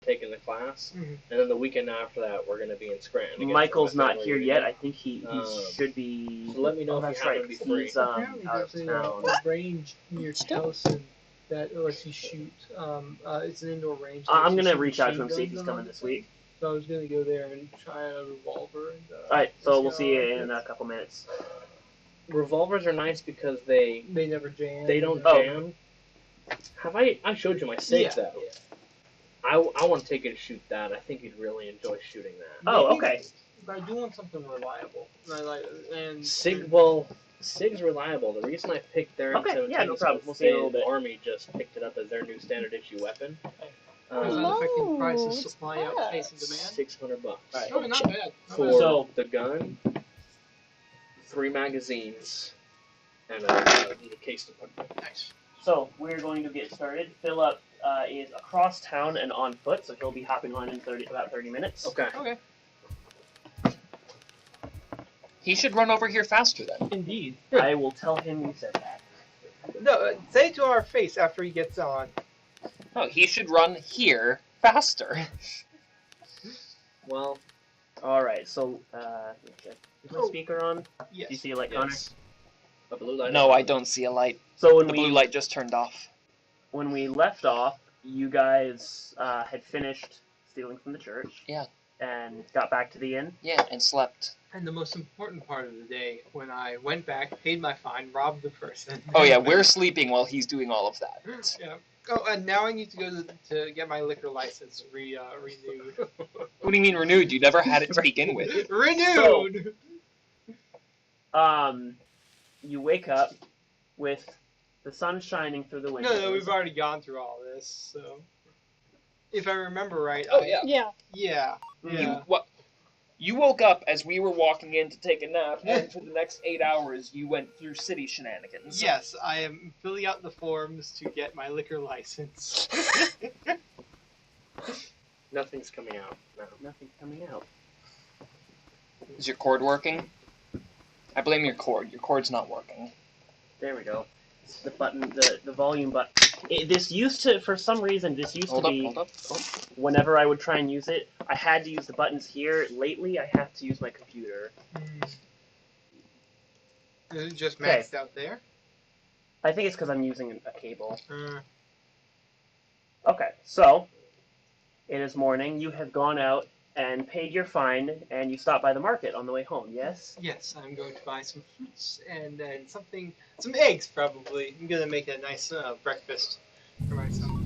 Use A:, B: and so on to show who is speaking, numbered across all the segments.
A: taking the class, and then the weekend after that, we're going to be in Scranton.
B: Michael's not here yet. I think he should be.
A: So let me know if you happen to be free.
B: He's
C: Apparently,
B: out of
C: there's
B: town.
C: a range near Towson that lets you shoot. It's an indoor range.
B: I'm gonna reach out to him, see if he's coming this week.
C: So I was gonna go there and try a revolver. And,
B: Alright, so we'll see you in a couple minutes.
A: Revolvers are nice because they
C: never jam.
A: They don't jam. Have I showed you my SIG though?
C: Yeah.
A: I want to take you to shoot that. I think you'd really enjoy shooting that.
B: Oh, okay.
C: But I do want something reliable.
A: SIG's reliable. The reason I picked their
B: okay, yeah, no problem. We'll see you in a little bit.
A: Army just picked it up as their new standard issue weapon.
C: Unaffected price of supply outpacing demand.
A: $600.
C: Right. Oh, not bad.
A: For the gun, 3 magazines, and a case to put in.
C: Nice.
B: So we're going to get started. Philip is across town and on foot, so he'll be hopping on in about 30 minutes.
A: Okay.
C: Okay.
D: He should run over here faster then.
C: Indeed.
B: I will tell him you said that.
C: No, say it to our face after he gets on.
D: No, he should run here faster.
A: Well,
B: alright, so, is my speaker on?
C: Yes.
B: Do you see a light, Connor?
A: a blue light.
D: No, I don't see a light.
B: So when
D: The blue light just turned off.
B: When we left off, you guys had finished stealing from the church.
D: Yeah.
B: And got back to the inn.
D: Yeah, and slept.
C: And the most important part of the day, when I went back, paid my fine, robbed the person.
D: Oh yeah, we're sleeping while he's doing all of that.
C: Yeah. Oh, and now I need to go to get my liquor license renewed.
D: What do you mean renewed? You never had it to begin with.
C: Renewed!
B: So, you wake up with the sun shining through the window.
C: No, we've already gone through all this, so... If I remember right...
D: Oh, yeah.
C: Yeah.
D: You,
C: Yeah.
D: you woke up as we were walking in to take a nap, and for the next 8 hours you went through city shenanigans.
C: Yes, I am filling out the forms to get my liquor license.
A: Nothing's coming out. No.
B: Nothing's coming out.
D: Is your cord working? I blame your cord. Your cord's not working.
B: There we go. It's the button, the volume button. This used to, for some reason,
D: Hold up.
B: Whenever I would try and use it, I had to use the buttons here. Lately, I have to use my computer.
C: Is it just maxed out there?
B: I think it's because I'm using a cable. Okay, so, it is morning. You have gone out and paid your fine, and you stopped by the market on the way home, yes?
C: Yes, I'm going to buy some fruits and something, some eggs probably. I'm going to make a nice breakfast for myself.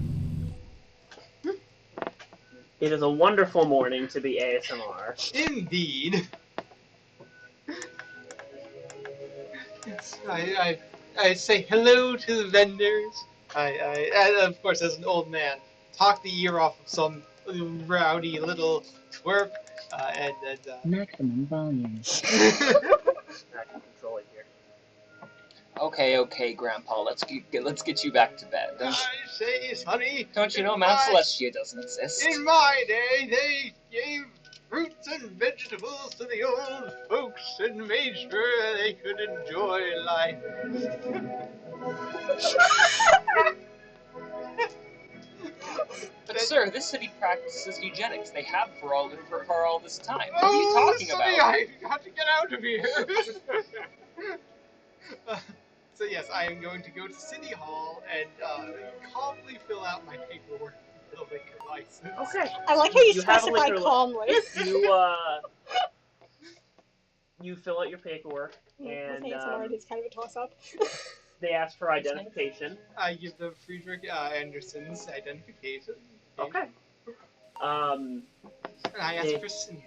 B: It is a wonderful morning to be ASMR.
C: Indeed. I say hello to the vendors. And of course, as an old man, talk the ear off of some rowdy little twerp, and
E: maximum volume.
B: I can control it here.
D: Okay, Grandpa. Let's get you back to bed.
C: I say, sonny.
D: Don't you know Mount Celestia doesn't exist?
C: In my day, they gave fruits and vegetables to the old folks and made sure they could enjoy life.
D: But sir, this city practices eugenics. They have for all this time. What are you talking about?
C: I got to get out of here. So yes, I am going to go to City Hall and calmly fill out my paperwork for the liquor license.
B: Okay.
F: I like how you
B: have a
F: specify
B: liquor
F: calmly.
B: You fill out your paperwork, and
F: it's kind of a toss-up.
B: they ask for identification.
C: I give them Friedrich Anderson's identification.
B: Okay.
C: And I ask for Cindy.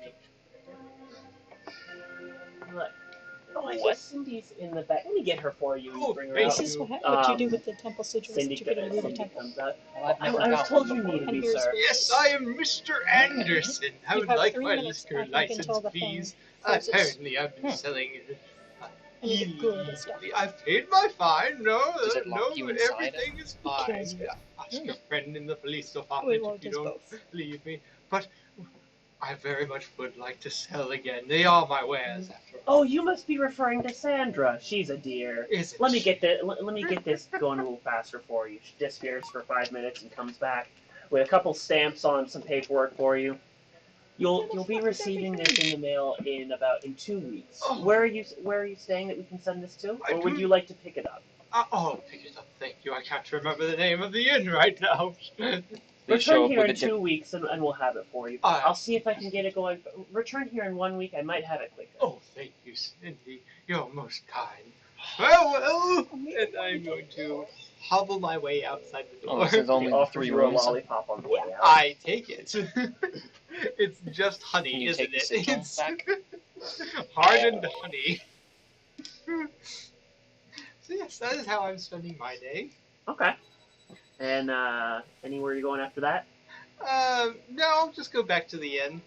B: Oh, I guess Cindy's in the back. Let me get her for you.
C: Oh,
B: Bring her
C: thank
B: out.
F: This is what you do with the temple sigils.
B: Cindy,
F: You get a movie
B: Cindy
F: temple.
B: comes out.
D: I've
B: I
D: never
B: was
D: got
B: told
D: one.
B: you needed
F: And
B: me,
F: here's
B: sir.
C: Yes, I am Mr. Anderson. I
F: You
C: would
F: have
C: like
F: 3
C: my
F: minutes,
C: liquor
F: I think,
C: license
F: until the thing
C: fees.
F: closes.
C: Apparently, I've been selling
F: And you get good and stuff.
C: illegally. I've paid my fine.
D: Does it lock you inside
C: everything is fine.
F: kills you.
C: Ask a friend in the police
F: We
C: department
F: won't
C: if you
F: do
C: don't
F: both.
C: believe me. But I very much would like to sell again. They are my wares, after all.
B: Oh, you must be referring to Sandra. She's a dear.
C: Is it?
B: Let me get this going a little faster for you. She disappears for 5 minutes and comes back. with a couple stamps on some paperwork for you. You'll be receiving this in the mail in 2 weeks.
C: Oh.
B: Where are you staying that we can send this to,
C: I
B: or would
C: do-
B: you like to pick it up?
C: Pick it up, thank you. I can't remember the name of the inn right now.
D: Please show
B: Return
D: up
B: here
D: with
B: in
D: a
B: 2 weeks, and we'll have it for you.
C: Alright.
B: I'll see if I can get it going. Return here in 1 week. I might have it quicker.
C: Oh, thank you, Cindy. You're most kind. Well, and I'm going to hobble my way outside the door.
D: Oh, this is only
B: He offers
D: 3
B: you
D: rooms.
B: a lollipop on the way out.
C: I take it. It's just honey,
D: Can you
C: isn't
D: take the
C: it?
D: sigil
C: It's
D: back?
C: hardened honey. So yes, that is how I'm spending my day.
B: Okay. And anywhere you're going after that?
C: No, I'll just go back to the inn.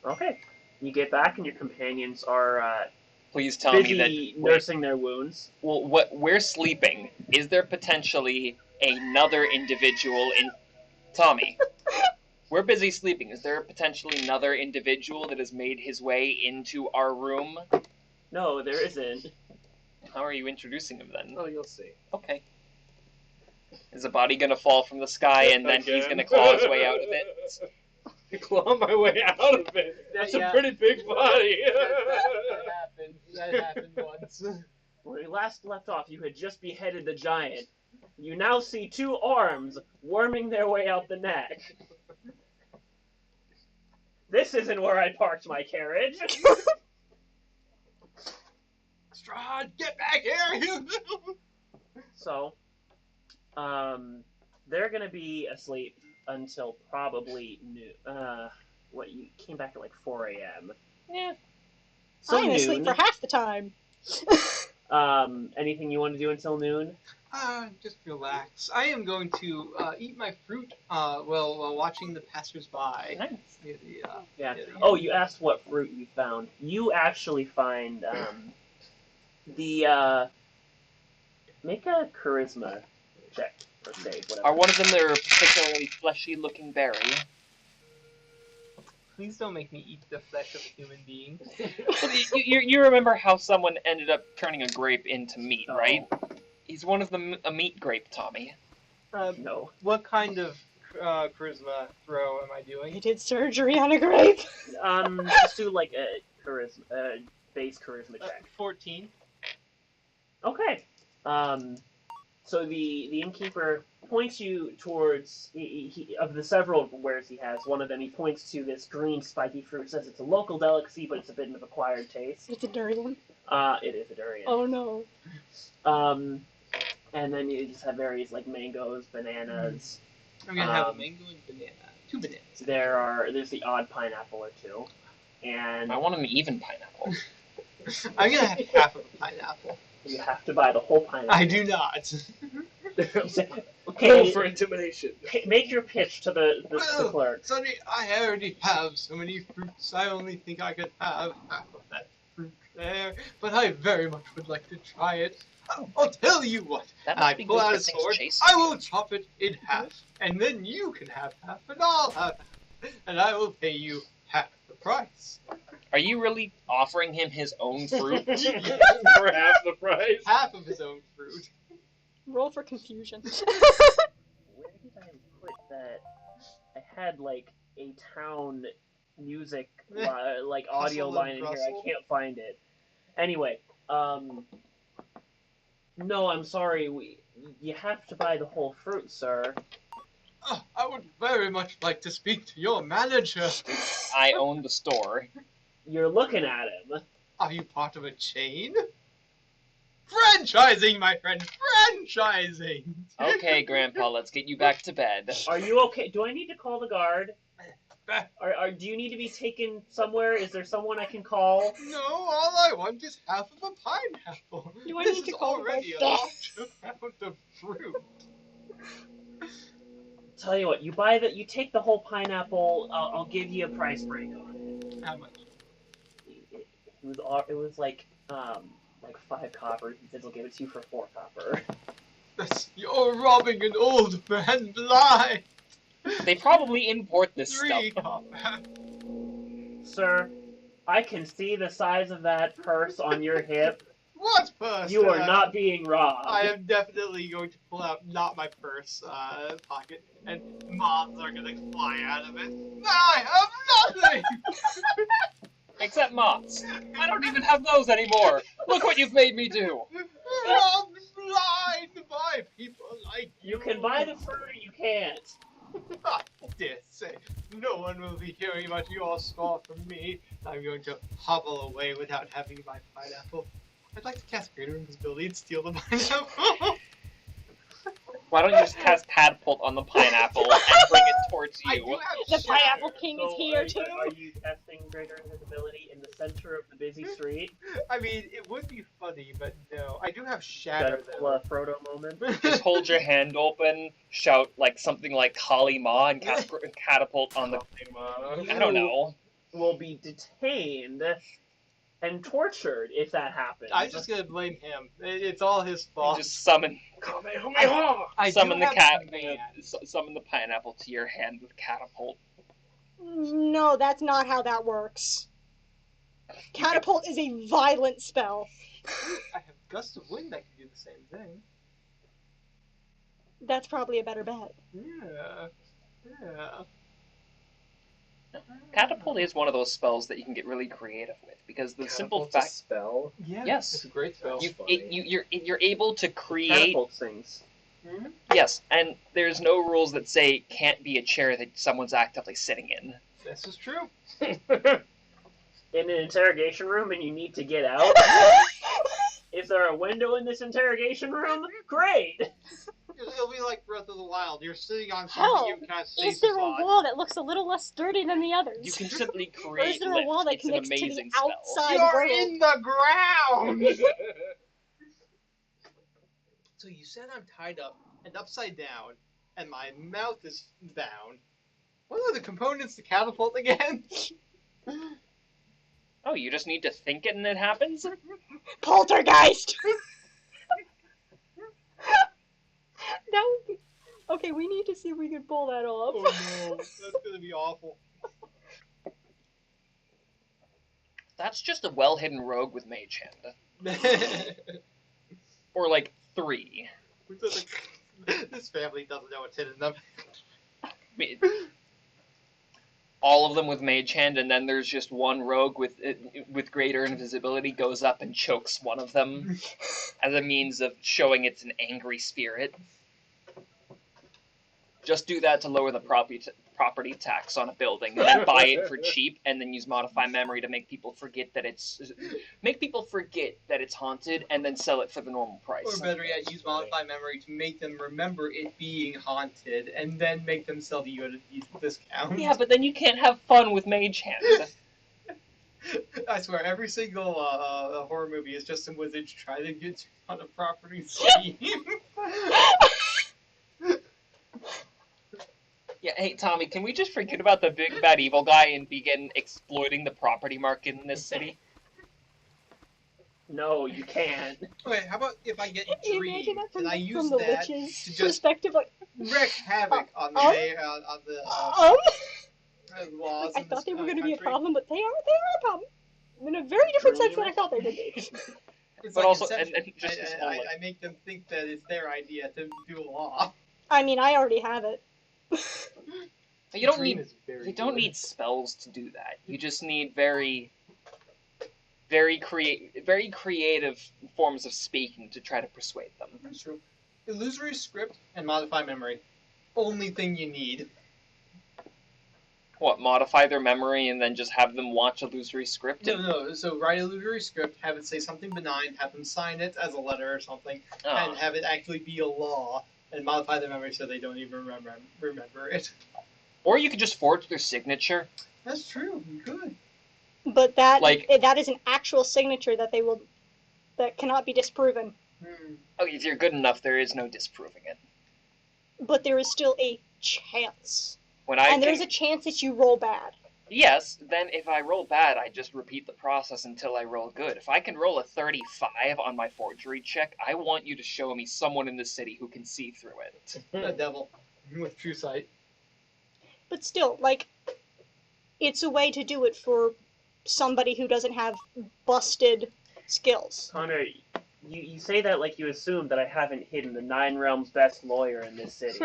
B: Okay. You get back, and your companions are
D: Please tell me
B: busy
D: that.
B: nursing their wounds.
D: Well, what we're sleeping. Is there potentially another individual in? Tommy, we're busy sleeping. Is there potentially another individual that has made his way into our room?
B: No, there isn't.
D: How are you introducing him then?
A: Oh, you'll see.
D: Okay. Is a body gonna fall from the sky and then he's gonna claw his way out of it?
A: Claw my way out of it. That's
C: Yeah.
A: a pretty big body.
C: That happened once.
B: When we last left off, you had just beheaded the giant. You now see 2 arms worming their way out the neck. This isn't where I parked my carriage.
C: Strahd, get back here!
B: So, they're gonna be asleep until probably noon. You came back at like 4 a.m.
D: Yeah.
B: So
F: I'm asleep
B: noon.
F: for half the time.
B: Anything you want to do until noon?
C: Just relax. I am going to eat my fruit while watching the passers-by.
D: Nice.
B: Yeah. Oh, you asked what fruit you found. You actually find make a charisma check or save, whatever.
D: Are one of them their particularly fleshy-looking berry?
C: Please don't make me eat the flesh of a human being.
D: you remember how someone ended up turning a grape into meat,
B: Oh.
D: right? He's one of them, a meat grape, Tommy.
B: No.
C: What kind of charisma throw am I doing?
F: I did surgery on a grape.
B: Just do like a charisma, base charisma check.
C: 14.
B: Okay. So the innkeeper points you towards of the several wares he has. One of them he points to this green spiky fruit. Says it's a local delicacy, but it's a bit of acquired taste.
F: It's a durian.
B: It is a durian.
F: Oh no.
B: And then you just have various like mangoes, bananas.
C: I'm gonna have a mango and banana. 2 bananas.
B: There's the odd pineapple or 2, and
D: I want an even pineapple.
C: I'm gonna have half of a pineapple.
B: you have to buy the whole pineapple.
C: I do not.
B: Okay.
A: Roll for intimidation.
B: Make your pitch to the
C: Well,
B: clerk.
C: Sonny, I already have so many fruits. I only think I could have half of that fruit there, but I very much would like to try it. I'll tell you what.
D: That
C: And I
D: must be
C: pull
D: good
C: out
D: for
C: a
D: things
C: sword.
D: chasing
C: I will chop it in half, and then you can have half, and I'll have half, and I will pay you half the price.
D: Are you really offering him his own fruit?
A: For half the price.
C: Half of his own fruit.
F: Roll for confusion.
B: Where did I put that? I had like a town music like audio
C: Hustle and
B: line in here.
C: bustle.
B: I can't find it. Anyway, no, I'm sorry. You have to buy the whole fruit, sir.
C: Oh, I would very much like to speak to your manager.
D: I own the store.
B: You're looking at him.
C: Are you part of a chain? Franchising, my friend, franchising!
D: Okay, Grandpa, let's get you back to bed.
B: Are you okay? Do I need to call the guard? Do you need to be taken somewhere? Is there someone I can call?
C: No, all I want is half of a pineapple.
F: Do I
C: This
F: need to
C: is
F: call the
C: already a
F: guard?
C: large amount of fruit.
B: Tell you what, you take the whole pineapple. I'll give you a price break on it.
C: How much?
B: It was like 5 copper. He says he'll give it to you for 4 copper.
C: You're robbing an old man blind.
D: They probably import this
C: 3
D: stuff.
C: copper.
B: Sir, I can see the size of that purse on your hip.
C: What purse?
B: You are not being robbed.
C: I am definitely going to pull out not my purse pocket, and moths are gonna fly out of it. I have nothing.
D: Except moths. I don't even have those anymore. Look what you've made me do.
C: I'm blind by people like
B: You can buy the fur, you can't.
C: I dare say, no one will be hearing about your store from me. I'm going to hobble away without having my pineapple. I'd like to cast Greater Invisibility and steal the pineapple.
D: Why don't you just cast catapult on the pineapple and bring it towards
C: I do
D: you?
C: have
F: The
C: shatter.
F: pineapple king is here too.
B: Are you testing greater invisibility in the center of the busy street?
C: I mean, it would be funny, but no. I do have shatter
B: That
C: though.
B: Frodo moment.
D: Just hold your hand open, shout like something like Kali Ma, and cast catapult on the. I don't know.
B: Will be detained and tortured if that happens.
C: I'm just gonna blame him. It's all his fault.
D: Just summon
C: I
D: summon
C: do
D: the
C: have
D: cat,
C: command.
D: summon the pineapple to your hand with catapult.
F: No, that's not how that works. Catapult is a violent spell.
C: I have gust of wind that can do the same thing.
F: That's probably a better bet.
C: Yeah. Yeah.
D: Catapult is one of those spells that you can get really creative with because the simple
A: Catapult's a
D: fact,
A: spell.
C: Yeah.
D: yes,
C: It's a great spell.
D: you're able to create.
B: Catapult things.
C: Mhm.
D: Yes, and there's no rules that say can't be a chair that someone's actively sitting in.
C: This is true.
B: In an interrogation room and you need to get out. Is there a window in this interrogation room? Great!
C: It'll be like Breath of the Wild. You're sitting on
F: Hell,
C: something you cast
F: Is
C: stasis
F: there a
C: on.
F: wall that looks a little less sturdy than the others?
D: You can simply
F: Or
D: create
F: is there a wall
D: lift.
F: that
D: It's an
F: connects to the
D: amazing spell.
F: outside
C: You're
F: world?
C: in the ground! So you said I'm tied up and upside down, and my mouth is down. What are the components to catapult again?
D: Oh, you just need to think it and it happens?
F: Poltergeist! That would be... Okay, we need to see if we can pull that off.
C: Oh no, that's gonna be awful.
D: That's just a well-hidden rogue with mage hand. Or like 3.
C: This family doesn't know what's hidden them.
D: I mean, all of them with mage hand, and then there's just one rogue with greater invisibility goes up and chokes one of them as a means of showing it's an angry spirit. Just do that to lower the property tax on a building, and then buy it for cheap, and then use modify memory to make people forget that it's haunted, and then sell it for the normal price.
C: Or better yet, use modify memory to make them remember it being haunted, and then make them sell to you at a decent discount.
D: Yeah, but then you can't have fun with mage hand.
C: I swear, every single horror movie is just some wizard trying to get you on a property scheme.
D: Yeah, hey Tommy, can we just forget about the big bad evil guy and begin exploiting the property market in this city?
B: No, you can't.
C: Wait, how about if I get
F: Can you
C: dream?
F: imagine that
C: Can I use
F: from the
C: that
F: witch's
C: to just
F: perspective? Like,
C: wreak havoc on the laws?
F: I
C: in
F: thought
C: this
F: they were going to be a
C: country?
F: problem, but they are a problem. In a very different sense than I thought they would be.
C: It's
D: But
C: like
D: also,
C: Inception.
D: and just this whole, like,
C: I make them think that it's their idea to do a law.
F: I mean, I already have it.
D: you don't
C: Dream
D: need
C: is very
D: you don't
C: good.
D: need spells to do that. You just need very creative forms of speaking to try to persuade them.
C: That's true. Illusory script and modify memory. Only thing you need.
D: What, modify their memory and then just have them watch illusory script?
C: No. So write illusory script, have it say something benign, have them sign it as a letter or something, and
D: Oh.
C: have it actually be a law, and modify their memory so they don't even remember it.
D: Or you could just forge their signature.
C: That's true. You could.
F: But that
D: Like-
F: that is an actual signature that that cannot be disproven.
D: Oh, if you're good enough, there is no disproving it.
F: But there is still a chance.
D: When I
F: And
D: can-
F: there's a chance that you roll bad.
D: Yes, then if I roll bad, I just repeat the process until I roll good. If I can roll a 35 on my forgery check, I want you to show me someone in the city who can see through it.
C: A devil with true sight.
F: But still, like, it's a way to do it for somebody who doesn't have busted skills.
B: Connor, You say that like you assume that I haven't hidden the 9 realms best lawyer in this city.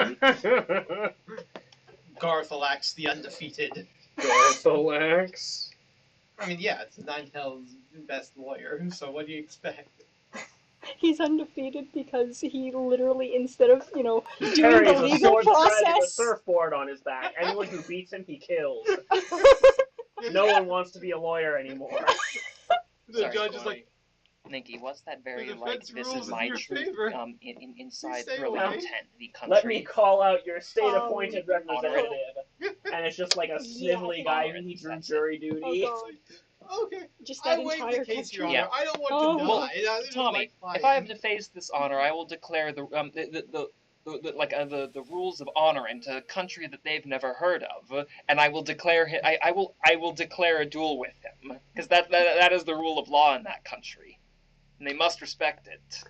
C: Garthalax the undefeated.
A: Garthalax.
C: I mean, yeah, it's Ninetales' best lawyer, so what do you expect?
F: He's undefeated because he literally, instead of, doing
B: Carries
F: the
B: a
F: legal
B: sword thread and a
F: process.
B: surfboard on his back. Anyone who beats him, he kills. No one wants to be a lawyer anymore.
C: The
D: Sorry,
C: judge is like,
D: Nikki, what's that very
C: The
D: like
C: defense
D: this
C: rules
D: is
C: in
D: my
C: your
D: true
C: favor.
D: inside
C: stay
D: really
C: away.
D: intent the country.
B: Let me call out your state-appointed
F: Oh,
B: representative. And it's just like a snivelly
F: Yeah,
B: guy
D: honor,
B: who needs
D: that's
B: jury duty.
F: Oh god.
C: okay,
F: Just
C: I
F: that
C: waive
F: entire
C: the case, Your
F: country.
C: Honor. I don't want
F: Oh.
C: to
D: Well,
C: die. This is
D: Tommy,
C: my
D: if I have
C: client.
D: to face this honor, I will declare the rules of honor into a country that they've never heard of, and I will declare I will declare a duel with him because that is the rule of law in that country, and they must respect it.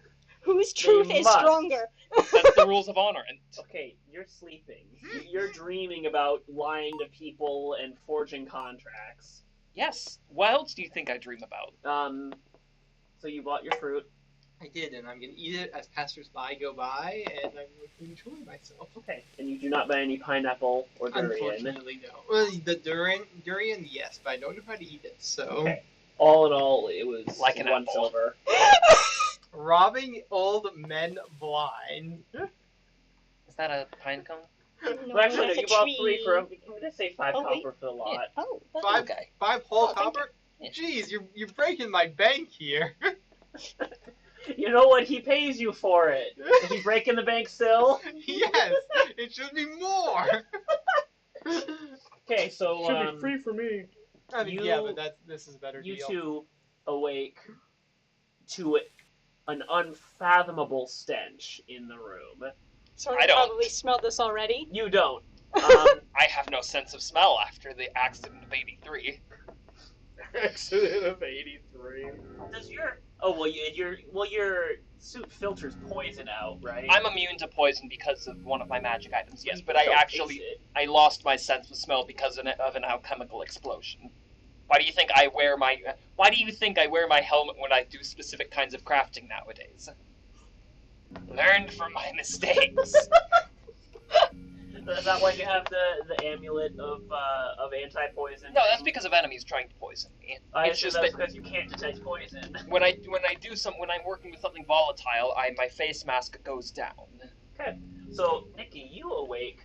F: Whose truth
B: They
F: is
B: must.
F: stronger?
D: That's the rules of honor. And
B: Okay, you're sleeping. You're dreaming about lying to people and forging contracts.
D: yes, what else do you think I dream about?
B: So you bought your fruit.
C: I did, and I'm going to eat it as passersby go by, and I'm going to enjoy myself.
B: Okay. And you do not buy any pineapple or durian.
C: Unfortunately, no. Well, the durian, yes, but I don't know how to eat it, so...
B: Okay. All in all, it was
D: Like an
B: 1
D: apple.
B: silver.
C: Robbing old men blind.
D: Is that a pine cone?
F: No,
B: Well, actually, no,
F: that's a
B: you bought
F: tree.
B: 3 for... Let's say 5
F: Oh, wait.
B: copper for the lot.
F: Oh, that's
C: Five,
D: Okay.
C: 5 whole
F: Oh, thank
C: copper?
D: you.
C: Jeez, you're breaking my bank here.
B: You know what? He pays you for it. Is he breaking the bank still?
C: Yes, it should be more.
B: Okay, so
A: Should be free for me.
C: I mean,
B: You-
C: yeah, but this is a better
B: you
C: deal.
B: two awake to an unfathomable stench in the room.
F: So
D: I
F: I
D: don't.
F: probably smelled this already.
B: You don't.
D: I have no sense of smell after the accident of '83.
A: Accident of 83.
B: Does your your suit filters poison out, right?
D: I'm immune to poison because of one of my magic items, yes, but
B: You
D: I
B: don't
D: actually
B: taste it.
D: I lost my sense of smell because of an alchemical explosion. Why do you think I wear my helmet when I do specific kinds of crafting nowadays? Learned from my mistakes.
B: Is that why you have the amulet of anti-poison?
D: No, that's because of enemies trying to poison me.
B: I
D: It's
B: assume
D: just
B: that's
D: that
B: because you can't detect poison.
D: when I'm working with something volatile, my face mask goes down.
B: Okay, so Nikki, you awake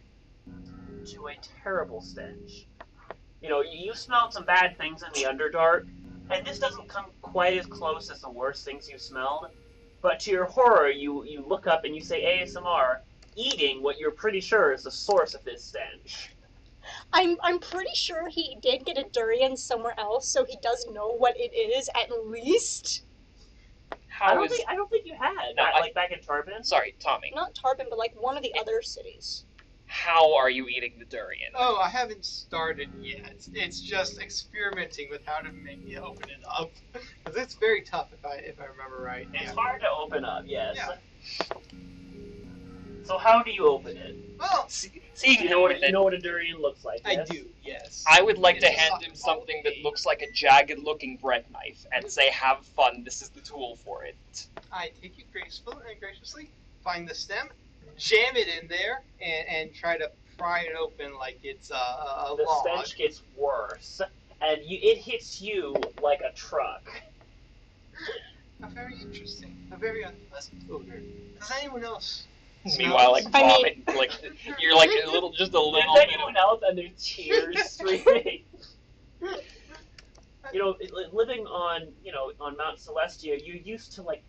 B: to a terrible stench. You know, you smelled some bad things in the Underdark, and this doesn't come quite as close as the worst things you smelled. But to your horror, you look up and you say ASMR, eating what you're pretty sure is the source of this stench.
F: I'm pretty sure he did get a durian somewhere else, so he does know what it is at least.
B: I don't think you had.
D: No,
B: Like back in Tarbin.
D: Sorry, Tommy.
F: Not Tarbin, but like one of the other cities.
D: How are you eating the durian?
C: Oh, I haven't started yet. It's just experimenting with how to make it open it up. Because it's very tough if I remember right.
B: It's hard to open up, yes.
C: Yeah.
B: So how do you open it?
C: Well,
D: Seeing
B: You know what a durian looks like.
C: I
B: Yes?
C: do, yes.
D: I would like to
C: It's
D: hand him something that looks like a jagged-looking bread knife and say, "Have fun. This is the tool for it."
C: I take it graciously, find the stem, jam it in there, and try to pry it open like it's a
B: The
C: log.
B: stench gets worse, and it hits you like a truck.
C: A very interesting, a very unpleasant odor. Does anyone else?
D: Meanwhile, like
F: I mean-
D: vomit, like you're like a little
B: There's
D: bit of.
B: anyone else and there's tears streaming. You know, living on Mount Celestia, you used to like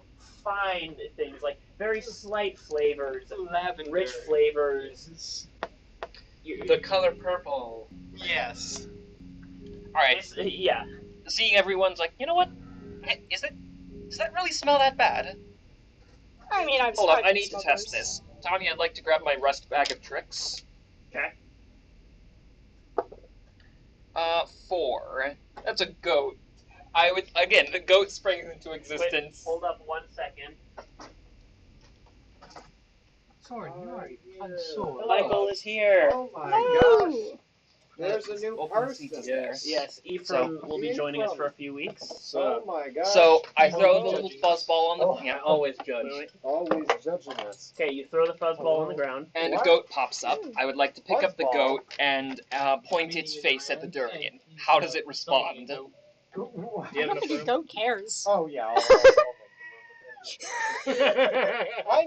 B: find things like very slight flavors,
C: Lavender.
B: rich flavors.
A: The color purple.
C: Yes.
D: All right,
B: Yeah.
D: seeing everyone's like, you know what? Does that really smell that bad?
F: I mean, I've
D: Hold up, I
F: I've
D: need to
F: smelled
D: test
F: those.
D: this. Tommy, I'd like to grab my rust bag of tricks.
B: Okay.
D: 4. That's a goat. I would again. The goat springs into
B: Wait,
D: existence.
B: hold up 1 second.
C: Sorrn, you are
B: Oh,
C: unsure.
D: Michael is here.
A: Oh my
F: No!
A: gosh.
G: There's a new
D: Open
G: person.
D: seat is
A: Yes.
D: there.
B: Yes, Ephraim will be joining us
G: Ephraim.
B: for a few weeks.
G: Oh
A: So
G: my god.
D: So I throw the
B: Oh,
D: little fuzzball on the
G: Oh.
A: I
D: plant,
A: always judge.
G: Always judging us.
B: Okay, you throw the fuzzball on the ground.
D: and a
G: What?
D: goat pops up. I would like to pick up the
G: Fuzzball?
D: goat and point its face at the durian. How does it respond?
A: Do you
F: I
A: have
F: don't think
A: enough
F: the goat cares.
G: Oh yeah. I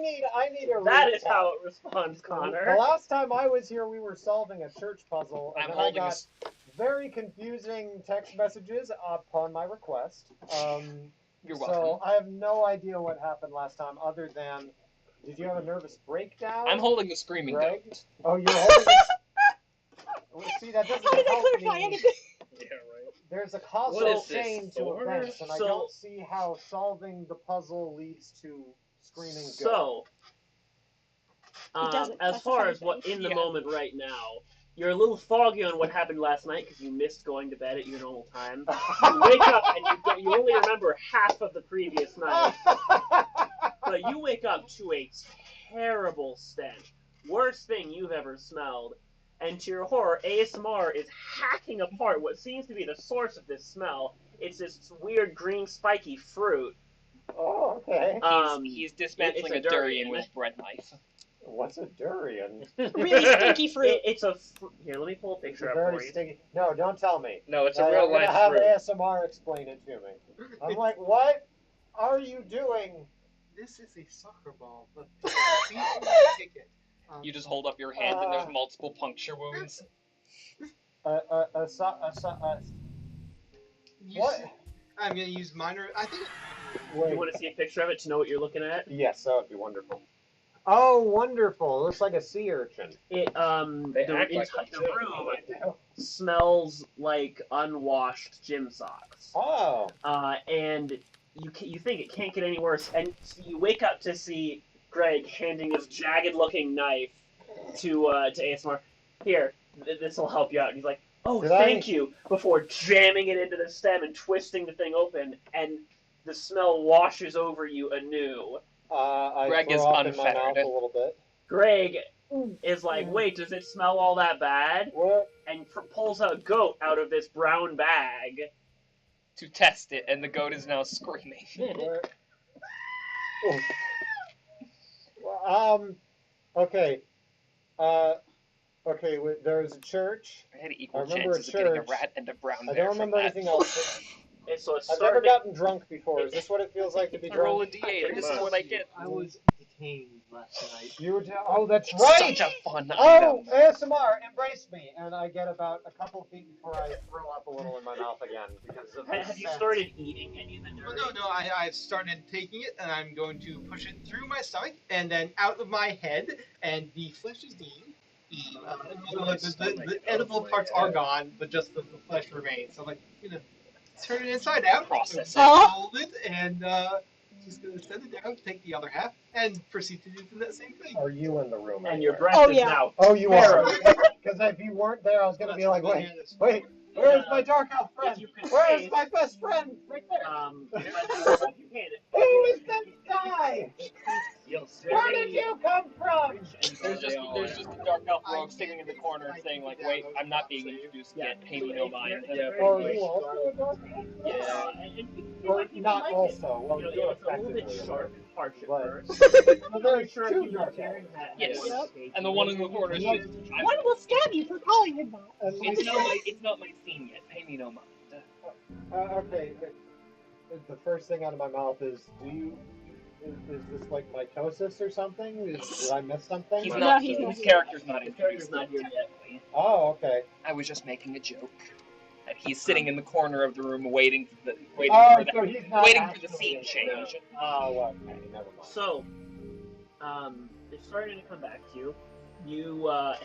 G: need a
B: That is
G: recap.
B: how it responds,
G: The
B: Connor.
G: last time I was here, we were solving a church puzzle, and
D: I'm
G: then I
D: holding
G: got
D: this.
G: very confusing text messages upon my request.
D: You're
G: So
D: welcome.
G: I have no idea what happened last time, other than, did you have a nervous breakdown?
D: I'm holding the screaming
G: Gregg?
D: goat.
G: Oh, you're holding it. Well, see, that doesn't
F: How did that
G: help
F: clarify
G: me.
F: anything?
A: Yeah, right.
G: There's a
A: What
G: causal
A: is this,
G: chain to
A: Thor?
G: events, and I
B: So-
G: don't see how solving the puzzle leads to screaming goat.
B: So,
F: doesn't.
B: as
F: That's the
B: far
F: funny
B: as what
F: thing.
B: in the
D: Yeah.
B: moment right now, you're a little foggy on what happened last night because you missed going to bed at your normal time. You wake up and you only remember half of the previous night, but you wake up to a terrible stench, worst thing you've ever smelled. And to your horror, ASMR is hacking apart what seems to be the source of this smell. It's this weird green spiky fruit.
G: Oh, okay.
D: He's dismantling
B: it's
D: a
B: a
D: durian
B: durian.
D: with a bread knife.
G: What's a durian?
F: Really stinky fruit.
B: It's a here. Let me pull a
G: It's
B: picture
G: a
B: up
G: very
B: for you.
G: sticky. No, don't tell me.
A: No, it's a
G: I'm
A: real
G: gonna
A: life
G: have
A: fruit.
G: ASMR explain it to me. I'm like, what are you doing?
C: This is a soccer ball, but it's a ticket.
D: You just hold up your hand and there's multiple puncture wounds.
G: What?
C: I'm gonna use minor. I think
G: Wait.
B: You want to see a picture of it to know what you're looking at?
G: Yes, that would be wonderful. Oh, wonderful! It looks like a sea urchin.
B: It
A: They act like
B: the
A: them, too.
B: room smells like unwashed gym socks.
G: Oh.
B: And you think it can't get any worse, and so you wake up to see Gregg handing his jagged-looking knife to ASMR. Here, this will help you out. And he's like, "Oh,
G: Did
B: thank
G: I-
B: you," before jamming it into the stem and twisting the thing open, and the smell washes over you anew.
G: I
D: Gregg
G: throw
D: is
G: up in my mouth
D: unfettered.
G: a little bit.
B: Gregg is like, "Wait, does it smell all that bad?"
G: What?
B: And pulls a goat out of this brown bag.
D: To test it, and the goat is now screaming.
G: Where? Oh. Well, okay. Okay. There's a church.
D: I had equal
G: I remember
D: chances
G: a
D: of getting a
G: church.
D: rat and a brown
G: I
D: bear
G: don't remember
D: from that.
G: anything else.
B: And so it's
G: I've never
B: starting.
G: gotten drunk before. Is this what it feels like to be
D: I roll a
G: drunk?
D: d8, and this is what I get.
C: I was detained last night.
G: You were oh, that's
D: It's
G: right.
D: such a fun
G: Oh,
D: item.
G: ASMR, embrace me, and I get about a couple feet before I throw up a little in my mouth again because of the
B: Have you
G: scent.
B: started eating any of the
C: Well,
B: dirt?
C: no, I've started taking it, and I'm going to push it through my stomach and then out of my head, and the flesh is gone. The edible parts are gone, but just the flesh remains. So I'm like, turn it inside out,
D: Process it.
C: fold it, and just gonna set it down, take the other half, and proceed to do that same thing.
G: Are you in the room?
B: And your
G: anywhere?
B: breath
F: Oh,
B: is
F: yeah.
B: now.
G: Oh, you are.
B: Terrible.
G: Because if you weren't there, I was gonna be like,
C: That's
G: wait,
C: my hand.
G: wait, where's my dark elf friend?
B: If you could
G: Where's
B: say,
G: my best friend? Right there.
B: if you can,
G: Who is this guy?
B: you'll
G: Where did you come from?
D: There's just a dark elf rogue sitting in the corner saying like, wait, I'm not being introduced yet, pay me no mind.
A: Yeah.
G: Oh, are you also a dark elf?
B: Yeah.
G: Or not
B: like
G: also. Well,
B: It. You
G: you're
B: know, it's a little bit
G: effectively
B: sharp and harsh at
G: But-
B: first.
G: Well,
B: I'm
G: there's
B: not sure if
G: two
B: you
G: dark
B: were hearing
G: elves.
B: that.
D: Yes.
B: Yep.
D: And the one in the corner is like,
F: One will stab you for calling him that.
D: it's not my scene yet, pay me no mind.
G: Okay. The first thing out of my mouth is, is this like mitosis or something? Did I miss something?
D: He's
F: No,
D: not,
F: he's not
D: his
F: here.
D: character's not
B: His character's
D: introduced
B: not
D: yet.
B: here yet.
G: Oh, okay.
D: I was just making a joke. And he's sitting in the corner of the room waiting for the,
G: Oh,
D: for the,
G: so he's not
D: waiting for the
G: actually
D: scene
G: in
D: change.
G: Oh, okay. Never mind.
B: So, they're starting to come back to you. You had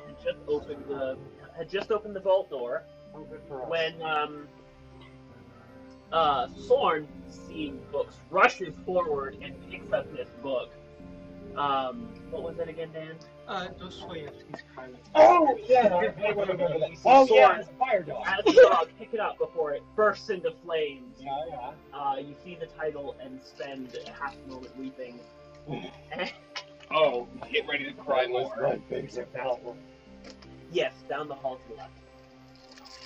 B: just opened the vault door
G: Oh, good for us.
B: when Sorrn, seeing books, rushes forward and picks up this book. What was it again, Dan?
C: Dostoevsky's Crime.
G: Oh, yeah. I remember that. Oh, yeah. It's a fire dog.
B: As the dog, pick it up before it bursts into flames.
G: Yeah, yeah.
B: You see the title and spend half a moment weeping.
D: Oh, get ready to cry more.
G: Right, basic novel.
B: Yes, down the hall to the left.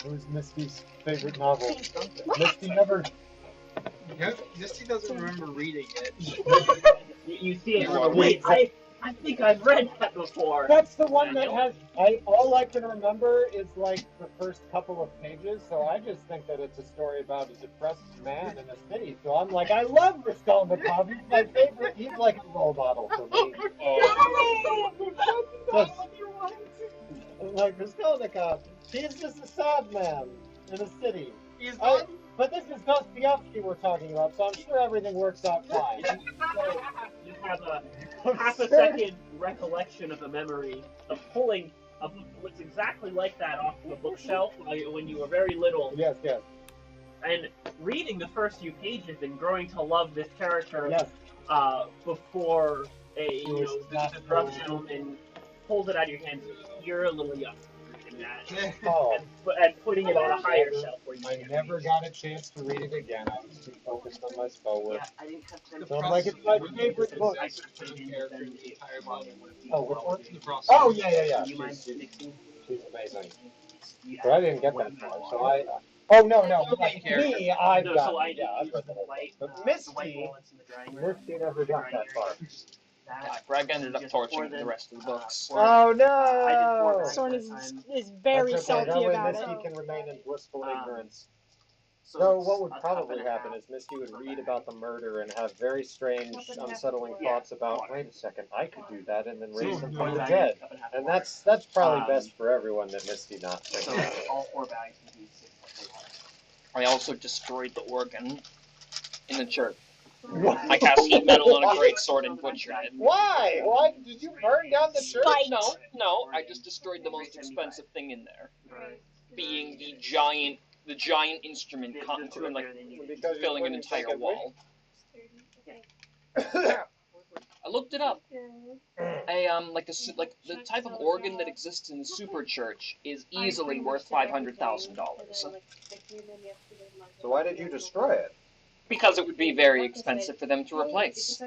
G: Who's Misty's favorite novel? Misty never.
C: Misty doesn't remember reading it.
B: You see it.
D: You
B: Remember,
D: are
B: wait, I think I've read that before.
G: That's the one that has. All I can remember is like the first couple of pages, so I just think that it's a story about a depressed man in a city. So I'm like, I love Raskolnikov. He's my favorite. He's like a role model for me. Like Raskolnikov, he's just a sad man in a city. But this is Dostoevsky we're talking about, so I'm sure everything works out fine.
B: You have a half a second recollection of a memory of pulling a book that looks exactly like that off of a bookshelf when you were very little,
G: Yes, yes,
B: and reading the first few pages and growing to love this character
G: yes.
B: before
G: was not
B: the rough gentleman pulls it out of your hands. You're a little young for reading that.
G: Oh,
B: And putting it on a higher shelf where you
G: I
B: can
G: never got a chance to read it again. I was too focused on my spell work.
B: I didn't have time
G: So I'm like, it's my favorite book.
B: I could put it in and then it
G: Oh, which one?
C: Oh,
G: Oh, yeah.
B: Do you mind
G: She's
B: mixing?
G: amazing.
B: You
G: But I didn't get that far, so I. Oh no, like me, I've
B: No,
G: got.
B: so I
G: Yeah, I've read the whole book. But Misty, Misty never got that far.
D: Yeah, Greg ended up torching the rest of the books.
G: Oh no!
F: Sorrn is very
G: That's okay.
F: salty
G: That way
F: about
G: Misty
F: it.
G: can remain in blissful ignorance.
B: So
G: So
B: it's
G: what would
B: a cup
G: probably
B: and a
G: happen
B: half.
G: is Misty would read about the murder and have very strange, unsettling thoughts about, wait a second, I could do that and then raise them from the dead. And that's probably best for everyone that Misty not
B: So
G: thinking.
B: all 4 bags would be 6.
D: I also destroyed the organ in the church. I cast heat metal on a great sword and butchered it.
G: Why? Why did you burn down the church?
F: Spite.
D: No, I just destroyed the most expensive thing in there, being the giant instrument and like filling an entire wall. I looked it up. The type of organ that exists in the super church is easily worth $500,000.
G: So why did you destroy it?
D: Because it would be very expensive for them to replace.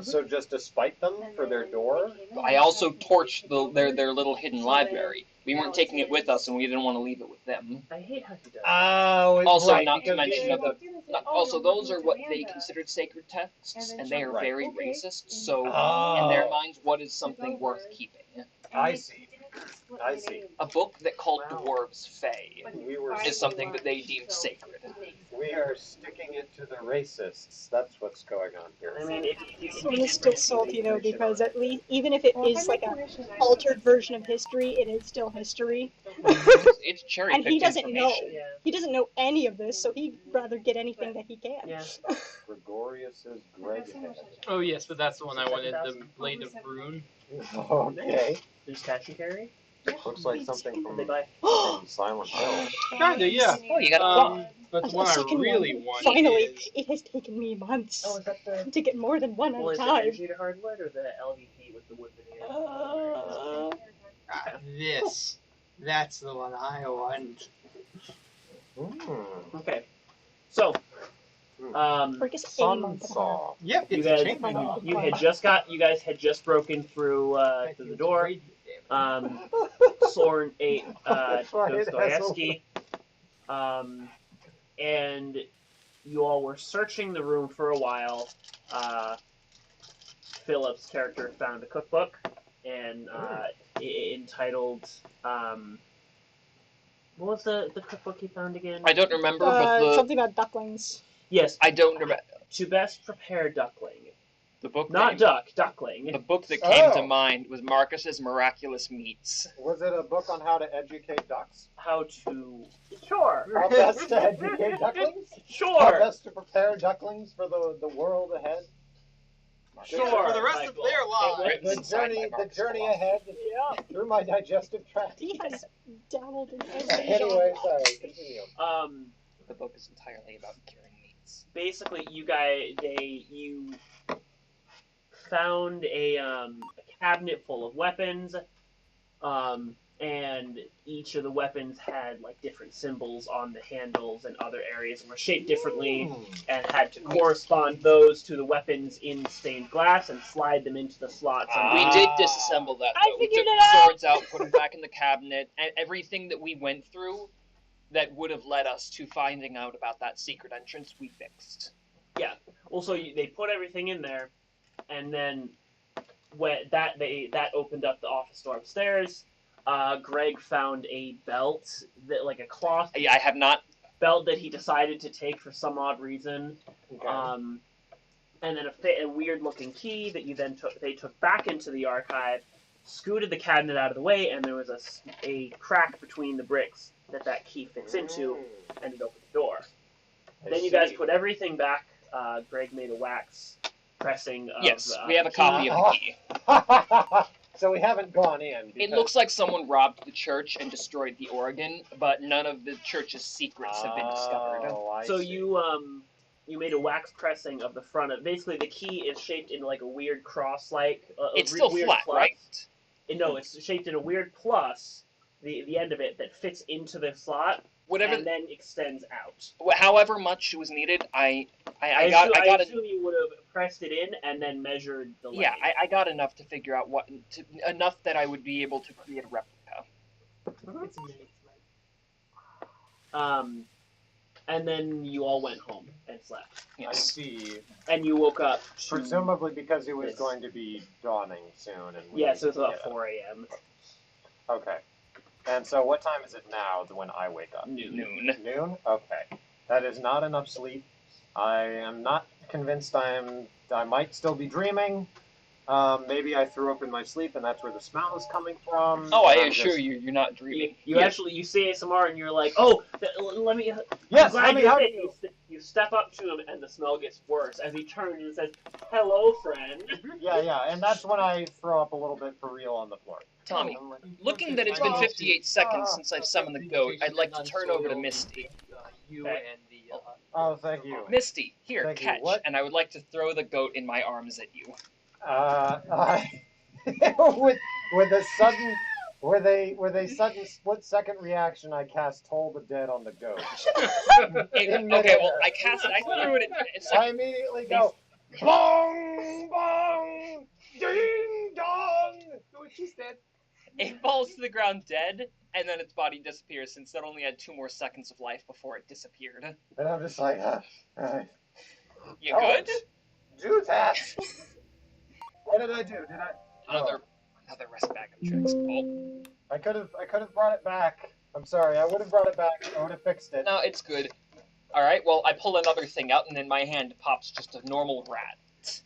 G: So just to spite them for their door?
D: I also torched their little hidden library. We weren't taking it with us, and we didn't want to leave it with them.
B: I hate how he does
G: Oh,
D: Also,
G: right,
D: not to
G: because
D: mention
G: you-
D: also those are what they considered sacred texts, and they are
G: Right.
D: very racist. So,
G: Oh.
D: in their minds, what is something worth keeping?
G: I see. I see.
D: A book that called dwarves Fey
G: We were
D: is something that they deemed sacred.
G: We are sticking it to the racists. That's what's going on here.
B: I mean, if
F: Sorrn is still salty though, because at least, even if it is like a altered version of history, it is still history.
D: It's cherry
F: And
D: picked
F: he doesn't know.
B: yeah.
F: He doesn't know any of this, so he'd rather get anything that he can.
B: Yeah.
G: Gregorius's Gregg head.
C: Oh yes, but that's the one I wanted, the Blade of Rune.
G: Okay.
B: There's cash and carry.
G: Looks like something
B: What they
G: from,
B: buy?
G: from Silent Hill.
C: Kinda, yeah.
D: Oh, you got a
C: But the
F: A
C: one I
F: second
C: really
F: one.
C: want
F: Finally,
C: is
F: it has taken me months
B: Oh, is that the?
F: to get more than one
B: Well,
F: at
B: is
F: a
B: it
F: time.
B: energy to hardwood or the LVP with the wood veneer?
C: this. That's the one I want.
B: Okay. So,
F: Or just a
G: Sun
F: month and a half.
G: Saw.
C: Yep,
B: you
C: it's a
B: guys,
C: chainmail.
B: you guys had just broken through the door. Sorrn ate Dostoevsky, and you all were searching the room for a while. Philip's character found a cookbook and entitled what was the cookbook he found again?
D: I don't remember, but
F: Something about ducklings.
B: Yes,
D: I don't remember
B: to best prepare duckling,
D: the book.
B: not duckling.
D: The book that came to
G: Oh.
D: mind was Marcus's Miraculous Meats.
G: Was it a book on how to educate ducks?
B: How to sure,
G: How best to educate ducklings? How
B: sure.
G: best to prepare ducklings for the world ahead?
B: Sure.
C: For the rest of their lives.
G: The journey ahead through my digestive tract.
F: He has dabbled in every
G: Anyway,
F: genre.
G: sorry, continue.
D: The book is entirely about curing meats.
B: Basically, you found a cabinet full of weapons, and each of the weapons had like different symbols on the handles and other areas, and were shaped differently, and had to correspond those to the weapons in stained glass and slide them into the slots. And
D: We did disassemble that,
B: I
D: though. We
B: figured
D: took
B: it
D: the
B: out!
D: swords out, put them back in the cabinet, and everything that we went through that would have led us to finding out about that secret entrance, we fixed.
B: Also, they put everything in there, and then when that opened up the office door upstairs. Gregg found a belt that, like a cloth
D: Yeah, I have not.
B: belt that he decided to take for some odd reason.
G: Okay.
B: And then a weird-looking key that they took back into the archive, scooted the cabinet out of the way, and there was a crack between the bricks that key fits into, and it opened the door. Then you guys put everything back. Gregg made a wax pressing of
D: Yes, we
B: the
D: have a
B: key.
D: copy of the key.
G: So we haven't gone in.
D: It looks like someone robbed the church and destroyed the organ, but none of the church's secrets have been discovered.
G: Oh, I
B: So
G: see.
B: you made a wax pressing of the front of. Basically, the key is shaped in like a weird cross-like.
D: It's still
B: weird
D: flat,
B: plus.
D: right?
B: No, it's shaped in a weird plus. The end of it that fits into the slot
D: Whatever,
B: and then extends out.
D: however much was needed, I
B: I
D: got
B: assume you would have pressed it in and then measured the length.
D: Yeah, I got enough to figure out enough that I would be able to create a replica.
C: It's amazing.
B: And then you all went home and slept.
G: I
D: Yes.
G: see.
B: And you woke up to...
G: Presumably because it was
B: Yes.
G: going to be dawning soon. And
B: Yes, it was about
G: yeah.
B: 4 a.m.
G: Okay. And so what time is it now when I wake up?
D: Noon.
G: Noon? Okay. That is not enough sleep. I am not convinced I might still be dreaming. Maybe I threw up in my sleep and that's where the smell is coming from.
D: Oh, I
G: I'm
D: assure
G: just-
D: you're not dreaming.
B: You actually, you see ASMR and you're like, oh, let me...
G: Yes,
B: glad
G: honey,
B: you
G: how
B: did.
G: do you?
B: You step up to him and the smell gets worse as he turns and says, hello, friend.
G: Yeah, and that's when I throw up a little bit for real on the floor.
D: Tommy,
C: Oh,
D: looking that it's been 58 seconds since I've summoned the goat, I'd like to turn over to Misty.
C: You
B: Okay.
C: and the.
G: Oh, thank you.
D: Misty, here,
G: Thank you.
D: catch.
G: What?
D: And I would like to throw the goat in my arms at you.
G: With a sudden, with a sudden split-second reaction, I cast Toll the Dead on the goat.
D: Okay, well, I threw it. It's
G: I
D: like,
G: immediately go, bong, bong, ding, dong.
C: She's dead.
D: it falls to the ground dead, and then its body disappears since it only had 2 more seconds of life before it disappeared.
G: And I'm just like,
D: You
G: Oh,
D: good?
G: do that. What did I do? Did I?
D: Another rest bag of tricks. Oh,
G: I could have brought it back. I'm sorry. I would have brought it back. I would have fixed it.
D: no, it's good. Alright, well, I pull another thing out, and in my hand pops just a normal rat.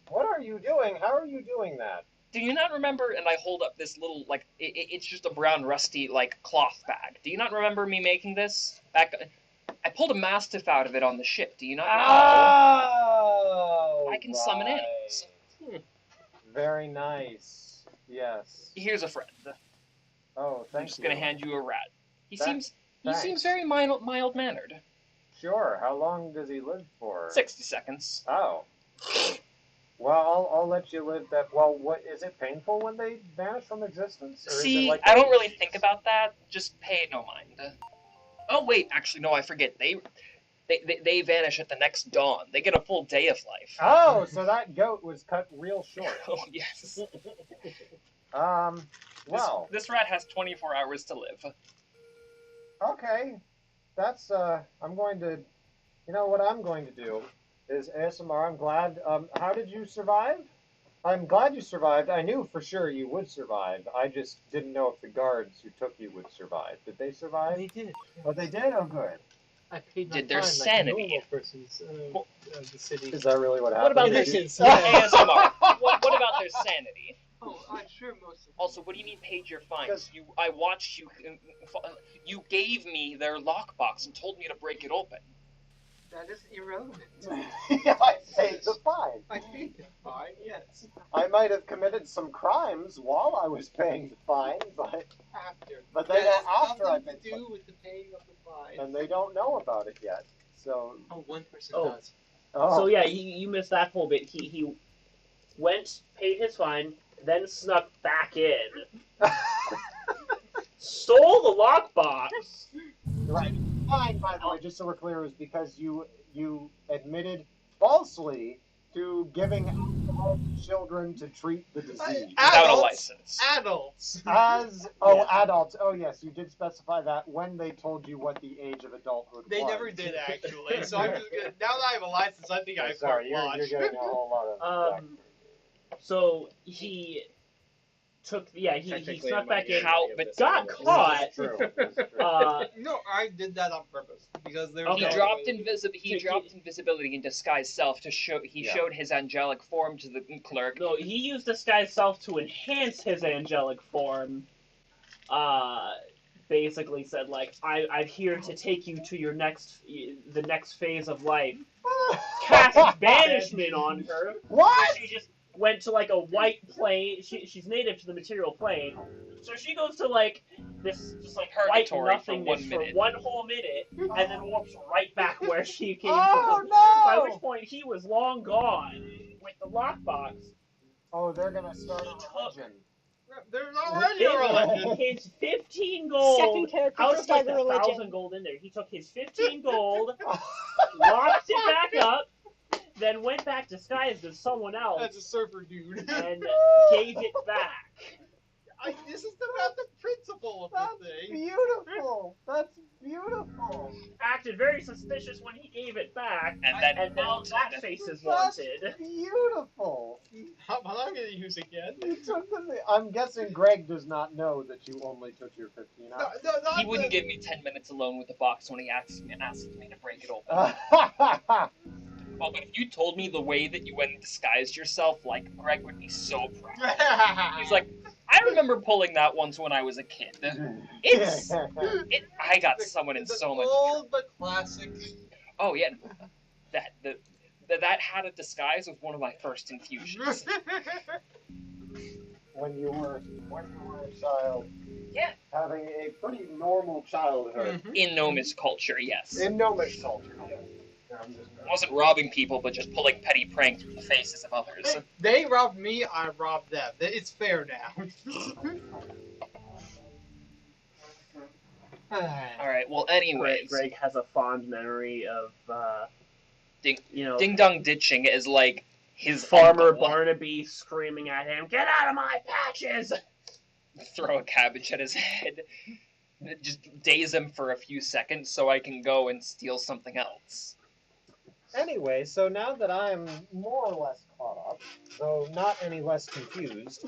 G: What are you doing? How are you doing that?
D: Do you not remember? And I hold up this little, like, it's just a brown, rusty, like, cloth bag. Do you not remember me making this? I pulled a mastiff out of it on the ship. Do you not know?
G: Oh,
D: I can summon
G: right.
D: animals.
G: Very nice. Yes.
D: Here's a friend.
G: Oh, thank
D: I'm just
G: you.
D: gonna hand you a rat. He
G: Thanks.
D: seems very mild mannered.
G: Sure. How long does he live for?
D: 60 seconds.
G: Oh. Well, I'll let you live that. Well, what is it painful when they vanish from existence? Or is
D: See,
G: it like
D: I don't really think about that. Just pay it no mind. Oh wait, actually no, I forget. They vanish at the next dawn. They get a full day of life.
G: Oh, so that goat was cut real short.
D: Oh yes.
G: Well,
D: This rat has 24 hours to live.
G: okay. That's I'm going to. You know what I'm going to do is ASMR. I'm glad. How did you survive? I'm glad you survived. I knew for sure you would survive. I just didn't know if the guards who took you would survive. Did they survive?
C: They did.
G: Oh, they did. Oh, good.
C: I paid my
D: Did their
C: fine
D: sanity.
C: like a normal person's of the city.
G: Is that really what happened?
D: What about
C: In
D: their
C: this case, yeah.
D: ASMR? What about their sanity?
C: Oh, I'm sure most of
D: Also, what do you mean paid your fines?
G: Because-
D: I watched you. You gave me their lockbox and told me to break it open.
C: that is irrelevant.
G: Yeah, I paid the fine.
C: I paid the fine, yes.
G: I might have committed some crimes while I was paying the fine, but
C: After.
G: But they
C: That
G: don't
C: has
G: after I've
C: nothing
G: been
C: to do with the paying of the fine.
G: and they don't know about it yet. So,
C: Oh, one person
B: Oh.
C: does.
B: So yeah, you missed that whole bit. He went, paid his fine, then snuck back in. stole the lockbox.
G: Right. Fine, by the way, just so we're clear, is because you admitted falsely to giving alcohol to children to treat the disease.
D: Without a license.
C: Adults.
G: Adults. Oh, yes, you did specify that when they told you what the age of adulthood
C: They
G: was.
C: never did actually. So I'm just gonna, now that I have a license, I think I
G: Sorry,
C: carte
G: you're
C: blanche.
G: getting a whole lot of.
B: So he took, he
A: Technically,
B: snuck
A: it
B: back
A: might
B: in,
D: How-
A: be
D: but
A: this
B: got
A: one.
B: caught.
G: That's true. That's true.
C: No, I did that on purpose because there.
B: Okay.
D: He dropped invisibility and disguised self to show. He
G: Yeah.
D: showed his angelic form to the clerk.
B: No, he used disguise self to enhance his angelic form. Basically said like, I'm here to take you to the next phase of life. Cast banishment on her.
G: What?
B: She just went to like a white plane. She's native to the material plane, so she goes to like this just like white
D: Purgatory for
B: nothingness
D: 1
B: for
D: minute.
B: 1 whole minute, and then warps right back where she came
G: Oh
B: from. By
G: no!
B: which point he was long gone with the lockbox.
G: Oh, they're gonna start a religion.
C: There's already a religion.
B: His 15 gold.
F: Second character
B: Out
F: to
B: of
F: start
B: like
F: a
B: the
F: religion.
B: 1,000 gold in there, he took his 15 gold, locked it back up, then went back disguised as someone else
C: That's a surfer dude.
B: and gave it back.
C: This is about the principle of
G: That's
C: the thing.
G: beautiful. That's beautiful.
B: Acted very suspicious when he gave it back,
D: And then
B: and now that
D: bolted.
B: face is
G: That's
B: wanted.
G: beautiful.
C: How am I going to use again?
G: You took I'm guessing Greg does not know that you only took your 15 out.
C: No, not
D: He wouldn't
C: the-
D: give me 10 minutes alone with the box when he asked me to break it open. Oh, but if you told me the way that you went and disguised yourself, like, Greg would be so proud. He's like, I remember pulling that once when I was a kid. I got someone in so much trouble.
C: Old but classic.
D: Oh yeah, that had a disguise was one of my first infusions.
G: when you were a child.
D: Yeah.
G: Having a pretty normal childhood.
D: In Gnomish culture, yes.
G: In Gnomish culture, yes.
D: I wasn't robbing people, but just pulling petty pranks with the faces of others.
C: They robbed me, I robbed them. It's fair now.
D: Alright, well, anyways.
B: Greg has a fond memory of,
D: Ding Dong Ditching is like his
B: Farmer
D: uncle.
B: Barnaby screaming at him, "Get out of my patches!"
D: Throw a cabbage at his head. Just daze him for a few seconds so I can go and steal something else.
G: Anyway, so now that I'm more or less caught up, though not any less confused,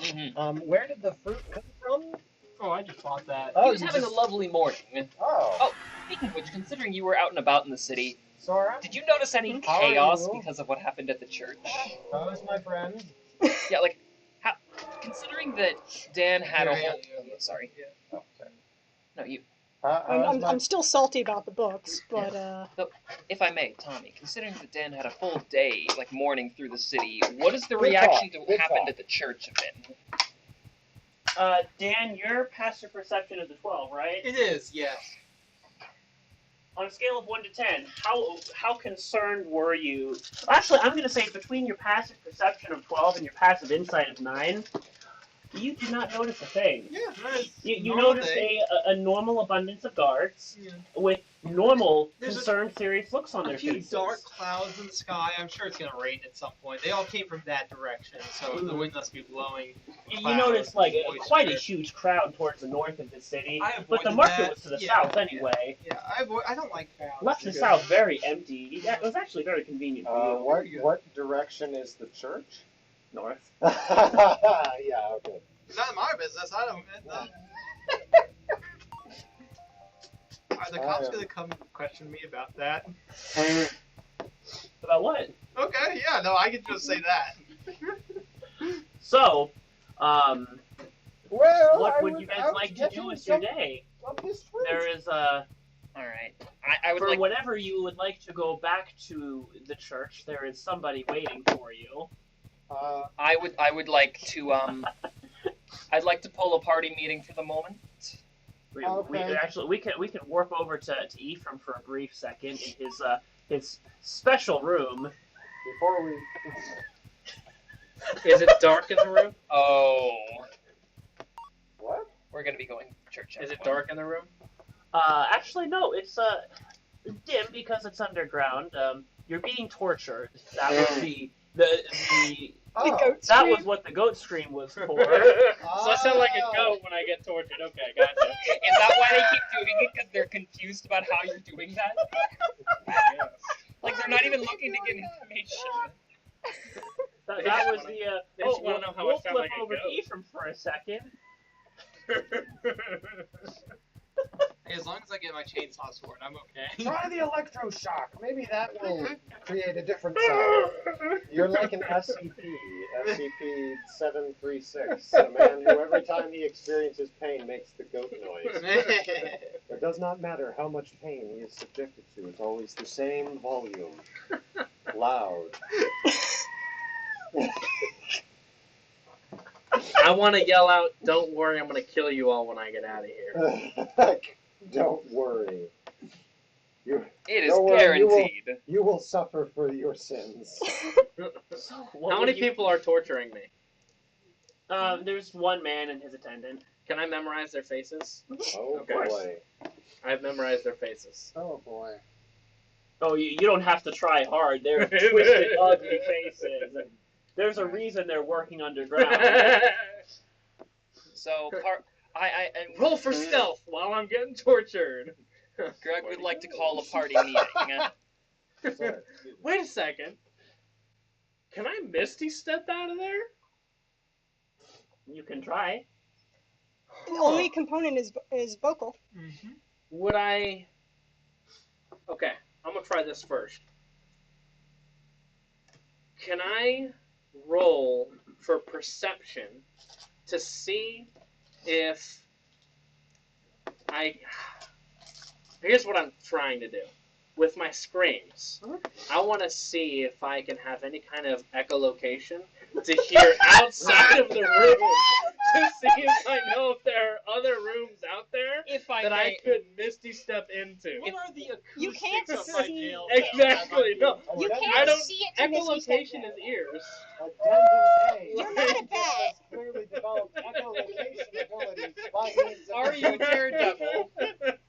G: where did the fruit come from?
C: Oh, I just bought that.
D: He was having a lovely morning.
G: Oh.
D: Speaking of which, considering you were out and about in the city,
G: Sora?
D: did you notice any
G: How are
D: chaos
G: you?
D: because of what happened at the church?
G: How is my friend?
D: Yeah, like, considering that Dan had a whole... Sorry.
G: Oh, sorry.
D: No, you...
F: I'm still salty about the books, but
D: If I may, Tommy, considering that Dan had a full day, like, morning through the city, what is the
G: Good
D: reaction
G: talk,
D: to
G: good
D: what happened
G: talk.
D: at the church have been?
B: Dan, your passive perception is a 12, right?
C: It is, yes.
B: On a scale of 1 to 10, how concerned were you? Actually, I'm going to say between your passive perception of 12 and your passive insight of 9, you did not notice a thing.
C: Yeah, that's
B: You
C: normal
B: noticed
C: thing.
B: a normal abundance of guards
C: Yeah.
B: with normal,
C: There's
B: concerned, serious looks on
C: A
B: their
C: few
B: faces.
C: dark clouds in the sky. I'm sure it's gonna rain at some point. They all came from that direction, so the wind must be blowing.
B: You noticed like
C: moisture.
B: quite a huge crowd towards the north of the city,
C: I
B: but the
C: avoided
B: market
C: that.
B: was to the
C: Yeah,
B: south anyway.
C: Yeah, I don't like crowds.
B: Left and south very empty. Yeah, it was actually very convenient for you.
G: What direction is the church?
B: North.
G: Yeah, okay.
C: It's not my business. I don't. Are the cops gonna come question me about that?
B: About what?
C: Okay, yeah, no, I can just say that.
B: So,
G: Well,
B: what would you guys like to do with your day? There is
D: Alright. I would
B: for
D: like...
B: whenever you would like to go back to the church, there is somebody waiting for you.
D: I would like to, I'd like to pull a party meeting for the moment.
B: We
G: Okay.
B: we can warp over to Ephraim for a brief second in his special room.
G: Before we...
A: Is it dark in the room?
D: Oh.
G: What?
D: We're gonna be going church.
A: Is it dark in the room?
B: Actually, no. It's dim because it's underground. You're being tortured. That was the
F: The goat
B: that
F: scream.
B: was what the goat scream was for.
A: So I sound like a goat when I get tortured. Okay, gotcha.
D: Is that why they keep doing it? Because they're confused about how you're doing that?
A: Yeah.
D: Like they're not even looking to get information.
B: That was the.
A: They just wanna know how I
B: we'll
A: sound
B: flip
A: like a
B: over to
A: goat.
B: Ephraim for a second.
C: Hey, as long as I get my chainsaw sword, I'm okay.
G: Try the electroshock. Maybe that will create a different sound. You're like an SCP-736, a man who every time he experiences pain makes the goat noise. It does not matter how much pain he is subjected to, it's always the same volume. Loud.
A: I want to yell out, "Don't worry, I'm going to kill you all when I get out of here."
G: Don't worry.
D: It is
G: Don't worry,
D: guaranteed.
G: You will suffer for your sins.
B: What
A: How
B: would
A: many
B: you-
A: people are torturing me?
B: There's one man and his attendant.
A: Can I memorize their faces?
G: Oh
A: Okay.
G: boy.
A: I've memorized their faces.
G: Oh boy.
B: Oh, you don't have to try hard. They're twisted, ugly faces. And there's a reason they're working underground.
D: So, and
A: Roll for stealth while I'm getting tortured.
D: Greg would like to call a party meeting.
G: Sorry.
A: Wait a second. Can I Misty step out of there?
B: You can try.
F: The only component is vocal.
C: Mm-hmm.
A: Would I... Okay, I'm going to try this first. Can I roll for perception to see if Here's what I'm trying to do. With my screams, I want to see if I can have any kind of echolocation to hear outside of the room to see if I know if there are other rooms out there that I could Misty step into.
C: What are the acoustics
F: You can't
C: of my
F: see-
C: jail?
A: Exactly. No,
F: You
G: Addendum-
F: can't
A: I don't-
F: see it to Misty step
A: echolocation
F: there.
A: is ears.
G: Addendum A.
F: You're not a bat.
G: Clearly developed echolocation abilities by means of
D: Are you Daredevil?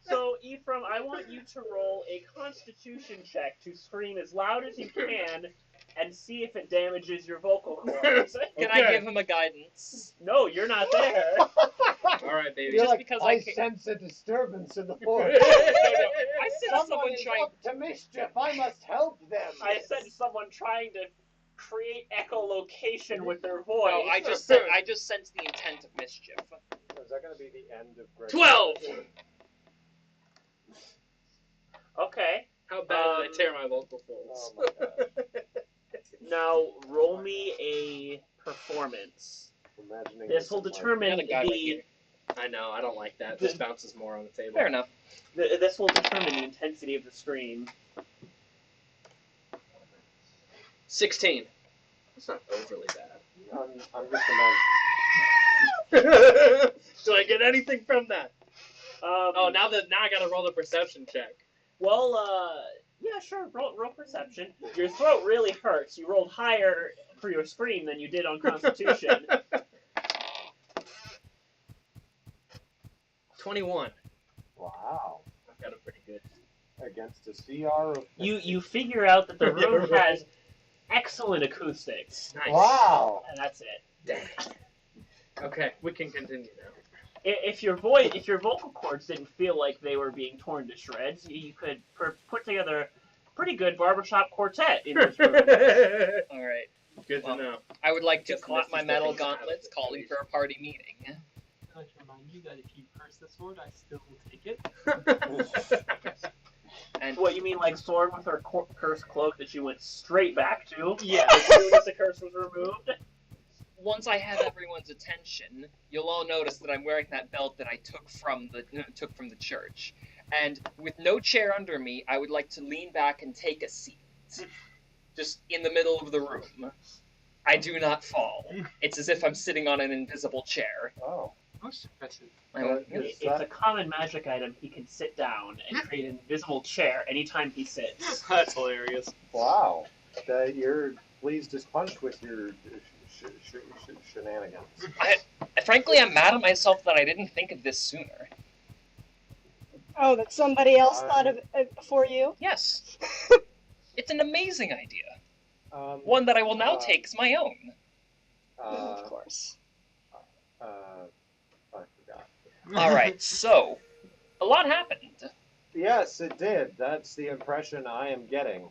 B: So, Ephraim, I want you to roll a Constitution check to scream as loud as you can and see if it damages your vocal cords.
D: Can I give him a guidance?
B: No, you're not there.
A: All right, baby.
G: You're
D: Just
G: like,
D: because
G: I
D: I can't-
G: sense a disturbance in the force.
D: I said someone
G: is
D: trying.
G: up to mischief. I must help them.
B: I said someone trying to create echolocation with their voice.
D: No, I just sensed the intent of mischief.
G: Is that going to be the end of Gregg?
A: 12!
B: Okay.
A: How bad did I tear my vocal
G: Oh
A: folds?
G: my god.
B: Now roll me a performance.
G: Imagining
B: This will
G: in my-
B: determine
D: Got a guy right
B: the.
D: here.
A: I know, I don't like that. This bounces more on the table.
D: Fair enough.
B: This will determine the intensity of the scream.
A: 16. That's not overly bad.
G: I'm just imagining.
A: Do I get anything from that?
B: Oh,
A: now I gotta roll the perception check.
B: Well, yeah, sure. Roll perception. Your throat really hurts. You rolled higher for your scream than you did on Constitution.
A: 21.
G: Wow.
A: I've got a pretty good.
G: Against a CR of.
B: You figure out that the room has excellent acoustics,
A: Nice.
G: Wow.
B: and that's it.
A: Dang. Okay, we can continue now.
B: If your vocal cords didn't feel like they were being torn to shreds, you could put together a pretty good barbershop quartet in this room.
D: All right.
A: Good
D: Well,
A: to know.
D: I would like to
A: Just
D: clap my
A: Misty's
D: metal
A: stepping out.
D: gauntlets, calling for a party meeting.
C: I'd like to remind you that if you curse the sword, I still will take it.
D: And
B: What, you mean like Sword with her cursed cloak that she went straight back to?
C: Yeah.
B: As soon as the curse was removed?
D: once I have everyone's attention, you'll all notice that I'm wearing that belt that I took from the church. And with no chair under me, I would like to lean back and take a seat, just in the middle of the room. I do not fall. It's as if I'm sitting on an invisible chair.
G: Oh.
C: Most impressive.
B: It's a common magic item. He can sit down and create an invisible chair anytime he sits.
C: That's hilarious.
G: Wow. You're pleased as punch with your shenanigans.
D: Frankly, I'm mad at myself that I didn't think of this sooner.
F: Oh, that somebody else thought of it before you?
D: Yes. It's an amazing idea.
G: One
D: One that I will now take as my own.
F: Of course.
G: I forgot.
D: Alright, so, a lot happened.
G: Yes, it did. That's the impression I am getting.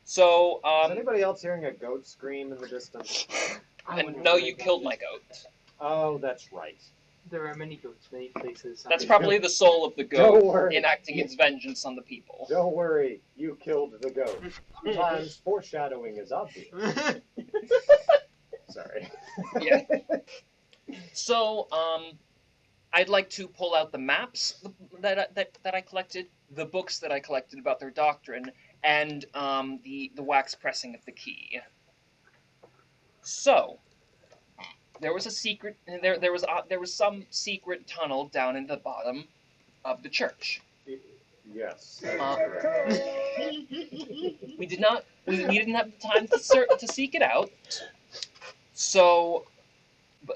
D: So,
G: Is anybody else hearing a goat scream in the distance?
D: and no, you killed my goat.
G: Oh, that's right.
C: There are many goats, many places.
D: That's probably the soul of the
G: Don't
D: goat
G: worry.
D: enacting its vengeance on the people.
G: Don't worry, you killed the goat. Sometimes foreshadowing is obvious. Sorry.
D: Yeah. So, I'd like to pull out the maps that I collected, the books that I collected about their doctrine, and the wax pressing of the key. So, there was a secret. There was some secret tunnel down in the bottom of the church.
G: Yes.
D: We didn't have the time to seek it out. So,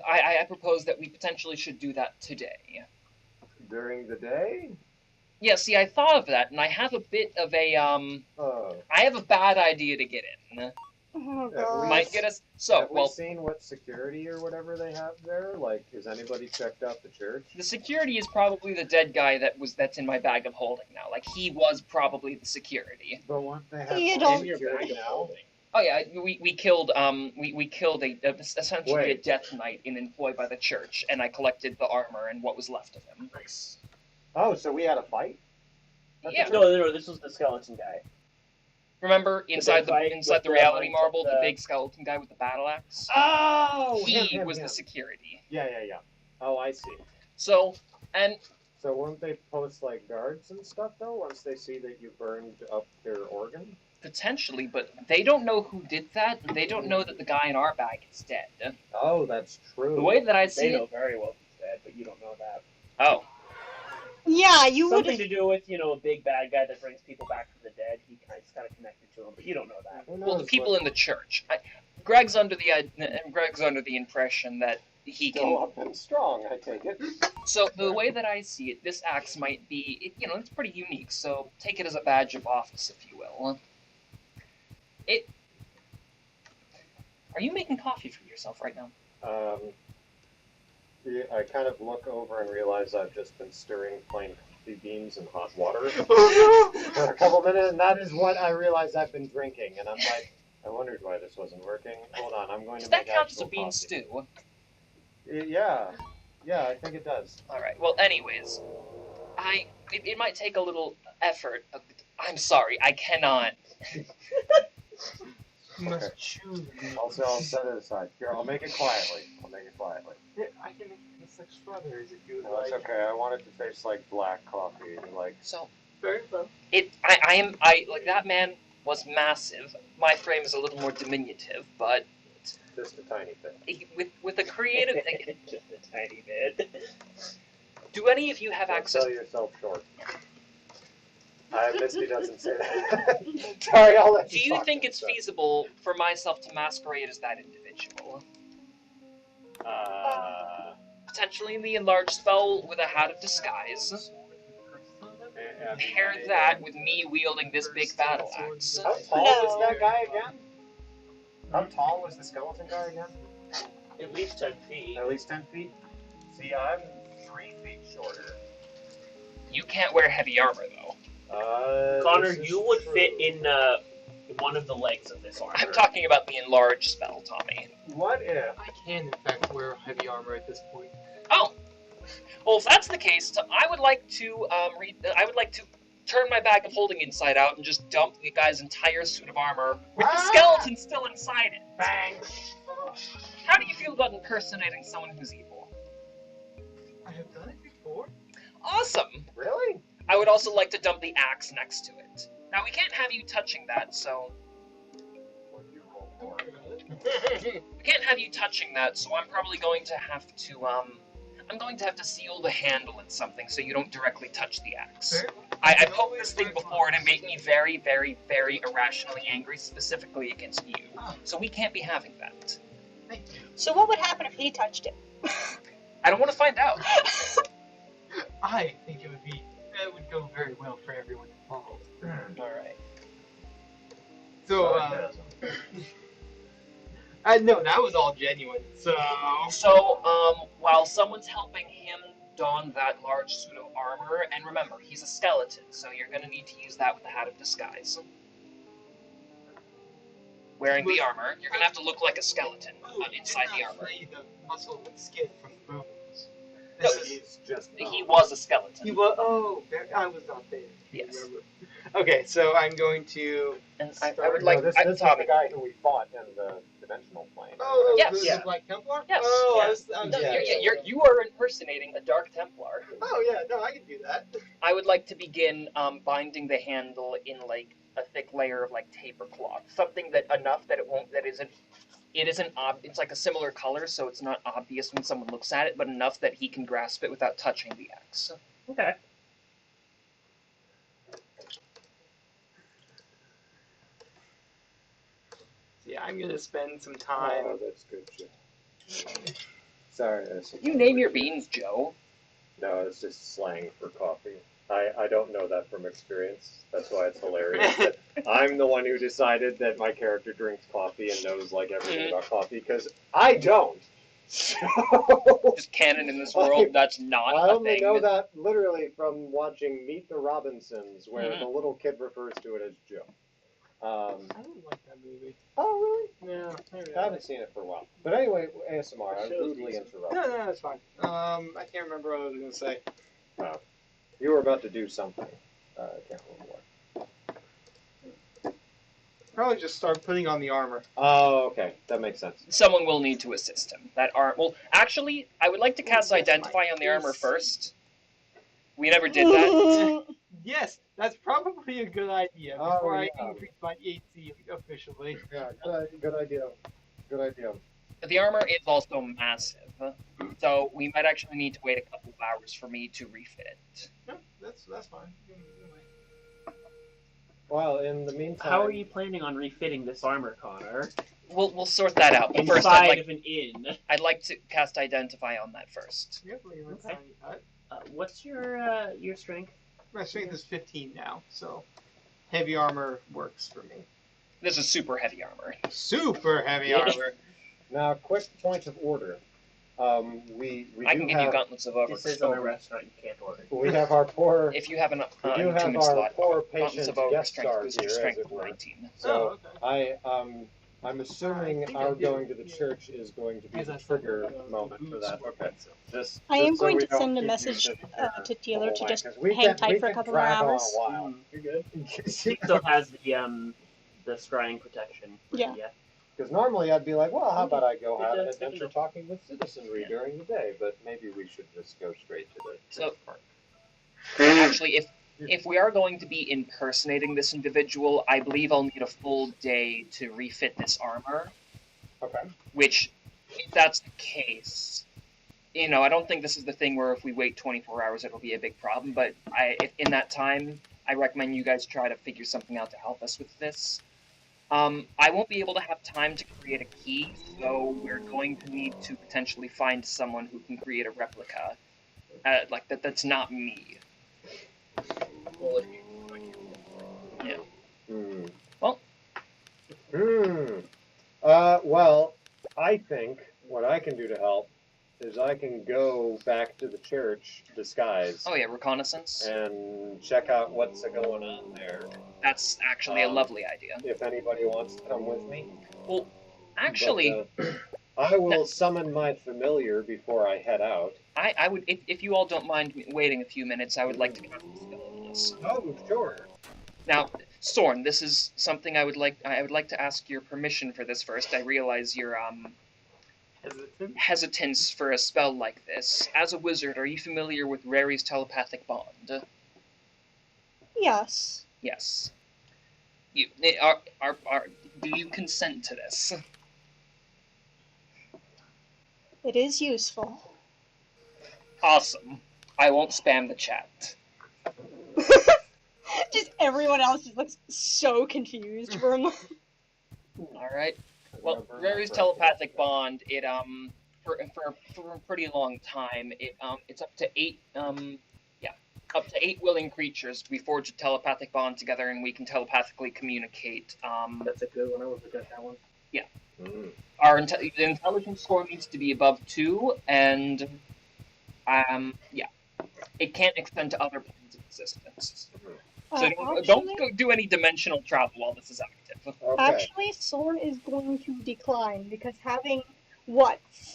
D: I propose that we potentially should do that today.
G: During the day?
D: Yeah, see, I thought of that, and I have a bit of a I have a bad idea to get in.
F: Oh,
G: Yeah,
F: God.
D: Might get us. So,
G: have
D: well,
G: we seen what security or whatever they have there? Like, has anybody checked out the church?
D: the security is probably the dead guy that's in my bag of holding now. Like, he was probably the security.
G: But won't they have
F: You don't-
G: security now?
D: Oh yeah, we killed essentially a
G: Wait.
D: death knight employed by the church, and I collected the armor and what was left of him.
A: Nice.
G: Oh, so we had a fight?
D: Yeah.
B: No, this was the skeleton guy.
D: Remember inside
B: fight
D: inside
B: with
D: the
B: the
D: reality
B: lights
D: marble,
B: of
D: the
B: the-
D: big skeleton guy with the battle axe?
G: Oh!
D: He
G: him,
D: was
G: him.
D: the security.
G: Yeah. Oh, I see.
D: So, and
G: So won't they post, like, guards and stuff, though, once they see that you burned up their organ?
D: potentially, but they don't know who did that, and they don't know that the guy in our bag is dead.
G: Oh, that's true.
D: The way that I see
B: They know
D: it,
B: very well he's dead, but you don't know that.
D: oh,
F: Yeah, you would
B: Something to do with, a big bad guy that brings people back from the dead. He's kind of connected to him, but you don't know that.
G: Who
D: well, the
G: knows
D: people
G: what-
D: in the church. Greg's under the impression that he
G: Still
D: can.
G: up and strong, I take it.
D: So the way that I see it, this axe might be, it's pretty unique. So take it as a badge of office, if you will. Are you making coffee for yourself right now?
G: Yeah, I kind of look over and realize I've just been stirring plain coffee beans in hot water for a couple minutes, and that is what I realize I've been drinking. And I'm like, I wondered why this wasn't working. Hold on, I'm going to
D: Does that
G: make
D: count as a
G: actual
D: bean
G: coffee.
D: stew?
G: Yeah, I think it does.
D: All right. Well, anyways, it might take a little effort. I'm sorry, I cannot.
C: You must choose.
G: Also, I'll set it aside. Here, I'll make it quietly.
C: I can make it taste like strawberries if you would
G: No,
C: like.
G: it's okay. I want it to taste like black coffee. Like,
D: So
C: Very well.
D: like that man was massive. My frame is a little more diminutive, but
G: just a tiny bit.
D: with a creative thing.
B: Just a tiny bit.
D: Do any of you have
G: Don't
D: access?
G: sell yourself short. Misty doesn't say that. Sorry, I'll let
D: Do
G: you
D: you
G: talk
D: think
G: to
D: it's
G: yourself.
D: feasible for myself to masquerade as that individual? Potentially in the enlarged spell with a hat of disguise. Pair that with me wielding this big battle axe.
G: How tall was that guy again? How tall was the skeleton guy again?
B: At least 10 feet.
G: At least 10 feet? See, I'm 3 feet shorter.
D: You can't wear heavy armor though.
B: Connor,
G: this is
B: you would
G: true.
B: fit in one of the legs of this armor.
D: I'm talking about the enlarged spell, Tommy.
G: What if?
C: I can, in fact, wear heavy armor at this point.
D: Oh, well, if that's the case, I would like to turn my bag of holding inside out and just dump the guy's entire suit of armor with the skeleton still inside it.
G: Bang!
D: How do you feel about impersonating someone who's evil?
C: I have done it before.
D: Awesome.
G: Really?
D: I would also like to dump the axe next to it. Now we can't have you touching that, so
G: What do you roll for?
D: we can't have you touching that. So I'm probably going to have to seal the handle in something so you don't directly touch the axe.
C: Fair.
D: I poked this thing before and it made me very, very, very irrationally angry, specifically against you. So we can't be having that.
C: Thank you.
F: So what would happen if he touched it?
D: I don't want to find out.
C: I think it would go very well for everyone involved.
D: All right.
C: So, no, that was all genuine. So,
D: While someone's helping him don that large suit of armor, and remember, he's a skeleton, so you're going to need to use that with the hat of disguise. Wearing the armor, you're going to have to look like a skeleton inside the armor.
C: The muscle and skin from the bones.
D: No,
G: He's just
D: he was a skeleton.
C: He was. Oh, I was not there.
D: Yes.
C: Remember. Okay, so I'm going to.
D: And I would like...
G: This is the guy who we fought in the dimensional plane.
C: Oh,
D: Yes.
C: the Black Templar.
D: Yes.
C: Oh,
D: yes.
C: I was.
D: No,
C: Yeah.
D: you are impersonating a Dark Templar.
C: Oh yeah, no, I can do that.
D: I would like to begin binding the handle in like a thick layer of like taper cloth, something that enough that it's like a similar color, so it's not obvious when someone looks at it, but enough that he can grasp it without touching the axe.
B: Okay.
C: Yeah, I'm gonna spend some time.
G: Oh, that's good shit. Sorry.
D: You name your beans, Joe.
G: No, it's just slang for coffee. I don't know that from experience. That's why it's hilarious. That I'm the one who decided that my character drinks coffee and knows like everything about coffee, because I don't. So,
D: Just canon in this world, that's not
G: I
D: a
G: only
D: thing.
G: know that literally from watching Meet the Robinsons, where
D: Mhm.
G: the little kid refers to it as Joe.
C: I don't like that movie.
G: Oh, really?
C: No,
G: I haven't seen it for a while. But anyway, ASMR, I
C: Show's
G: rudely
C: decent.
G: interrupted.
C: No, that's fine. I can't remember what I was gonna say.
G: You were about to do something. I can't remember what.
C: Probably just start putting on the armor.
G: Oh, okay. That makes sense.
D: Someone will need to assist him. Well, actually, I would like to cast
C: Yes,
D: Identify
C: my
D: on the armor
C: face.
D: first. We never did that.
C: Yes, that's probably a good idea
G: Oh,
C: before I
G: yeah.
C: increase my AC officially.
G: Yeah, good idea. Good idea.
D: The armor is also massive, so we might actually need to wait a couple of hours for me to refit it.
C: No, that's fine.
G: Well, in the meantime,
B: How are you planning on refitting this armor, Connor?
D: We'll sort that out. But first,
B: Inside of an inn.
D: I'd like to cast Identify on that first.
C: Yep, let's
B: Okay.
C: sign that.
B: What's your strength?
C: My strength is 15 now, so heavy armor works for me.
D: This is super heavy armor.
C: Super heavy
B: Yeah.
C: armor.
G: now quick point of order. We
D: I
G: do
D: can give you
G: have
D: gauntlets of over.
B: This is a restaurant, you can't order.
G: we have our poor
D: If you have an
G: we do have
D: entombment
G: our
D: slot,
G: poor
D: gauntlets
G: patient
D: of over
G: guest
D: strength
G: star
D: boosts
G: here,
D: your
G: as
D: strength
G: it
D: of
G: were.
D: 19.
G: So
C: okay.
G: I'm assuming
C: I think
G: our
C: I do.
G: going to the
C: Yeah.
G: church is going to be
C: Because
G: the
C: that's
G: trigger
C: the
G: moment for
C: boots
G: that.
C: for
G: Okay.
C: myself.
G: Just
F: I am
G: so
F: going
G: we
F: to
G: don't
F: send a
G: keep you
F: message
G: sitting here
F: to
G: the
F: Dealer
G: whole
F: to
G: way,
F: just
G: 'cause we
F: hang
G: can-
F: tight
G: we
F: for a
G: can
F: couple more
G: drag on
F: hours.
G: a while.
B: You're good.
G: Because
B: He still has the scrying protection.
F: Yeah.
G: normally I'd be like, well, how about I go have an
B: That's good
G: adventure
B: enough.
G: talking with citizenry during the day? But maybe we should just go straight to the
D: So-
G: part.
D: Actually, if we are going to be impersonating this individual, I believe I'll need a full day to refit this armor.
G: Okay.
D: Which, if that's the case, I don't think this is the thing where if we wait 24 hours it'll be a big problem, but if in that time, I recommend you guys try to figure something out to help us with this. I won't be able to have time to create a key, so we're going to need to potentially find someone who can create a replica. That's not me. Yeah. Well.
G: Well, I think what I can do to help is I can go back to the church disguised
D: Oh yeah, reconnaissance.
G: and check out what's going on there.
D: That's actually a lovely idea.
G: If anybody wants to come with me.
D: Well, actually,
G: But, I will summon my familiar before I head out.
D: I would, if you all don't mind waiting a few minutes, I would like to cast a spell on this.
G: Oh, sure.
D: Now, Sorn, this is something I would like to ask your permission for this first. I realize your
C: Hesitant?
D: hesitance for a spell like this. As a wizard, are you familiar with Rary's telepathic bond?
F: Yes.
D: Yes. Do you consent to this?
F: It is useful.
D: Awesome. I won't spam the chat.
F: Just everyone else just looks so confused for a moment.
D: All right. Well, Rary's telepathic bond, it for a pretty long time, it's up to 8 up to 8 willing creatures. We forge a telepathic bond together, and we can telepathically communicate.
B: That's a good one. I was looking at that one.
D: Yeah.
G: Mm.
D: The intelligence score needs to be above 2, and it can't extend to other planes of existence. So don't go do any dimensional travel while this is active.
G: Okay.
F: Actually, Sorn is going to decline because having,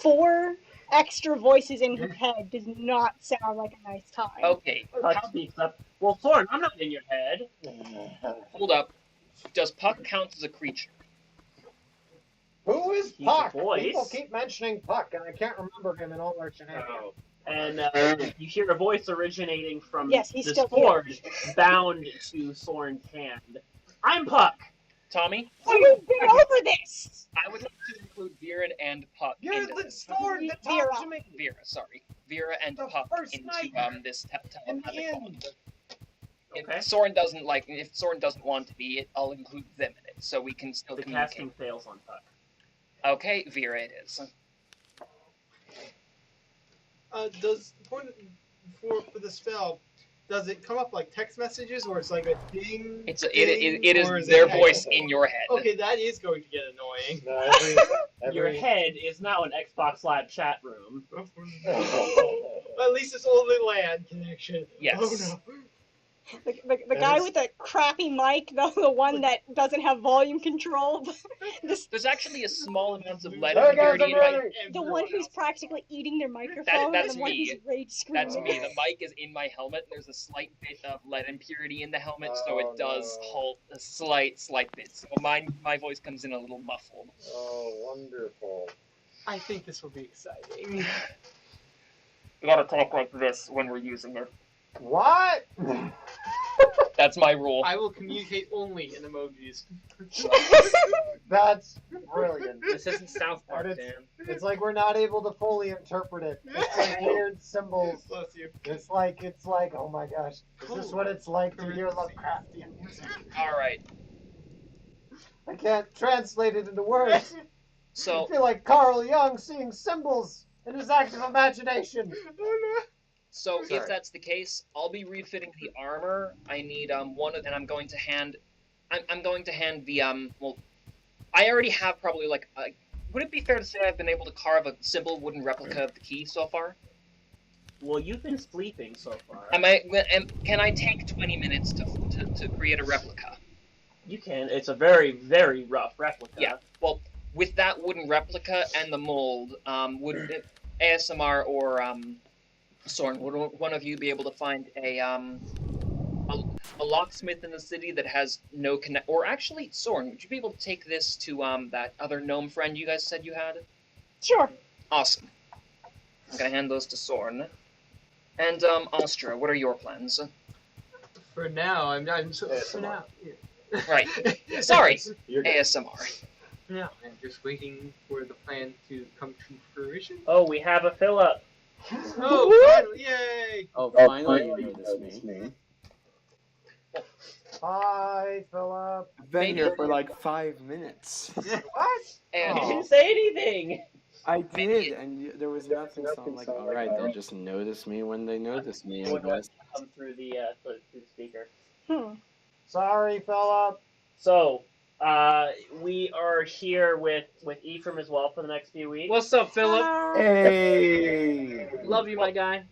F: 4 extra voices in his head does not sound like a nice time.
D: Okay,
B: Puck speaks up. Well, Thorn, I'm not in your head.
D: hold up. Does Puck count as a creature?
G: Who is
B: He's a
G: Puck?
B: voice.
G: People keep mentioning Puck, and I can't remember him in all our shenanigans.
B: And you hear a voice originating from
F: Yes, he's
B: this
F: still
B: forge bound to Sorn's hand. I'm Puck.
D: Tommy?
F: We've been over this!
D: I would like to include Vera and Puck.
G: You're
D: into
G: the
D: this.
G: sword that
F: Vera.
G: talked to me
D: Vera and
G: The
D: Puck
G: first
D: into
G: night
D: this
G: in the
D: telepathic bond.
G: end.
B: Okay.
D: If Sorn doesn't want to be, I'll include them in it, so we can still
B: The
D: communicate.
B: casting fails on Puck.
D: Okay, Vera it is.
C: Does for the spell, does it come up like text messages, or it's like a ding?
D: It
C: or
D: is their
C: it-
D: voice in your head.
C: Okay, that is going to get annoying.
G: No,
B: Your head is now an Xbox Live chat room.
C: At least it's only LAN connection.
D: Yes.
C: Oh no.
F: The guy with the crappy mic, the one that doesn't have volume control,
D: There's actually a small amount of lead
G: There goes
D: impurity in my.
F: the one who's practically eating their microphone,
D: that's
F: the one
D: me.
F: who's rage screaming.
D: That's me. The mic is in my helmet. There's a slight bit of lead impurity in the helmet, so it does
G: no.
D: halt a slight bit. So my voice comes in a little muffled.
G: Oh, wonderful.
C: I think this will be exciting.
D: We gotta talk like this when we're using it.
G: What?
D: That's my rule.
C: I will communicate only in emojis.
G: That's brilliant.
A: This isn't South Park,
G: But
A: Dan.
G: It's like we're not able to fully interpret it. It's like weird symbols.
C: Bless you.
G: It's like, oh my gosh. Is this what it's like to hear Lovecraftian music?
D: All right.
G: I can't translate it into words.
D: So
G: I feel like Carl Jung seeing symbols in his active imagination.
D: So
G: Sorry.
D: if that's the case, I'll be refitting the armor. I need one, and I'm going to hand. I'm going to hand the Well, I already have probably like. Would it be fair to say I've been able to carve a simple wooden replica of the key so far?
B: Well, you've been sleeping so far.
D: Can I take 20 minutes to create a replica?
B: You can. It's a very, very rough replica.
D: Yeah. Well, with that wooden replica and the mold, would ASMR or Sorn, would one of you be able to find a locksmith in the city that has no connect? Or actually, Sorn, would you be able to take this to that other gnome friend you guys said you had?
F: Sure.
D: Awesome. I'm gonna hand those to Sorn. And Astra, what are your plans?
C: For now, I'm so for now. Yeah.
D: Right. Sorry,
G: You're good.
D: ASMR.
C: For now, I'm just waiting for the plan to come to fruition.
B: Oh, we have a fill-up.
C: Oh, finally, yay!
H: Oh, finally you noticed me.
G: Hi, Philip.
H: I've been here for like 5 minutes.
G: What?
D: And
B: You didn't say anything.
H: I did, and there was nothing, so I'm like, alright, they'll just notice me when they notice me, I
B: What do I
H: guess.
B: come through the speaker?
G: Sorry, Philip.
B: So, we are here with Ephraim as well for the next few weeks.
A: What's up, Philip?
H: Hey!
A: Love you, my guy.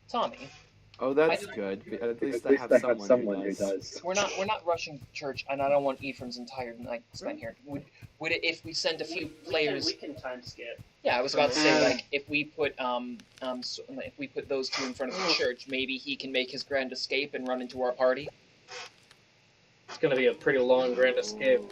D: Tommy,
H: Oh, that's good. At least I have someone who does.
D: we're not rushing to church, and I don't want Ephraim's entire night spent here. Would it, if we send a few players?
B: We can time skip.
D: Yeah, I was about to say, like, if we put those two in front of the church, maybe he can make his grand escape and run into our party.
A: It's gonna be a pretty long grand escape.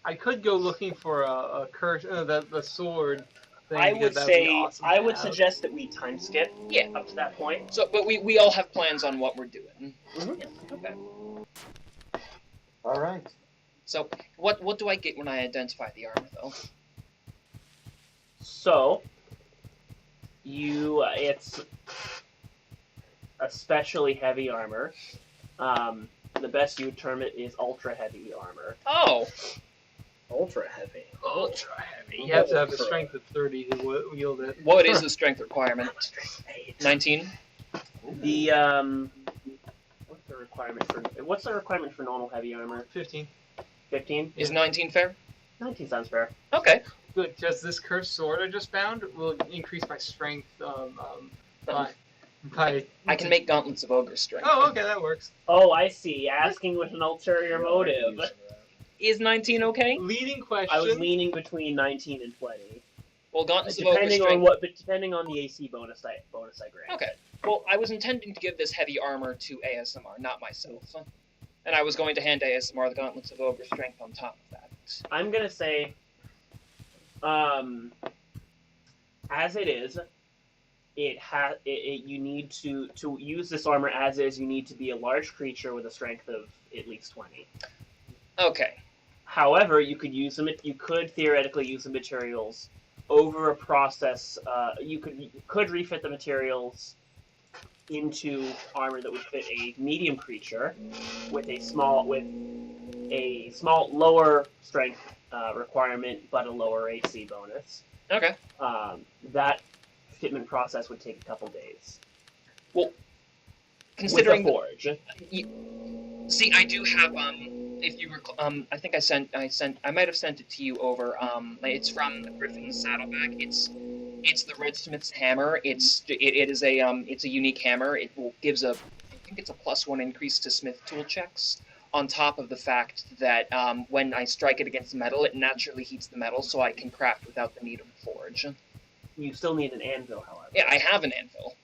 C: I could go looking for a curse, the sword thing.
B: I would
C: because that'd be
B: say
C: awesome
B: I
C: to
B: would
C: have.
B: suggest that we time skip.
D: Yeah.
B: Up to that point.
D: So, but we all have plans on what we're doing.
B: Mhm.
D: Yeah, okay.
G: All right.
D: So, what do I get when I identify the armor, though?
B: So, it's especially heavy armor, The best you would term it is ultra heavy armor.
D: Oh,
A: Ultra heavy.
C: Ultra heavy. You have to have a strength of 30 to wield it.
D: what is the strength requirement? 19.
B: The what's the requirement for normal heavy armor?
C: 15.
B: 15?
D: Is 19 fair?
B: 19 sounds fair.
D: Okay.
C: Good, because this cursed sword I just found will increase my strength by
D: I can make gauntlets of ogre strength.
C: Oh, okay, that works.
B: Oh, I see. Asking with an ulterior motive.
D: Is 19 okay?
C: Leading question.
B: I was leaning between 19 and 20.
D: Well, gauntlets of ogre
B: Depending
D: strength.
B: on depending on the AC bonus I grant.
D: Okay. Well, I was intending to give this heavy armor to ASMR, not myself. And I was going to hand ASMR the gauntlets of ogre strength on top of that.
B: I'm gonna say, as it is, you need to use this armor as is. You need to be a large creature with a strength of at least 20.
D: Okay.
B: However, you could theoretically use the materials over a process. You could refit the materials into armor that would fit a medium creature with a small lower strength requirement but a lower AC bonus.
D: Okay.
B: That fitment process would take a couple days.
D: Well, considering
B: with a forge.
D: See, I do have if you recall, I think I might have sent it to you over. It's from the Griffin's Saddleback. It's the Redsmith's hammer. It is a unique hammer. It gives I think it's a +1 increase to smith tool checks. On top of the fact that when I strike it against metal, it naturally heats the metal, so I can craft without the need of a forge.
B: You still need an anvil, however.
D: Yeah, I have an anvil.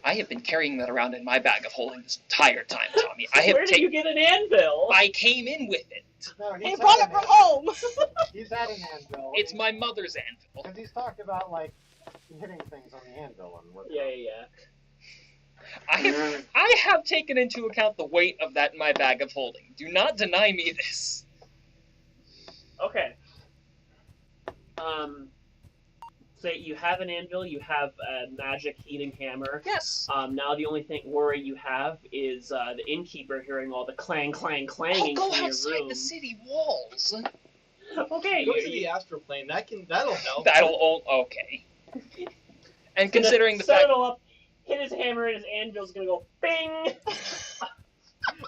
D: I have been carrying that around in my bag of holding this entire time, Tommy.
B: Where did you get an anvil?
D: I came in with it.
G: No,
F: He brought it from home.
G: He's had an anvil.
D: It's my mother's anvil.
G: Because he's talked about, like, hitting things on the anvil and whatnot.
B: Yeah.
D: I have taken into account the weight of that in my bag of holding. Do not deny me this.
B: Okay. Say you have an anvil, you have a magic heating hammer.
D: Yes.
B: Now the only worry you have is the innkeeper hearing all the clanging
D: I'll
B: through
D: go
B: your
D: outside
B: room.
D: the city walls.
B: Okay.
C: Go to the astral plane. That'll help.
D: Okay. And considering the fact.
B: Settle up, hit his hammer, and his anvil's gonna go bing.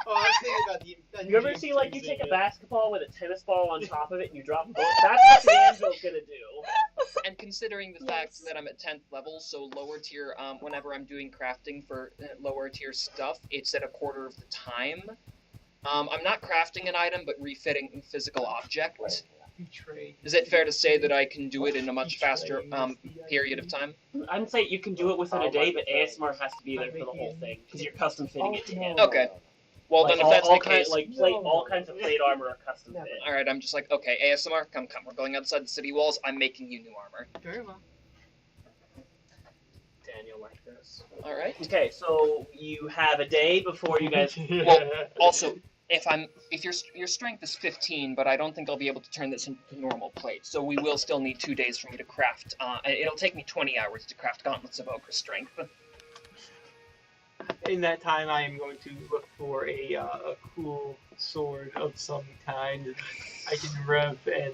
C: Oh, I was thinking about the.
B: You ever see like you take a basketball with a tennis ball on top of it and you drop them both? That's what the anvil's gonna do.
D: And considering the fact that I'm at 10th level, so lower tier, whenever I'm doing crafting for lower tier stuff, it's at a quarter of the time. I'm not crafting an item, but refitting a physical object. Is it fair to say that I can do it in a much faster period of time?
B: I'd say you can do it within a day, but ASMR has to be there for the whole thing because you're custom fitting it to him.
D: Okay. Well,
B: Like,
D: then if that's the case...
B: all kinds of plate armor are custom fit.
D: Alright, I'm just like, okay, ASMR, come. We're going outside the city walls. I'm making you new armor.
C: Very well.
B: Daniel like this.
D: Alright.
B: Okay, so you have a day before you guys...
D: Well, also, if your strength is 15, but I don't think I'll be able to turn this into normal plate, so we will still need 2 days for me to craft. It'll take me 20 hours to craft gauntlets of ogre strength.
C: In that time, I am going to look for a cool sword of some kind that I can rev and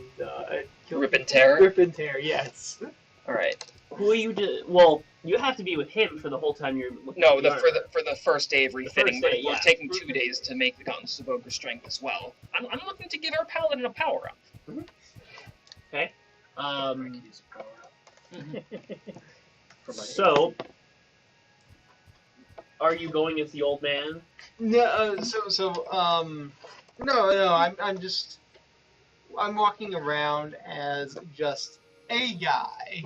C: kill.
D: Rip and tear?
C: Rip and tear, yes.
D: Alright.
B: Who are you well, you have to be with him for the whole time you're looking
D: No,
B: at the armor.
D: for the first day of refitting, but
B: day,
D: we're
B: yeah.
D: taking 2 days to make the gauntlets of ogre strength as well. I'm looking to give our paladin a power up.
B: Okay.
A: I could use a power up.
B: So, are you going as the old man?
C: No, no, I'm walking around as just a guy,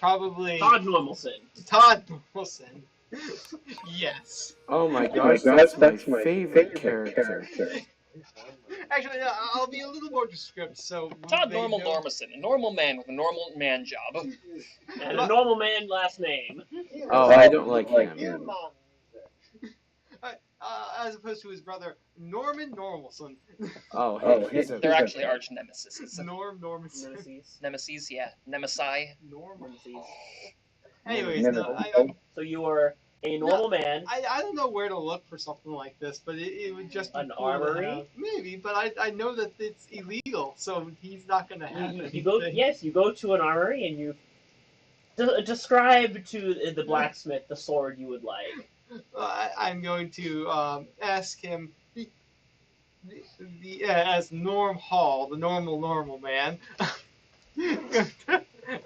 C: probably
B: Todd Normalson.
C: Todd Wilson. Yes.
H: Oh my gosh, that's my favorite character.
C: Actually, no, I'll be a little more descriptive. So
D: Todd
C: they
D: Normal
C: know-
D: Normason, a normal man with a normal man job.
B: And a normal man last name.
H: Oh, I don't like him.
C: As opposed to his brother Norman Normalson.
H: Oh, he's a...
D: They're actually arch nemesis.
C: Normalson.
D: Nemesis, yeah. Nemesi.
C: Norm.
B: Nemesis.
C: Anyways,
B: So you are A normal man.
C: I don't know where to look for something like this, but it would just be
B: An
C: cool to
B: armory?
C: have. Maybe, but I know that it's illegal, so he's not going to have anything.
B: You go to an armory and you describe to the blacksmith the sword you would like.
C: I'm going to ask him as Norm Hall, the normal man.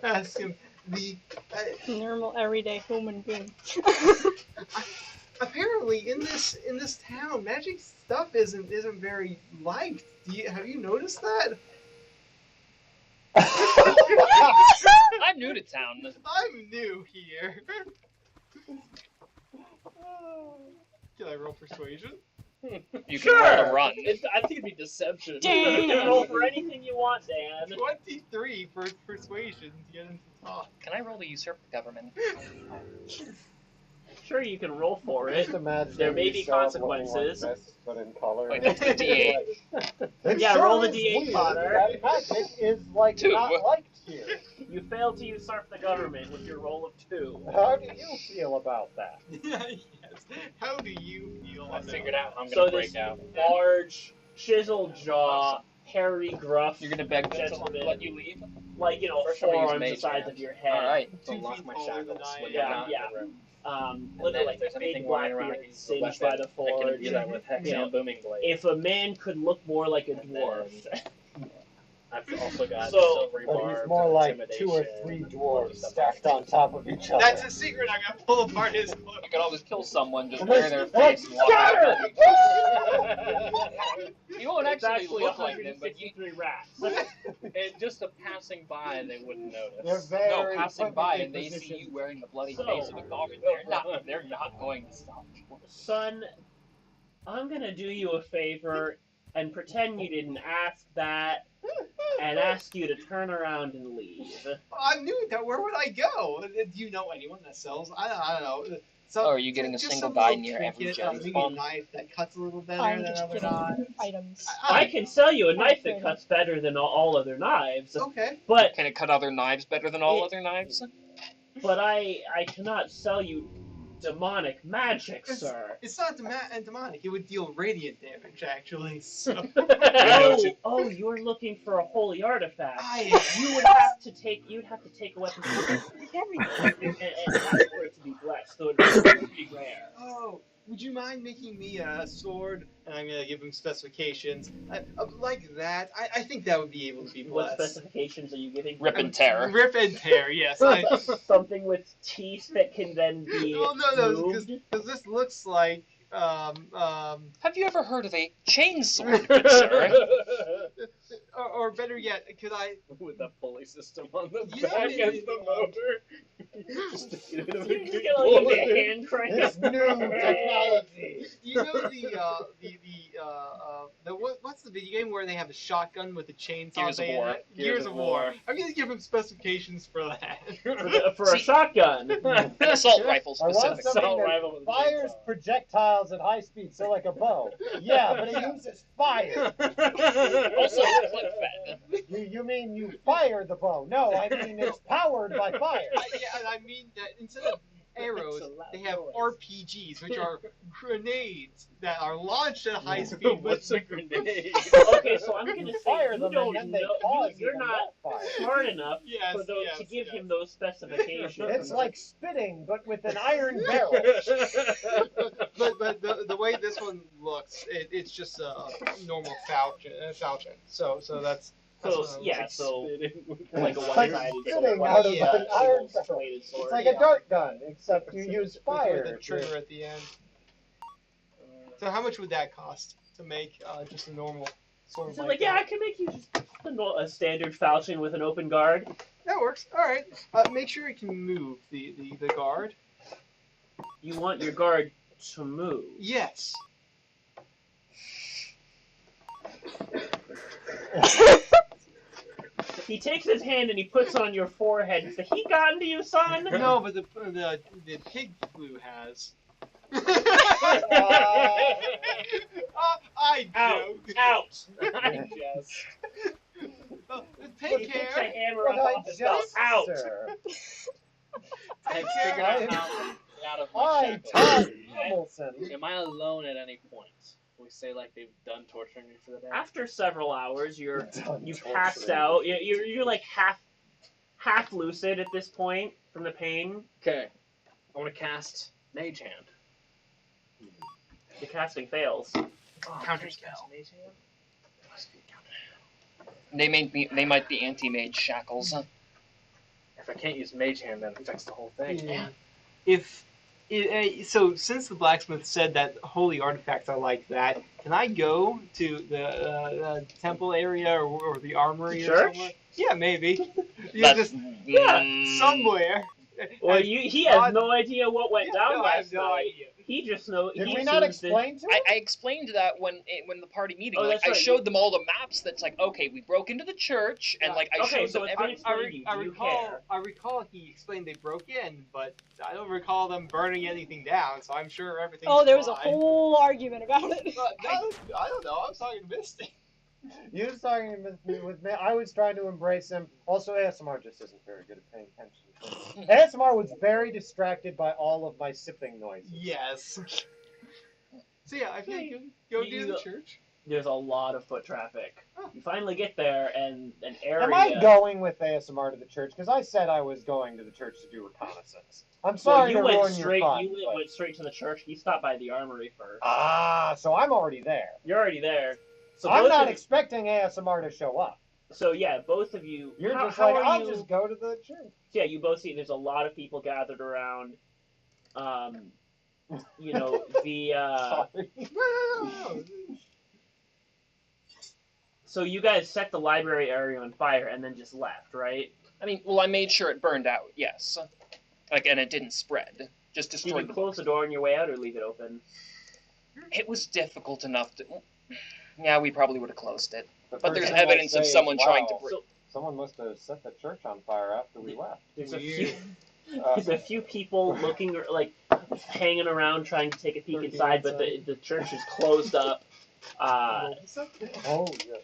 C: Ask him the
F: Normal everyday human being.
C: apparently in this town, magic stuff isn't very liked. Have you noticed that?
D: I'm new to town.
C: I'm new here. Can I roll persuasion?
D: You can roll to run.
A: I think it'd be deception.
B: You can roll for anything you want, Dan.
C: 23 for persuasion to get into talk.
D: Can I roll to usurp the government?
B: Sure, you can roll for it.
G: Just imagine
B: There may
G: you
B: be
G: show up looking
B: consequences.
G: Like this, but in color.
D: Wait, that's the D8.
G: It
B: Yeah,
G: sure
B: roll the
G: is
B: D8,
G: weird.
B: Potter.
G: That magic is like
D: 2.
G: not liked here.
B: You failed to usurp the government with your roll of 2.
G: How do you feel about that?
C: Yes. How do you feel?
A: I figured out how I'm
B: So
A: gonna
B: this
A: break out.
B: large, chiseled jaw, hairy, gruff,
D: You're gonna beg them to
B: gentleman,
D: let you leave?
B: like, you know,
A: First I'm gonna use
B: 4 arms the
A: mage
B: size
A: hand.
B: of your head.
D: Alright.
A: To lock my shackles when
B: Yeah,
A: you're not
B: yeah.
A: in the room.
B: Literally
A: And then
B: like
A: if there's
B: big
A: anything
B: black
A: lying around, I
B: beard
A: can use the
B: singed
A: weapon.
B: by the
A: I can
B: forge.
A: do that with Hex
B: You know,
A: and Booming Blade.
B: If a man could look more like a
A: And
B: dwarf,
A: I've also got
B: So-
A: silvery
G: But
A: barbs
G: he's more
A: and
G: like 2 or
A: intimidation.
G: 3 dwarves stacked on top of each other.
C: That's a secret. I'm gonna pull apart his cloak.
D: I could always kill someone, just
G: And
D: wear
G: then-
D: their
G: like,
D: face and walk out.
G: scatter!
D: You won't
B: it's
D: actually
B: actually
D: look like them, but you...
B: 163 rats.
A: And just a passing by, they wouldn't
G: They're
A: notice.
G: very
D: No, passing by
G: perfectly
D: and they see
G: positioned.
D: you wearing the bloody
B: So-
D: face of a goblin, they're not going to stop you.
B: Son, I'm gonna do you a favor and pretend you didn't ask that and ask you to turn around and leave.
C: I'm new at that. Where would I go? Do you know anyone that sells? I don't know.
D: Oh, are you getting a
C: just
D: single
C: some
D: die
C: little
D: near every
C: trinket,
D: gem
C: maybe a
D: spawn?
C: knife that cuts a little better
F: I'm
C: than
F: just
C: other
F: getting
C: knives.
F: items.
B: I can sell you a knife that cuts better than all other knives,
C: Okay.
B: but
D: Can it cut other knives better than all other knives?
B: I cannot sell you demonic magic, sir.
C: It's not demonic. It would deal radiant damage, actually. So
B: Oh, you're looking for a holy artifact.
C: you'd
B: You'd have to take a weapon and ask for it to be blessed, though it'd be pretty rare.
C: Oh, would you mind making me a sword? And I'm gonna give him specifications like that. I think that would be able to be
B: What
C: blessed.
B: specifications are you giving?
D: Rip and tear.
C: Rip and tear. Yes.
B: Something with teeth that can then be
C: No,
B: moved.
C: because this looks like
D: Have you ever heard of a chainsword, good sir?
C: or better yet, could I?
A: With the pulley system on the
C: Yeah,
A: back
C: maybe,
A: and the motor. Just a bit of a
B: You
A: good
B: get like
A: pulley.
B: a hand crank.
G: This new technology.
C: You know what's the video game where they have a shotgun with a chainsaw?
D: Gears of War.
C: Gears of War. I'm gonna give him specifications for that.
B: For a shotgun.
D: Assault rifle
G: I want
D: specific.
G: something
A: Assault
G: that
A: rifle with a
G: fires
A: chainsaw.
G: projectiles at high speed, so like a bow. Yeah, but it uses fire.
D: Also clip fed.
G: You mean you fire the bow? No, I mean it's powered by fire.
C: And I mean that instead of arrows, they have RPGs, which are grenades that are launched at high speed.
A: What's a grenade?
B: Okay, so I'm gonna say
G: Fire
B: you
G: them
B: don't
G: and then they
B: know.
G: cause
B: You're
G: even
B: not
G: more fire.
B: smart enough
C: Yes,
B: for those
C: yes,
B: to give
C: yes.
B: him those specifications.
G: It's like spitting, but with an iron barrel.
C: But the way this one looks, it's just a normal falchion. So that's
B: So
C: what I
B: yeah,
C: like.
B: so
G: It's
B: like a
G: like
B: one-sided
G: spitting
B: sword,
G: out of
C: Yeah.
G: an iron barrel.
B: double-bladed sword.
G: It's like a dart gun, except you use
C: With
G: fire.
C: the trigger at the end. So how much would that cost to make just a normal sword?
B: So like, yeah, I can make you just a standard falchion with an open guard.
C: That works. All right. Make sure it can move the guard.
B: You want your guard to move.
C: Yes.
B: He takes his hand and he puts on your forehead and says, "He gotten to you, son?"
C: No, but the pig flu has. I
B: Out,
C: joke.
B: out.
A: Yes.
B: He
C: Take
B: picks a
C: care.
B: hammer
G: What
B: up
G: I
B: off his belt.
G: just,
B: Out.
G: sir.
C: Take
A: I've figured
C: care.
A: out how. out of my
G: I
A: shackles.
G: Todd Hamilton.
A: Am I alone at any point? We say like they've done torturing me for the day.
B: After several hours, you
G: Done
B: passed
G: torturing.
B: out. You're like half lucid at this point from the pain.
A: Okay, I want to cast Mage Hand.
B: The casting fails.
C: Counter spell.
A: Mage Hand?
D: They might be anti-mage shackles.
A: If I can't use Mage Hand, then it affects the whole thing.
C: Yeah. So since the blacksmith said that holy artifacts are like that, can I go to the temple area or the armory or
B: Church?
C: somewhere? Yeah, maybe.
D: That's,
C: Somewhere.
B: Well, he has no idea what went down
C: no, I have
B: last
C: no
B: night.
C: idea.
B: He just knows.
G: Did
B: he
G: we not
B: assumes that-
G: explain to him?
D: I explained that when the party meeting.
B: Oh,
D: Like,
B: that's
D: I
B: right.
D: showed them all the maps. That's like, okay, we broke into the church, and like I
B: Okay,
D: showed
B: so
D: them
B: it's
D: every.
B: been explained to you. Do you care?
C: I recall he explained they broke in, but I don't recall them burning anything down. So I'm sure everything.
F: Oh, there was a
C: fine.
F: whole argument about it.
C: I don't know. I was talking to Misty.
G: You was talking with me. I was trying to embrace him. Also, ASMR just isn't very good at paying attention. ASMR was very distracted by all of my sipping noises.
C: Yes. So yeah, I feel like go to the church.
B: There's a lot of foot traffic. You finally get there, and an area.
G: Am I going with ASMR to the church? Because I said I was going to the church to do reconnaissance. I'm sorry
B: Well,
G: to
B: you went
G: ruin
B: straight.
G: your fun.
B: You went straight to the church. You stopped by the armory first.
G: So I'm already there.
B: You're already there. So
G: I'm
B: both
G: not
B: of-
G: expecting ASMR to show up.
B: So yeah, both of you.
G: You're
B: how,
G: just
B: how
G: like,
B: are
G: I'll
B: you?
G: just go to the church.
B: Yeah, you both see. There's a lot of people gathered around. You know the.
G: Sorry.
B: So you guys set the library area on fire and then just left, right?
D: I mean, well, I made sure it burned out. Yes, like, and it didn't spread. Just
B: Did
D: destroyed
B: you
D: the
B: close the door on your way out or leave it open?
D: It was difficult enough to. Yeah, we probably would have closed it.
G: The
D: But there's
G: first thing I
D: evidence of
G: say is,
D: someone trying
G: wow,
D: to break.
G: Someone must have set the church on fire after we left.
B: There's a
C: Weird.
B: few. There's a few people looking like hanging around trying to take a peek inside, but the church is closed up.
G: Oh, yeah.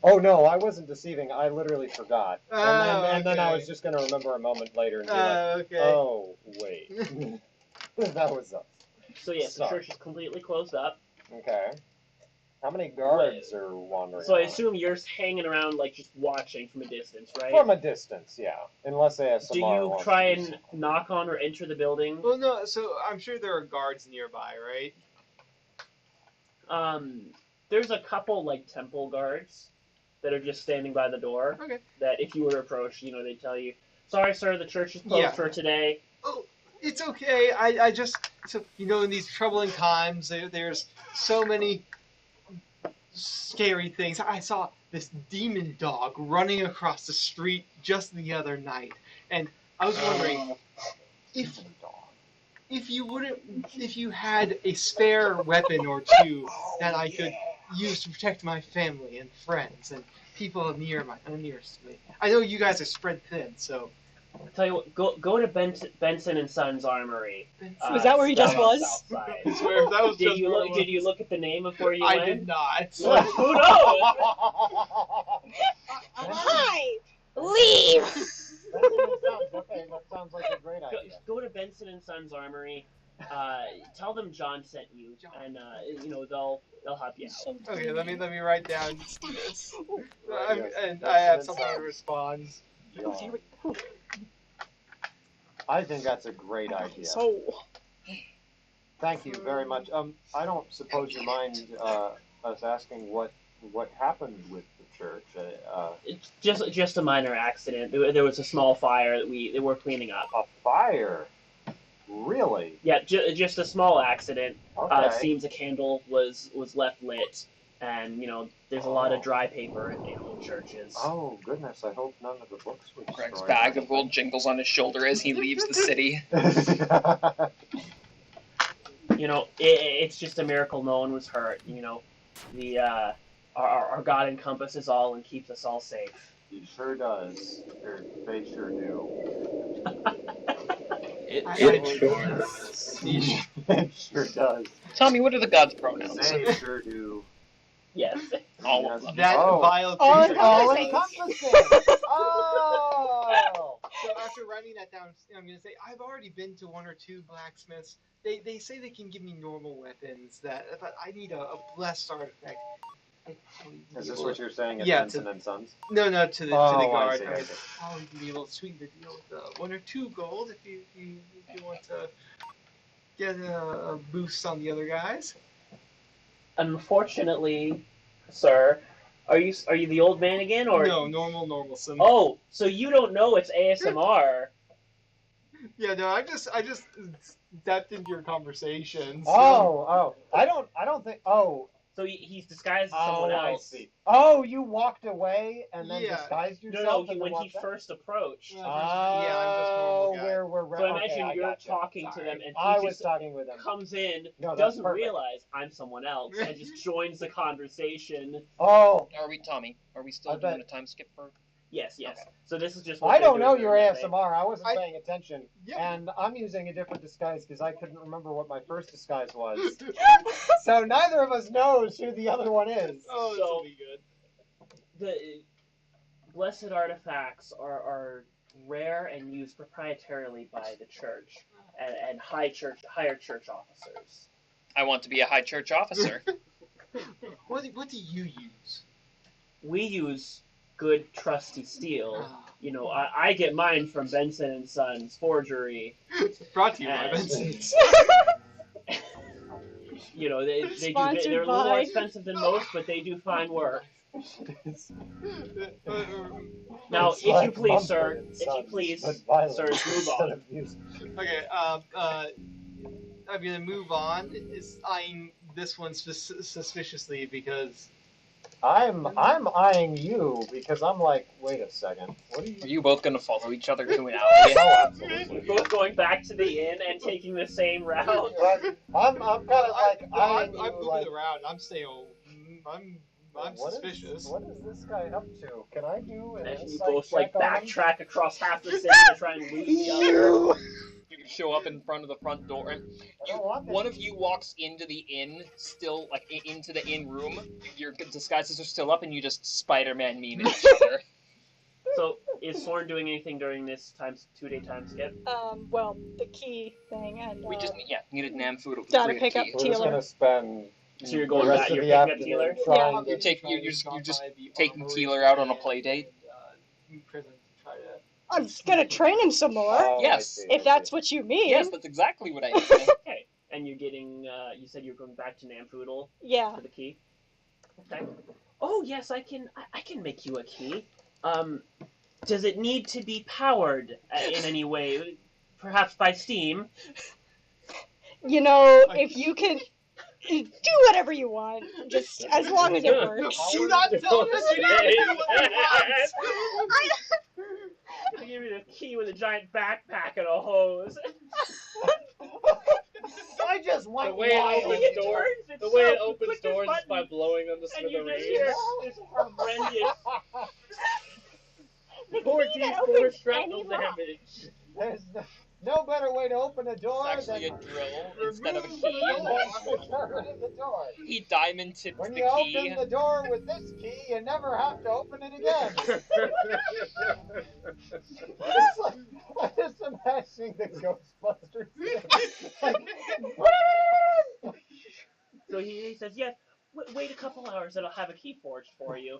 G: Oh no, I wasn't deceiving. I literally forgot. And then I was just going to remember a moment later and be like,
C: Okay.
G: oh, wait. That was us.
B: So yes, the
G: Sorry.
B: church is completely closed up.
G: Okay. How many guards are wandering
B: So I
G: around?
B: assume you're hanging around like just watching from a distance, right?
G: From a distance, yeah. Unless ASMR
B: Do you
G: wants
B: try
G: to.
B: and knock on or enter the building?
C: Well, no. So I'm sure there are guards nearby, right?
B: There's a couple like temple guards that are just standing by the door.
C: Okay.
B: That if you were to approach, you know, they tell you, "Sorry, sir, the church is closed
C: Yeah.
B: for today."
C: Oh, it's okay. I just in these troubling times, there's so many scary things. I saw this demon dog running across the street just the other night, and I was wondering if you had a spare weapon or two that I could use to protect my family and friends and people nearest me. I know you guys are spread thin, so.
B: I'll tell you what, go to Benson and Sons Armory.
F: Was that where he just
B: south-
F: was?
B: south side.
C: I swear, that was
B: Did
C: just
B: you
C: where
B: look?
C: it
B: Did
C: was.
B: you look at the name of where you
C: I
B: went?
C: did not.
B: Well, who knows?
F: Hi! Leave!
G: That sounds like a great idea.
B: Go to Benson and Sons Armory. Tell them John sent you, and you know they'll help you out.
C: Okay, let me write down this.
G: Yes.
C: And I have something to respond.
G: Yeah. I think that's a great idea.
F: So,
G: Thank you very much. I don't suppose you mind us asking what happened with the church.
B: It's just a minor accident. There was a small fire that they were cleaning up.
G: A fire? Really?
B: Yeah, just a small accident.
G: Okay.
B: It seems a candle was left lit, and you know there's a lot of dry paper in churches.
G: Oh goodness! I hope none of the books were
D: Greg's
G: destroyed.
D: bag of gold jingles on his shoulder as he leaves the city.
B: You know, it's just a miracle no one was hurt. You know, our God encompasses all and keeps us all safe.
G: He sure does. They sure do.
H: It
C: sure
H: does.
G: It sure does.
D: Tommy, what are the gods' pronouns?
G: They sure do.
B: Yes.
D: All of them.
C: That
G: Oh.
C: vile
F: All
C: creature.
F: encompassing.
G: All-encompassing. Oh.
C: So after writing that down, I'm gonna say I've already been to 1 or 2 blacksmiths. They say they can give me normal weapons, but I need a blessed artifact.
G: Is this what you're saying at
C: Yeah,
G: Benson and Sons?
C: No, to the
G: Oh,
C: guard.
G: I see.
C: I'll be able to sweeten the deal with 1 or 2 gold if you want to get a boost on the other guys.
B: Unfortunately, sir, are you the old man again, or
C: No, normal.
B: Oh, so you don't know it's ASMR?
C: Yeah, no, I just stepped into your conversation. So.
G: Oh, I don't think.
B: So he's disguised as someone
G: I
B: else.
G: see. Oh, you walked away and then
C: Yeah.
G: disguised
B: No,
G: yourself.
B: when he first approached.
C: Yeah, I'm just normal guy.
G: we're
B: So I imagine
G: okay,
B: you're
G: gotcha.
B: talking to
G: Sorry.
B: them, and
G: I
B: he
G: was
B: just
G: talking with them.
B: comes in,
G: No, that's
B: doesn't
G: perfect.
B: realize I'm someone else, and just joins the conversation.
G: Oh,
D: Are we, Tommy? Are we still
G: I
D: doing
G: bet.
D: a time skip for?
B: Yes.
D: Okay.
B: So this is just.
G: I don't know
B: your
G: your ASMR. I wasn't paying attention,
C: Yeah.
G: and I'm using a different disguise because I couldn't remember what my first disguise was. So neither of us knows who the other one is.
C: Oh, this will be good.
B: The blessed artifacts are rare and used proprietarily by the church and higher church officers.
D: I want to be a high church officer.
C: What do you use?
B: We use good, trusty steel. You know, I get mine from Benson and Sons Forgery.
C: Brought to you by
B: And-
C: Benson.
B: You know, they're a
F: Sponsored
B: little more
F: by-
B: expensive than most, but they do fine work. Now,
G: It's
B: if you
G: like
B: please,
G: Mumford
B: sir,
G: and
B: if you
G: Sons,
B: please,
G: but violent
B: sir, move
G: instead
B: on.
G: of music.
C: Okay, I'm gonna move on. Is eyeing this one suspiciously because
G: I'm eyeing you because I'm like, wait a second, what are
D: Are
G: you?
D: you both going to follow each other to an alley?
G: Oh, absolutely.
B: Both going back to the inn and taking the same route.
G: But I'm kind of like eyeing
C: I'm
G: you
C: moving
G: like.
C: around. I'm saying, I'm
G: What is-
C: suspicious.
G: What is this guy up to? Can I do an
B: Imagine you
G: insight
B: both like
G: check on him?
B: backtrack across half the city to try and lose each other.
D: You show up in front of the front door, and
G: I don't want this.
D: one of you walks into the inn, still like into the inn room. Your disguises are still up, and you just Spider-Man meme at each other.
B: So, is Sorrn doing anything during this 2-day time skip?
F: Well, the key thing and
D: We just needed an food.
F: Gotta pick up
G: We're just
F: Tealer.
G: gonna spend
B: So you're
G: the
B: going
G: rest
B: back,
G: of
B: you're
G: the
B: picking up
G: afternoon
B: Tealer?
G: trying
D: You're
G: to.
D: just taking Tealer out on a play date.
C: Prison to try to.
F: I'm just gonna train him some more.
G: Oh, I
D: Yes.
G: see,
F: If
G: I
F: that's
G: see.
F: what you mean.
D: Yes, that's exactly what I said.
B: Okay. And you're getting, you said you're going back to Namfoodle
F: Yeah.
B: for the key? Okay. Oh, yes, I can make you a key. Does it need to be powered in any way? Perhaps by steam?
F: You know, if you can do whatever you want, just as long as it works.
C: Do not tell us you need to do what you want.
B: They give me the key with a giant backpack and a hose.
G: I just went
A: The way it
G: wild.
A: opens doors,
B: It's
A: the way it
B: so- you
A: opens
B: click this
A: doors is by
B: button,
A: blowing them to
B: and you just
A: smithereens.
B: hear this horrendous.
F: The key
A: 14
F: that
A: force
F: opens
A: shrapnel
F: any lock.
A: damage.
G: There's no better way to open a door
D: It's actually
G: than
D: a drill instead of a
C: Remove
D: key.
G: the door.
D: He diamond tipped
G: When
D: the
G: you
D: key.
G: open the door with this key, you never have to open it again. It's like, I'm just imagining the Ghostbusters. Like,
B: So he says, yes, wait a couple hours and I'll have a key forged for you.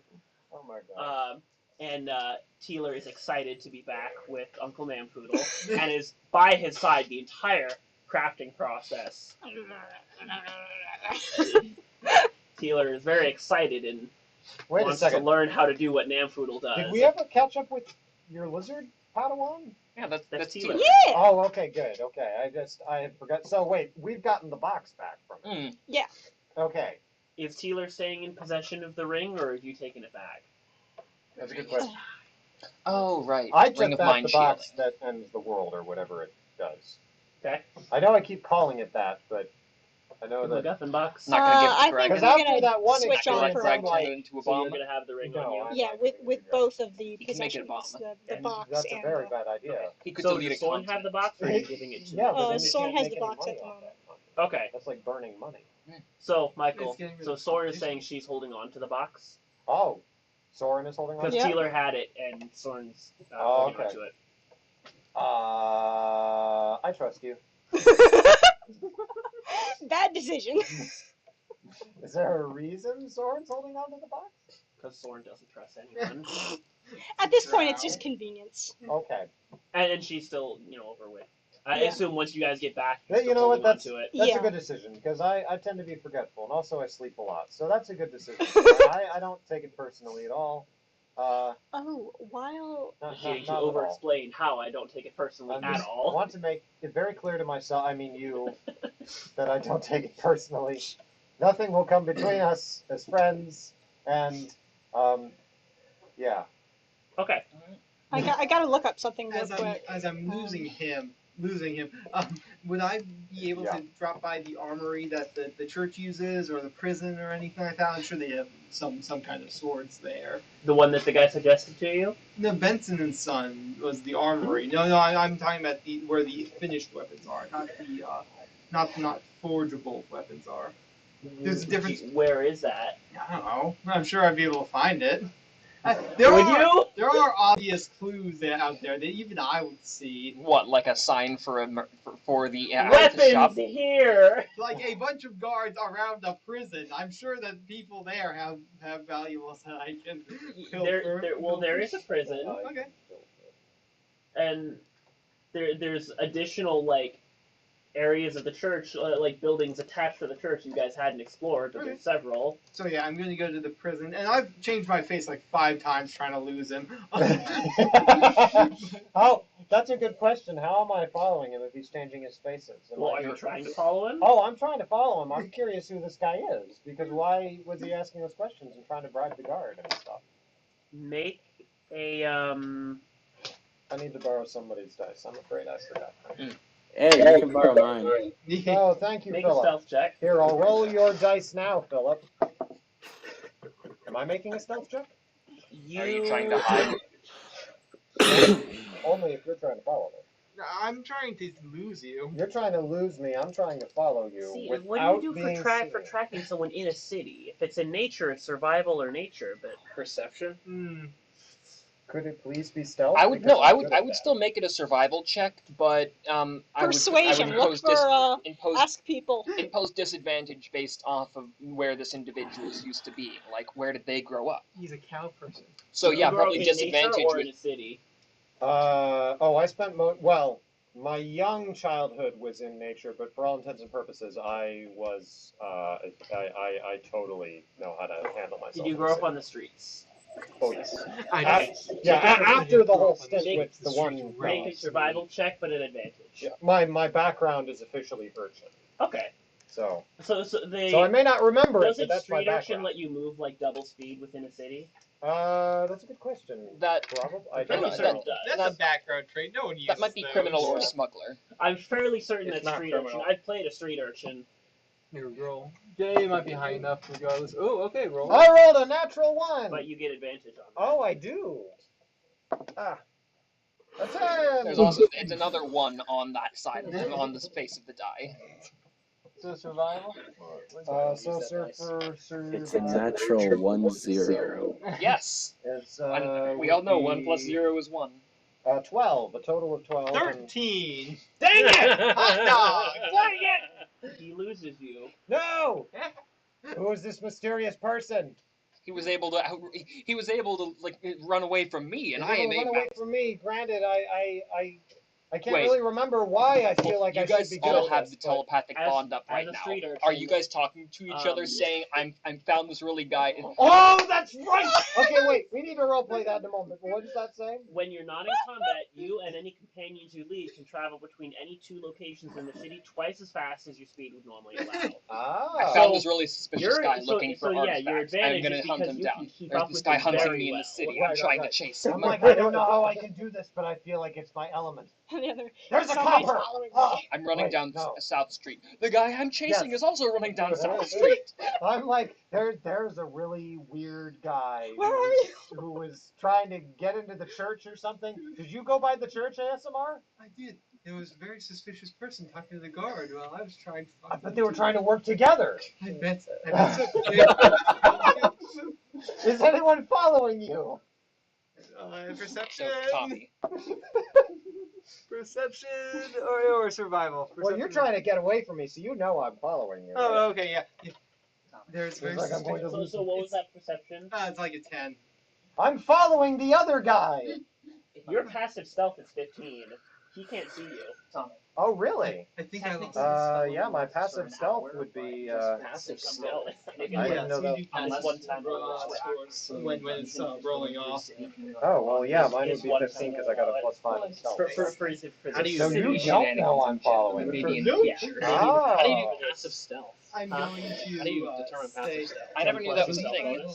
G: oh my god.
B: And Tealer is excited to be back with Uncle Namfoodle and is by his side the entire crafting process. Tealer is very excited and
G: Wait a
B: wants to
G: second.
B: learn how to do what Namfoodle does.
G: Did we ever catch up with your lizard Padawan?
D: Yeah, that's
B: That's
D: Tealer.
B: Tealer.
F: Yeah.
G: Oh, okay, good. Okay, I had forgot. So wait, we've gotten the box back from him.
D: Mm.
G: Okay,
B: Is Tealer staying in possession of the ring, or have you taken it back?
G: that's a good question.
D: Oh, right.
G: I
D: Ring
G: took
D: of
G: back
D: Mind
G: the box
D: Shielding.
G: that ends the world or whatever it does.
B: Okay.
G: I know I keep calling it that, but I know
B: The
G: that
B: MacGuffin box.
D: Not gonna give it to
F: I
D: Gregg.
F: think
G: because
F: we're
G: after
F: gonna
G: that one
F: switch on
G: experience,
F: for
D: Greg
G: I'm
F: a
D: turned
G: like,
D: it into a
B: So you're
D: bomb.
B: going to have the ring on
G: No,
B: you?
G: I'm
F: Yeah,
G: not
F: with
G: gonna do that.
F: both of the
D: can make it a
F: possessions,
D: bomb.
F: the
B: And
F: box
G: That's a
F: and
G: very
F: the...
G: bad idea.
D: He could
B: So
D: delete
B: does
D: a
B: Sorrn have
D: content.
B: the box, or are you giving it to
G: Yeah,
B: him?
G: but then you
F: Sorrn
G: can't
F: has
G: make
F: the
G: any
F: box
G: money
F: at the
G: off
F: moment.
G: that money.
B: Okay.
G: That's like burning money.
B: So, Michael,
C: It's getting rid
B: so
C: of
B: Sorrn is
C: competition.
B: saying she's holding on to the box?
G: Oh, Soren is holding on.
B: Because
F: Yeah.
B: Tealer had it, and Sorn's
G: Oh,
B: holding
G: okay.
B: on to it.
G: I trust you.
F: Bad decision.
G: Is there a reason Sorrn's holding on to the box?
B: Because Sorrn doesn't trust anyone.
F: At this point, it's just convenience.
G: Okay.
B: And she's still, overweight. I
F: Yeah.
B: assume once you guys get back,
G: Yeah, you know what?
B: That's it.
G: That's
F: Yeah.
G: a good decision because I tend to be forgetful and also I sleep a lot. So that's a good decision. I don't take it personally at all.
F: Oh, while
B: Getting to
G: not at all.
B: over-explain how I don't take it personally
G: I'm
B: at
G: just- I
B: all.
G: want to make it very clear to myself, I mean you, that I don't take it personally. Nothing will come between us as friends, and yeah.
B: Okay.
F: I gotta look up something real
C: As
F: quick.
C: I'm losing him, would I be able to drop by the armory that the church uses, or the prison, or anything like that? I'm sure they have some kind of swords there.
B: The one that the guy suggested to you?
C: No, Benson and Son was the armory. No, I'm talking about where the finished weapons are, not not forgeable weapons are. There's a difference.
B: Where is that?
C: I don't know. I'm sure I'd be able to find it.
B: Would you?
C: There are obvious clues out there that even I would see.
D: What, like a sign for the the
B: Weapons
D: shop?
B: here!
C: Like a bunch of guards around a prison. I'm sure that people there have valuables that I can pilfer.
B: There is a prison,
C: Okay.
B: and there's additional, areas of the church, buildings attached to the church you guys hadn't explored, but there's several.
C: So yeah, I'm going to go to the prison, and I've changed my face 5 times trying to lose him.
G: That's a good question. How am I following him if he's changing his faces?
B: Are you trying to follow him?
G: Oh, I'm trying to follow him. I'm curious who this guy is, because why was he asking those questions and trying to bribe the guard and stuff?
B: Make a,
G: I need to borrow somebody's dice. I'm afraid I forgot.
H: Hey, you can borrow mine.
G: Oh, thank you,
B: make a
G: Philip.
B: stealth check.
G: Here, I'll roll your dice now, Philip. Am I making a stealth check?
D: Are you trying to hide?
G: Only if you're trying to follow me.
C: I'm trying to lose you.
G: You're trying to lose me. I'm trying to follow you.
B: See,
G: without
B: what do you do
G: being
B: for
G: seen.
B: tracking someone in a city? If it's in nature, it's survival or nature, but...
A: Perception?
G: Could it please be stealth?
D: I would
G: Because
D: no.
G: I'm
D: I
G: good
D: would.
G: at
D: I would
G: that.
D: still make it a survival check, but
F: Persuasion.
D: I would
F: Look for
D: impose
F: ask people.
D: impose disadvantage based off of where this individual is used to being. Like, where did they grow up?
C: He's a cow person.
D: So yeah,
B: You grow up
D: probably
B: in nature
D: disadvantage
B: or
D: would.
B: in a city.
G: I spent my young childhood was in nature, but for all intents and purposes, I was I totally know how to handle myself.
B: Did you
G: in
B: grow
G: the
B: up on the streets?
G: city. Oh yes.
C: I
G: After the whole stint
B: Make-
G: with the one.
B: Make a survival check, but an advantage.
G: Yeah, my background is officially urchin,
B: Okay.
G: so
B: So
G: I may not remember it,
B: does
G: but
B: a
G: that's my
B: street urchin
G: background.
B: let you move double speed within a city?
G: That's a good question.
D: That
G: Probably. I
B: Fairly
G: don't
B: certain
G: know.
B: it does.
C: That's
D: That-
C: a background trait. No one uses
D: that might be
C: those.
D: criminal or smuggler.
B: I'm fairly certain
A: It's
B: that's
A: not
B: street
A: criminal.
B: urchin. I've played a street urchin.
C: Here, roll. Yeah, it might be high enough regardless. Oh, okay, roll.
G: I rolled a natural 1.
B: But you get advantage on that.
G: Oh, I do. A 10.
D: There's also it's another one on that side on the face of the die.
C: So survival?
H: It's a natural 1-0.
D: Yes.
G: It's,
D: We all know
G: would
D: 1 plus
G: be,
D: 0 is 1.
G: 12. A total of 12. and-
C: 13.
B: Dang it!
C: Hot dog!
B: Dang it! He loses you.
G: No! Who is this mysterious person?
D: He was able to run away from me, and I am
G: run
D: a
G: away from me. Granted, I can't
D: Wait.
G: really remember why I feel like
D: you
G: I should
D: guys
G: be good
D: all
G: at
D: have
G: this,
D: the
G: but-
D: telepathic
B: as-
D: bond up
B: as
D: right
B: a
D: now.
B: street urchin,
D: Are you guys talking to each other,
B: um,
D: saying I found this really guy?
G: Oh, that's right! Okay, wait. We need to roleplay that in a moment. What does that say?
B: When you're not in combat, you and any companions you lead can travel between any 2 locations in the city twice as fast as your speed would normally allow.
G: Ah.
D: I found this really suspicious guy looking for
B: yeah,
D: artifacts.
B: your
D: I'm
B: advantage
D: gonna
B: is
D: hunt
B: because
D: him
B: you
D: down.
B: can keep
D: There's
B: up
D: this
B: with
D: guy
B: him
D: hunting
B: very
D: me in
B: well.
D: the city.
G: Right,
D: I'm trying
G: right.
D: to chase
G: I'm
D: him.
G: like, I don't know how I can do this, but I feel like it's my element.
F: The other.
G: There's a
F: Somebody's
G: copper!
F: following me.
G: Ah.
D: I'm running
G: Wait,
D: down
G: no.
D: South Street. The guy I'm chasing
G: Yes.
D: is also running down South Street.
G: I'm like, there's a really weird guy
F: Where are you?
G: who was trying to get into the church or something. Did you go by the church, ASMR?
C: I did. There was a very suspicious person talking to the guard while I was trying to
G: I bet they were trying to work together.
C: I bet so.
G: Is anyone following you?
C: Perception.
D: So Tommy,
C: Perception or survival?
G: Well, you're trying to get away from me, so you know I'm following you.
C: Oh,
G: right?
C: okay, yeah. There's
G: Seems like I'm going to lose.
B: So what was that perception?
C: It's like a 10.
G: I'm following the other guy.
B: Your passive stealth is 15. He can't see you, Tommy.
G: Oh, really?
C: I think I lost.
G: Yeah, my passive stealth would be.
A: Passive stealth.
G: I didn't know that.
B: Unless one time
C: when it's rolling off.
G: Oh, well, yeah, mine would be 15 because I got a +5 in stealth.
A: How do you
G: So you don't know I'm following.
B: Yeah.
A: How do you
G: Oh.
A: do passive stealth?
C: I'm going to.
A: How do you determine
C: say-
A: passive stealth?
D: I never knew that was a thing.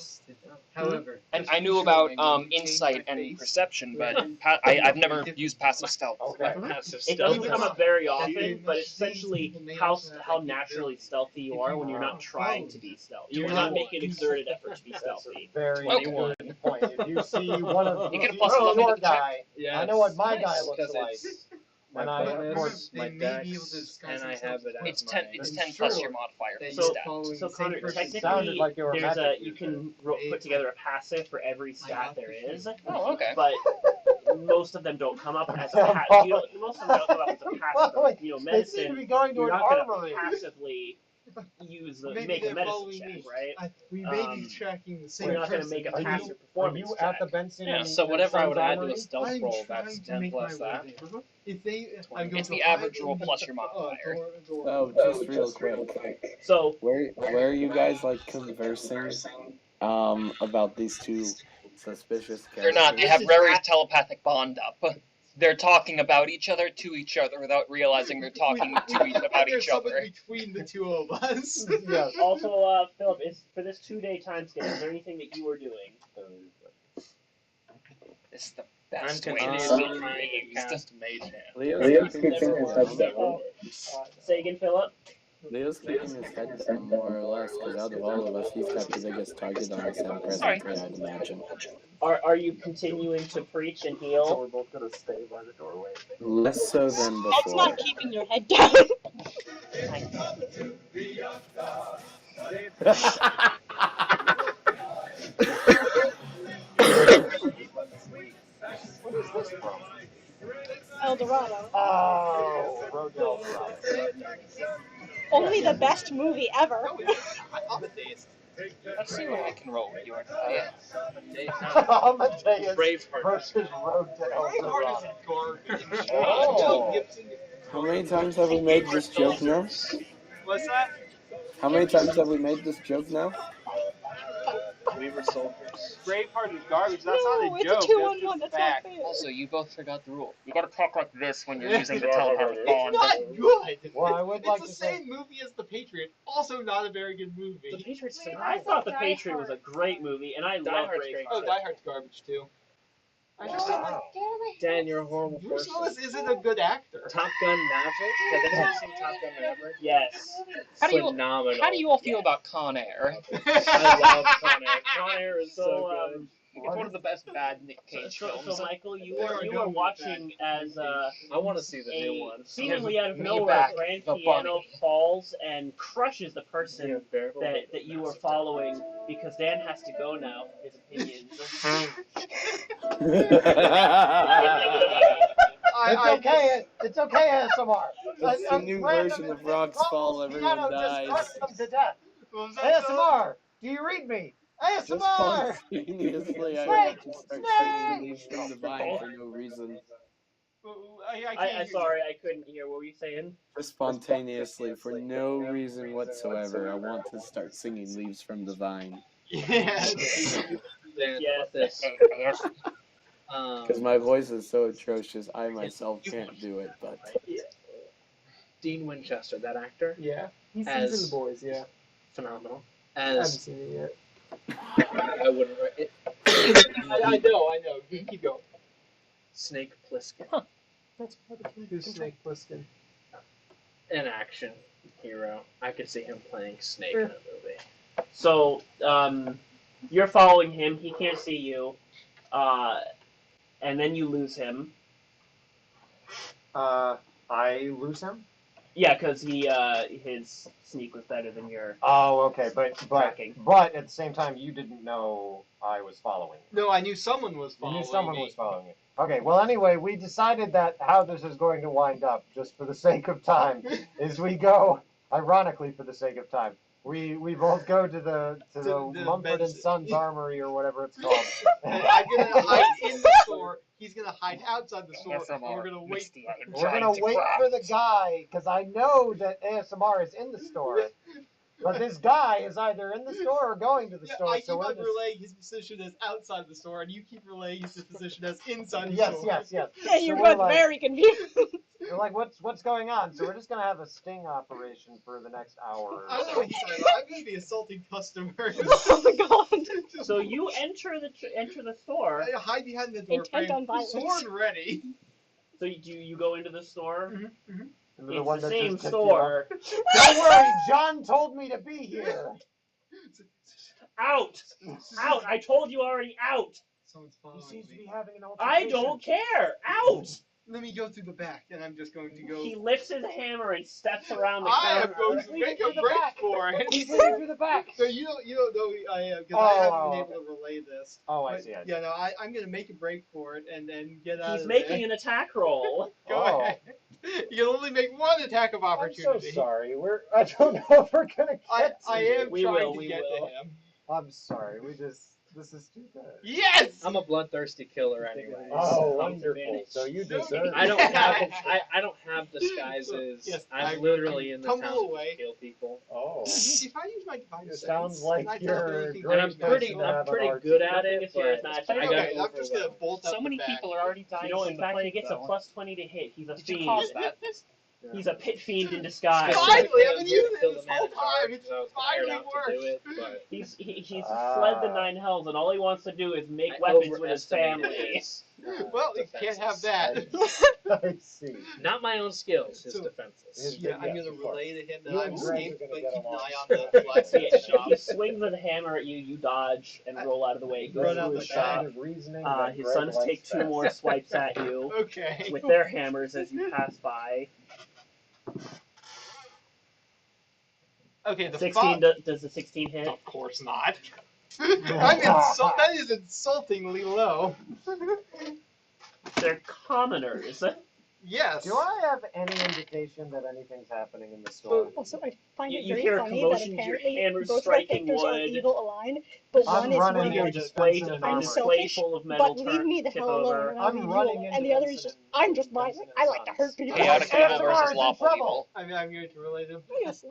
C: However,
D: And I knew about insight and perception, but I've never used passive stealth.
G: Okay.
A: Passive
B: It
A: stealth.
B: doesn't come up very often, but it's essentially how naturally stealthy you are when you're not trying to be stealthy. You're not making an exerted effort to be stealthy.
G: Very
D: Okay.
G: good point. If you see one of
D: You get a
G: the
D: plus 11
G: your
D: to the check.
G: guy,
A: Yeah,
G: I know what my
A: it's
G: guy looks
A: because
G: like.
A: it's
G: And
A: my
G: I,
A: bonus,
G: of course,
A: my
C: they may be able to
A: dex,
C: disguise
A: and I have it as
D: It's 10.
A: my...
D: It's
C: That's
D: 10 plus
C: true.
D: your modifier.
C: That
B: So,
C: you're following
B: so
C: the same
B: Connor,
C: person.
G: Sounded
B: technically,
G: like you were
B: there's
G: magic
B: you
G: using.
B: can put together a passive for every stat there is,
D: Oh, okay.
B: but most of them don't come up as a passive. Most of them don't come up as a passive.
G: Well,
B: You know,
G: They seem to
B: medicine,
G: be going to
B: you're
G: an
B: not going
G: armory.
B: to passively use
C: Maybe
B: make a
C: they're
B: medicine
C: following
B: check,
C: me.
B: right?
C: We may be
B: Um,
C: tracking the same
B: We're not going to
C: person.
B: make a
G: Are you-
B: passive
G: Are
B: performance
G: you
B: check.
G: at the Benson?
A: Yeah,
G: and
A: so
G: your
A: whatever I would
G: son's
A: add to
G: armory?
A: a stealth
C: I'm
A: roll,
C: trying
A: that's
C: to
A: 10
C: make
A: plus
C: my way
A: that.
C: there. If they, I'm going
D: It's
C: to
D: the
C: hide
D: average
C: in
D: roll
C: the-
D: plus your modifier.
C: door.
H: Oh, just real quick.
B: So,
H: Where are you guys like conversing about these two suspicious
D: They're
H: characters?
D: not. They have very telepathic bond up. They're talking about each other to each other without realizing they're talking about
C: There's
D: each
C: someone
D: other.
C: between the two of us.
G: Yes.
B: also, Philip, for this 2-day time skip, is there anything that you are doing?
D: It's the
A: I'm
D: best way
A: continuously
D: to
A: trying to
D: use
A: cast Mage Hand.
H: Leo's keeping his head down.
B: Say again, Philip.
H: Leo's keeping his head down more or less, because out of all of us, he's got the biggest target on his head presently, I'd imagine.
B: Are you continuing to preach and heal?
G: We're both gonna stay by the doorway.
H: Less so than
F: That's
H: before.
F: not keeping your head down. El Dorado.
G: Oh, Road to El Dorado.
F: Only the best movie ever.
D: Let's see what I can roll with you. Yeah.
G: Amadeus
A: Braveheart.
G: versus Road to El Dorado.
C: Garbage.
G: Oh.
H: How many times have we made this joke now?
C: What's that?
H: How many times have we made this joke now?
A: We were soldiers.
C: Braveheart is garbage. That's
F: No,
C: not a
F: it's
C: joke.
F: a 2-on-1. That's not
C: fact.
F: fair.
D: Also, you both forgot the rule. You gotta talk like this when you're using the telepathic
C: It's
D: bond.
C: not good.
G: Well, I would like
C: It's
G: to
C: the
G: say.
C: same movie as The Patriot. Also, not a very good
B: The
C: movie.
B: Patriots. I thought The Patriot was a great movie, and I love
A: Hard's
B: Braveheart.
A: great.
C: Oh, Die Hard's garbage too. I just
G: Wow.
A: Dan, you're a horrible
C: Bruce
A: person.
C: Willis isn't a good actor.
A: Top Gun Maverick? Has anyone seen Top Gun Maverick?
B: Yes.
A: Phenomenal.
D: How do you all feel about Con Air?
A: I love Con Air. Con Air is so
B: So,
A: good.
D: It's one of the best bad Nick Cage films.
B: so Michael, you are watching as
A: I want to see the new
B: a
A: one.
B: seemingly out of
D: Me
B: nowhere,
D: back,
B: a grand
D: the
B: piano
D: bunny.
B: falls and crushes the person
A: Yeah,
B: that you are following because Dan has to go now. His opinions.
G: It's okay. It's okay, ASMR.
H: It's the new version of Rock's Fall, everyone dies.
G: Just crushed them to death.
C: What was that, Phil?
G: ASMR. Do you read me?
H: Just
G: ASMR.
H: spontaneously, I
G: Snake!
H: want to start singing
G: Snake!
H: Leaves from the Vine for no reason.
C: I
B: I'm sorry, I couldn't hear. What were you saying?
H: Just spontaneously, for no reason whatsoever, I want to start singing Leaves from the Vine.
C: Yes.
A: Dan,
B: Yes.
A: this.
H: Because my voice is so atrocious, I myself can't do it, but...
A: Dean Winchester, that actor,
C: Yeah. He's
A: As-
C: in The Boys, yeah.
A: phenomenal.
C: I haven't
A: As
C: seen it yet.
A: I wouldn't.
C: I know. You keep going.
A: Snake Plissken,
C: Who's Snake Plissken?
A: an action hero. I could see him playing Snake in a movie.
B: So, you're following him. He can't see you, and then you lose him.
G: I lose him?
B: Yeah, because his sneak was better than your
G: Oh, okay, but
B: tracking.
G: but at the same time, you didn't know I was following you.
C: No, I knew someone was
G: You
C: following
G: knew someone
C: me.
G: was following you. Okay, well, anyway, we decided that how this is going to wind up, just for the sake of time, is we go, ironically for the sake of time, we both go to the Mumford and Sons Armory or whatever it's called.
C: And I'm gonna hide in the store. He's gonna hide outside the store. And we're gonna wait.
D: Misty, I am
G: We're
D: trying
G: gonna
D: to
G: wait
D: craft.
G: for the guy, because I know that ASMR is in the store. But this guy is either in the store or going to the store.
C: I keep
G: so
C: on relaying his position as outside the store, and you keep relaying his position as inside the
G: Yes,
C: store.
G: yes, yes.
F: Yeah, you're
G: we're
F: both
G: like-
F: very confused.
G: We're like, what's going on? So we're just gonna have a sting operation for the next hour. Or
C: I don't know
G: so.
C: what he's talking about. I'm gonna be assaulting customers.
F: Oh my god.
B: So you enter the store.
C: I hide behind the door
F: Intent
C: frame,
F: on violence.
C: sword ready.
B: So you go into the store.
G: And the
B: It's
G: one
B: the
G: that
B: same
G: just tipped you off.
B: store.
G: Don't worry, John told me to be here.
B: Out! Out! I told you already. Out!
C: Someone's
G: He
C: following
G: seems to
C: me.
G: be having an
B: I
G: altercation.
B: don't care. Out!
C: Let me go through the back, and I'm just going to go.
B: He lifts his hammer and steps around the
C: I am
B: counter.
C: going to make a break for it.
G: He's leading through the back.
C: So you don't know I am because I haven't been able to relay this.
G: Oh, I
C: But,
G: see.
C: Yeah, no, I'm gonna make a break for it and then get out
B: He's
C: of
B: making
C: there.
B: an attack roll.
C: Go ahead. You can only make one attack of
G: I'm
C: opportunity.
G: so sorry. I don't know if we're gonna get to
C: I
G: you.
C: am
B: We
C: trying
B: will,
C: to
B: we
C: get
B: will.
C: to him.
G: I'm sorry. This is too good.
C: Yes.
A: I'm a bloodthirsty killer anyway.
G: Oh,
A: so-
G: wonderful. So you deserve
A: I don't
G: it.
A: have I don't have disguises.
C: Yes,
A: I'm
C: I
A: literally in the
C: tumble
A: town
C: away.
A: to kill people.
G: Oh.
C: If I use my divine
G: It
C: sense,
G: sounds like
C: and I
G: you're
C: tell anything
G: great
A: And I'm
C: to
A: pretty
C: myself-
G: to have an
A: pretty
G: arts
A: good
G: teacher.
A: at it,
B: Nothing is
A: but
B: magic.
A: I got
C: Okay, I'm just gonna bolt out
D: So many
C: the back.
D: people are already dying.
B: You know,
D: from
B: in
D: the
B: fact, he
D: plague,
B: gets a
D: though.
B: +20 to hit. He's a
D: Did you
B: fiend.
D: cause that?
B: He's a pit fiend in disguise.
C: Finally, I've been using
A: Kill
C: it
A: the
C: this
A: man
C: whole
A: in charge,
C: time. It's
A: so I was hired
C: finally
A: out to
C: worked.
A: do it, but
B: He's fled the 9 hells, and all he wants to do is make
A: I
B: weapons with his
A: overestimated
B: family.
A: his,
C: Well, you can't have that.
G: I see.
A: Not my own skills, his
C: So-
A: defenses.
C: Yeah, I'm
G: Yes,
C: gonna
G: of course.
C: relay to him that
G: You
C: I'm
G: and Gregg
C: escaped,
G: are
C: but
G: gonna
C: keep
G: get
C: an eye
G: along.
C: on the blacksmith shop.
B: He swings with a hammer at you. You dodge and roll out of the way. Go
C: Run out
B: through
C: the
B: his
C: back.
B: shop.
G: Kind of reasoning that
B: His
G: Gregg
B: sons
G: likes
B: take 2
G: best.
B: more swipes at you
C: Okay.
B: with their hammers as you pass by.
C: Okay, the
B: 16 does the 16 hit?
C: Of course not. That is insultingly low.
B: They're commoners.
C: Yes.
G: Do I have any indication that anything's happening in the store?
F: Also, I find
B: You-
F: it
B: you
F: very
B: hear a
F: funny that
B: commotion, your
F: apparently
B: hammers
F: both my
B: striking
F: characters are
B: wood.
F: evil aligned, but
G: I'm
F: one is
G: running
F: one
G: into
B: Your
F: like,
B: display,
G: Benson and
F: I'm
G: armor.
F: selfish,
B: full of metal
F: but leave me the
B: tip
F: hell
B: over.
F: alone. I'm
G: I'm running
F: evil.
G: into
F: And the other is
G: Benson
F: just, I'm just
G: and
F: violent.
G: Benson
F: I
G: and
F: like to
G: Sons.
F: hurt people.
D: Chaotic
G: Hey,
D: evil versus
G: ASMR is in
D: lawful
G: trouble.
D: evil.
C: I'm going to relay them.
F: Yes.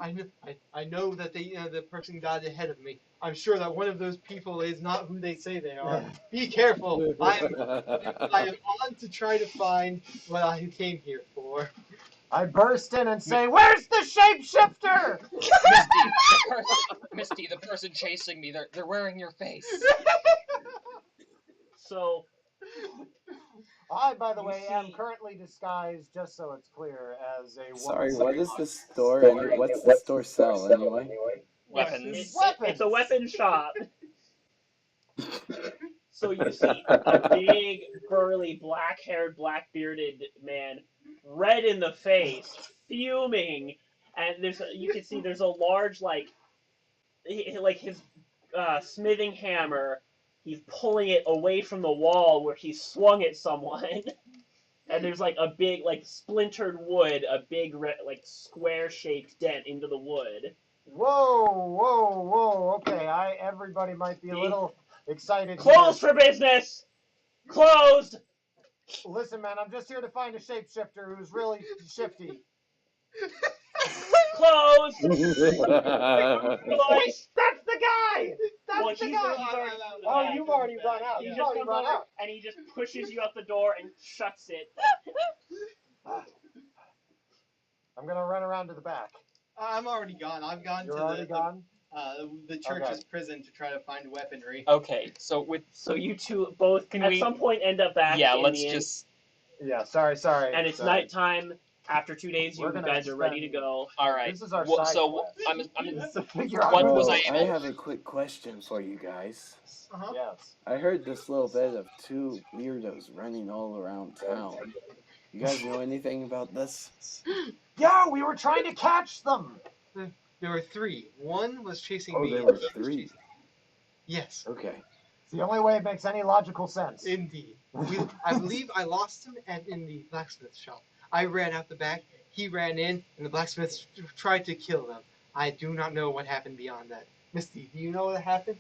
C: I know that the person died ahead of me. I'm sure that one of those people is not who they say they are. Be careful. I am on to try to find what I came here for.
G: I burst in and say, "Where's the shapeshifter?"
D: Misty, the person chasing me, they're wearing your face.
B: So,
G: I, by the
B: You
G: way,
B: see-
G: am currently disguised, just so it's clear, as a woman.
H: Sorry, what is the store? And what's the store sell anyway?
D: Weapons.
B: it's a weapon shop. So you see a big, burly, black-haired, black-bearded man, red in the face, fuming, and you can see there's a large like his smithing hammer. He's pulling it away from the wall where he swung at someone, and there's like a big splintered wood, a big square-shaped dent into the wood.
G: Whoa, whoa, whoa. Okay, everybody might be a little excited.
B: Closed for business. Closed.
G: Listen, man, I'm just here to find a shapeshifter who's really shifty.
B: Closed.
H: That's
G: That's the guy! That's
B: Well,
G: the
B: he's
G: guy!
B: already-
G: Oh, you've already run out.
B: He
G: You've
B: just
G: already
B: comes
G: run
B: over
G: out.
B: and he just pushes you out the door and shuts it.
G: I'm gonna run around to the back.
C: I'm already gone. I've gone
G: You're
C: to
G: already gone?
C: the church's
G: Okay.
C: prison to try to find weaponry.
D: Okay, so
B: So you two both
D: Can
B: at
D: we-
B: some point end up back.
D: yeah,
B: in
D: let's
B: the inn,
D: just.
G: Yeah, sorry.
B: And it's
G: Sorry.
B: nighttime. After 2 days, you
G: We're gonna
B: guys are ready to
G: spend-
B: go.
D: All right.
G: This is our
D: Well,
G: side
D: so
G: quest.
D: I'm
G: It's to figure out
D: What
G: who-
D: was
H: I
D: I-
H: have a quick question for you guys.
C: Uh-huh.
G: Yes.
H: I heard this little bit of 2 weirdos running all around town. You guys know anything about this?
G: Yeah, we were trying to catch them!
C: There were 3. One was chasing
H: Oh,
C: me.
H: there were 3.
C: Yes,
H: Okay.
G: It's the only way it makes any logical sense.
C: indeed. I believe I lost him in the blacksmith shop. I ran out the back. He ran in, and the blacksmith tried to kill them. I do not know what happened beyond that. Misty, do you know what happened?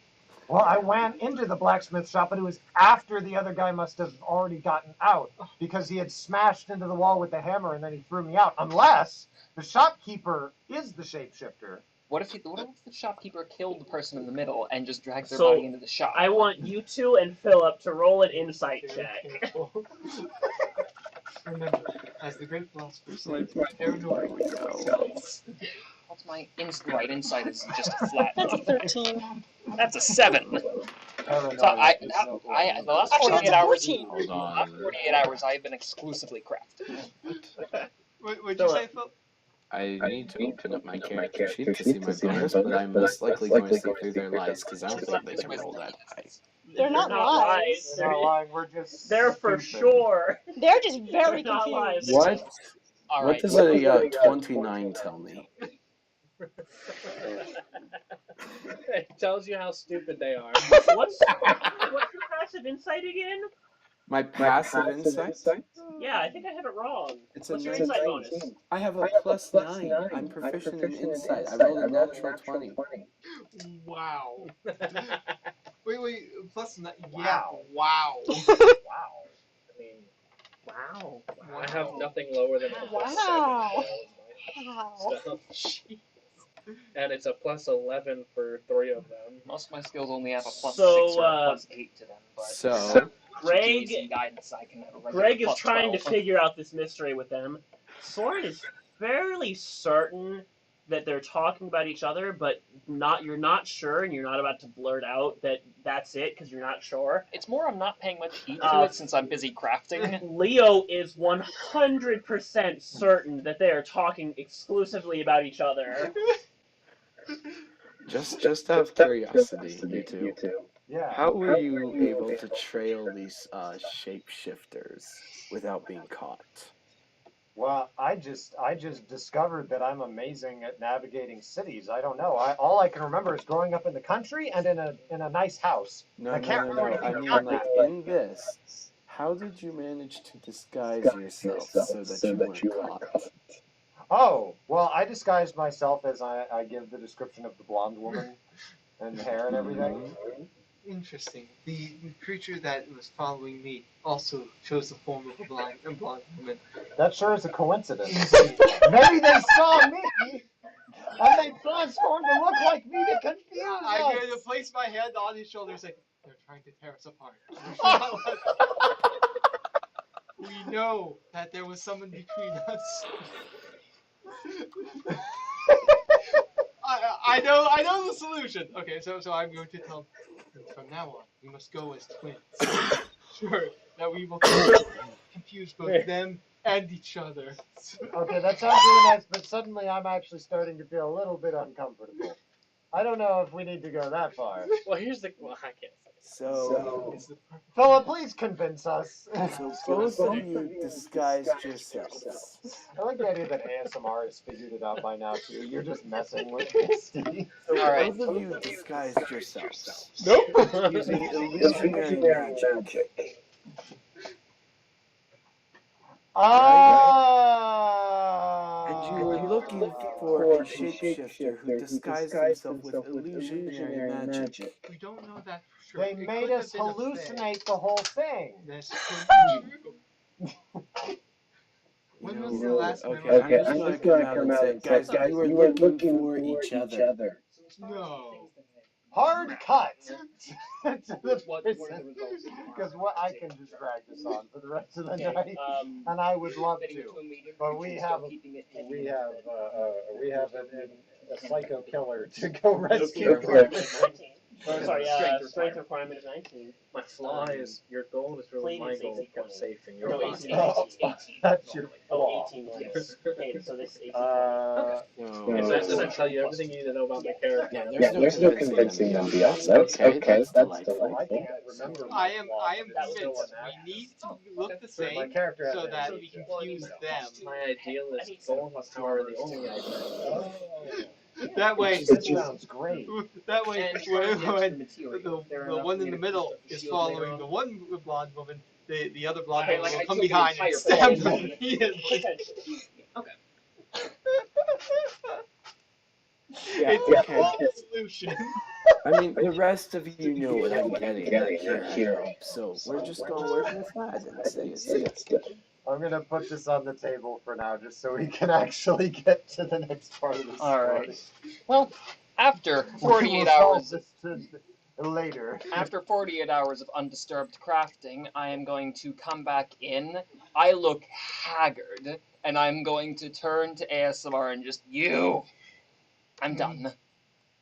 G: Well, I ran into the blacksmith shop, but it was after the other guy must have already gotten out because he had smashed into the wall with the hammer and then he threw me out. Unless the shopkeeper is the shapeshifter.
D: What if the shopkeeper killed the person in the middle and just dragged their
B: So,
D: body into the shop?
B: I want you two and Philip to roll an insight check.
C: Remember, as the great philosopher said, paranoia sells.
D: What's my insight is just a flat.
F: That's a 13.
D: That's a 7. So the last
F: Actually,
D: 48
F: that's a
D: hours.
F: 14.
H: Hold on.
D: 48 hours, I've been exclusively crafting.
C: What'd you say, Phil?
H: I need to open up my character sheet to see my bonus, but I'm most likely going to see through their lies because I don't think they can roll that high.
F: They're not lies.
G: They're not lying, we're just
B: They're for
G: stupid.
B: sure.
F: They're just very
B: They're not
F: confused.
B: lies.
H: What?
D: All
H: What
D: right.
H: does a 29 tell me?
A: It tells you how stupid they are.
B: What's your passive insight again?
H: My passive insight?
B: Yeah, I think I have it wrong.
H: It's a
B: What's your
H: 19.
B: insight bonus?
H: I have a plus 9. I'm proficient in insight. I rolled a natural 20.
C: Wow. Wait, plus that.
G: Wow.
C: Yeah, wow.
A: Wow. I mean,
B: Wow.
A: I have nothing lower than a plus 7 for
F: Wow.
A: all of my
F: Wow.
A: stuff. And it's a plus 11 for 3 of them.
D: Most of my skills only have a plus
B: So,
D: 6 or a plus 8 to them. But
H: So,
B: Greg,
D: some guidance, I can have a regular
B: Greg is
D: plus
B: trying
D: 12.
B: to figure out this mystery with them. Sorrn is fairly certain that they're talking about each other, but you're not sure, and you're not about to blurt out that that's it because you're not sure.
D: It's more I'm not paying much heed to it since I'm busy crafting.
B: Leo is 100% certain that they are talking exclusively about each other.
H: just out of curiosity, you two.
G: Yeah.
H: How were you able to trail these shapeshifters without being caught?
G: Well, I just discovered that I'm amazing at navigating cities. I don't know. All I can remember is growing up in the country and in a nice house.
H: No,
G: I can't remember
H: I
G: anything
H: mean,
G: about
H: like,
G: that.
H: in this, how did you manage to disguise yourself so that you weren't caught?
G: Oh, well, I disguised myself as I give the description of the blonde woman and hair and everything.
C: Interesting. The creature that was following me also chose the form of a blonde woman.
G: That sure is a coincidence. Maybe they saw me and they transformed to look like me to confuse
C: I'm going to
G: us.
C: place my hand on his shoulder and say, they're trying to tear us apart. We know that there was someone between us. I know the solution. Okay, so I'm going to tell them, from now on, we must go as twins. Sure, that we will confuse both them and each other.
G: Okay, that sounds really nice, but suddenly I'm actually starting to feel a little bit uncomfortable. I don't know if we need to go that far.
A: Well, I can't say.
H: So,
C: It's the perfect.
G: Philip, please convince us.
H: so both of you disguised yourselves.
G: I like the idea that ASMR has figured it out by now, too. You're just messing with Misty.
H: So
D: Alright.
H: both of you disguised yourselves.
A: Nope.
H: Using illusionary magic. And you were looking for a shapeshifter who disguised himself with illusionary magic.
C: We don't know that for sure.
G: They
C: It
G: made
C: could have
G: us
C: been a thing.
G: hallucinate the whole thing.
C: That's true. When was the last
H: Okay,
C: memory?
H: I'm just gonna come out and say, guys, you were looking for each other.
C: No.
G: Hard cut to the
B: What were the
G: prison.
B: results?
G: Because what I can just drag this on for the rest of the night, and I would love to. But we have a psycho killer to go rescue.
B: Sorry, strength requirement is 19.
A: My flaw is your goal is really my goal. Kept safe in your
B: No,
A: box.
B: 18.
G: That's your
B: Oh,
G: flaw.
B: 18 yes. Okay, so this 18.
A: Does that tell you everything you need to know about my character?
H: Yeah, there's no convincing them beyond that. Okay, that's delightful.
G: I can't remember.
C: I am
B: That was
C: convinced
B: no
C: we need to look the
G: My
C: same
G: character has
C: so
G: an
C: that
G: issue.
C: we confuse them.
A: My ideal is goal plus power are the only ideal.
C: That way,
G: That sounds great.
C: that way,
B: And for the extra
C: when
B: material,
C: the
B: there are
C: one
B: enough
C: in the middle
B: to
C: is
B: shield later
C: following
B: on.
C: the one blonde woman, the other blonde
D: Okay,
C: one
D: like,
C: will
D: I
C: come
D: took the
C: behind and
D: entire
C: stab
D: plane.
C: him. He is like,
D: Okay.
H: Yeah,
C: it's
H: okay.
C: a full solution.
H: I mean, the rest of you know what I'm getting at here, so we're just gonna work with that and say it's good.
G: I'm gonna put this on the table for now, just so we can actually get to the next part of the story.
D: All right. Well, after
G: We
D: 48
G: will solve
D: hours,
G: this later.
D: after 48 hours of undisturbed crafting, I am going to come back in. I look haggard, and I'm going to turn to ASMR and just, you. I'm done.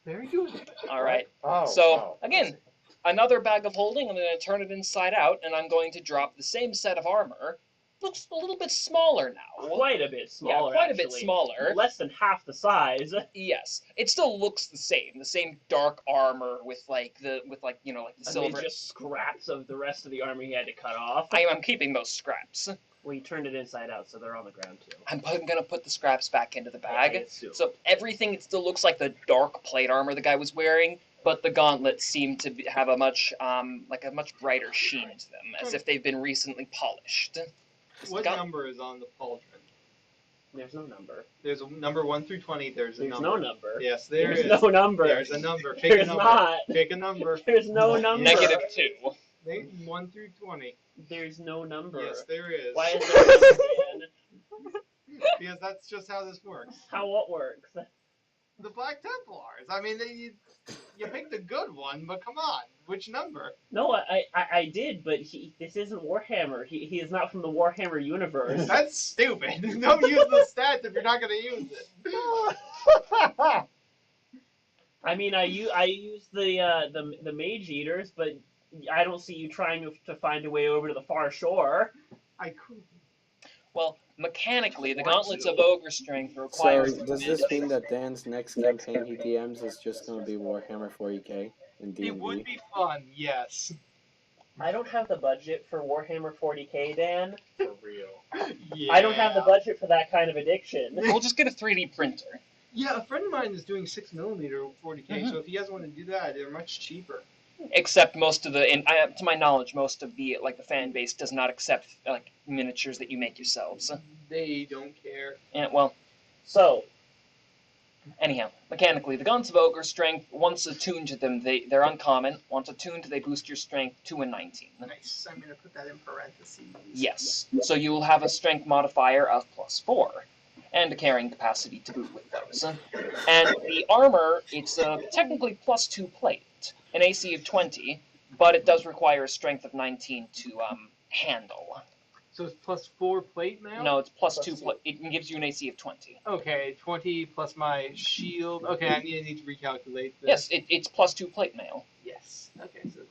C: Very good.
D: All right.
G: Oh,
D: So, again, another bag of holding. I'm going to turn it inside out, and I'm going to drop the same set of armor. Looks a little bit smaller now.
B: Quite a bit smaller.
D: Yeah, quite a bit
B: actually.
D: smaller.
B: Less than half the size.
D: Yes, it still looks the same dark armor with like the
B: I mean,
D: silver.
B: just scraps of the rest of the armor he had to cut off.
D: I'm keeping those scraps.
B: Well, you turned it inside out, so they're on the ground too.
D: I'm gonna put the scraps back into the bag.
B: I assume.
D: So everything, it still looks like the dark plate armor the guy was wearing, but the gauntlets seem to have a much brighter sheen to them, as if they've been recently polished.
C: What number is on the pauldron?
B: There's no number.
C: There's a number 1 through 20. There's a
B: There's
C: number.
B: no number.
C: Yes, there is.
B: There's no number.
C: There's a number. Pick
B: There's
C: a number.
B: not.
C: Pick a number.
B: There's no number.
D: -2.
C: 1 through 20.
B: There's no number.
C: Yes, there is.
B: Why is there a number, Dan?
C: Because that's just how this works.
B: How what works?
C: The Black Templars. I mean, you picked a good one, but come on, which number?
B: No, I did, but this isn't Warhammer. He is not from the Warhammer universe.
C: That's stupid. Don't use the stats if you're not going to use it.
B: I mean, I use the mage eaters, but I don't see you trying to find a way over to the far shore.
C: I could.
D: Well, mechanically, the gauntlets of ogre strength require.
H: So, does this mean that Dan's next campaign he DMs is just gonna be Warhammer 40k in D&D?
C: It would be fun, yes.
B: I don't have the budget for Warhammer 40k, Dan.
C: For real. Yeah.
B: I don't have the budget for that kind of addiction.
D: We'll just get a 3D printer.
C: Yeah, a friend of mine is doing 6mm 40k, so if he doesn't want to do that, they're much cheaper.
D: Except most of the, to my knowledge, most of the the fan base does not accept miniatures that you make yourselves.
C: They don't care.
D: And well,
B: So,
D: anyhow, mechanically, the guns of ogre strength, once attuned to them, they're uncommon. Once attuned, they boost your strength to a 19.
C: Nice. I'm going to put that in parentheses.
D: Yes. So you will have a strength modifier of +4, and a carrying capacity to boot with those. And the armor, it's technically +2 plate, an AC of 20, but it does require a strength of 19 to handle.
C: So it's +4 plate now?
D: No, it's +2 plate. It gives you an AC of 20.
C: Okay, 20 plus my shield. Okay, I need to recalculate this.
D: Yes, it's +2 plate mail,
C: Yes. Okay, so...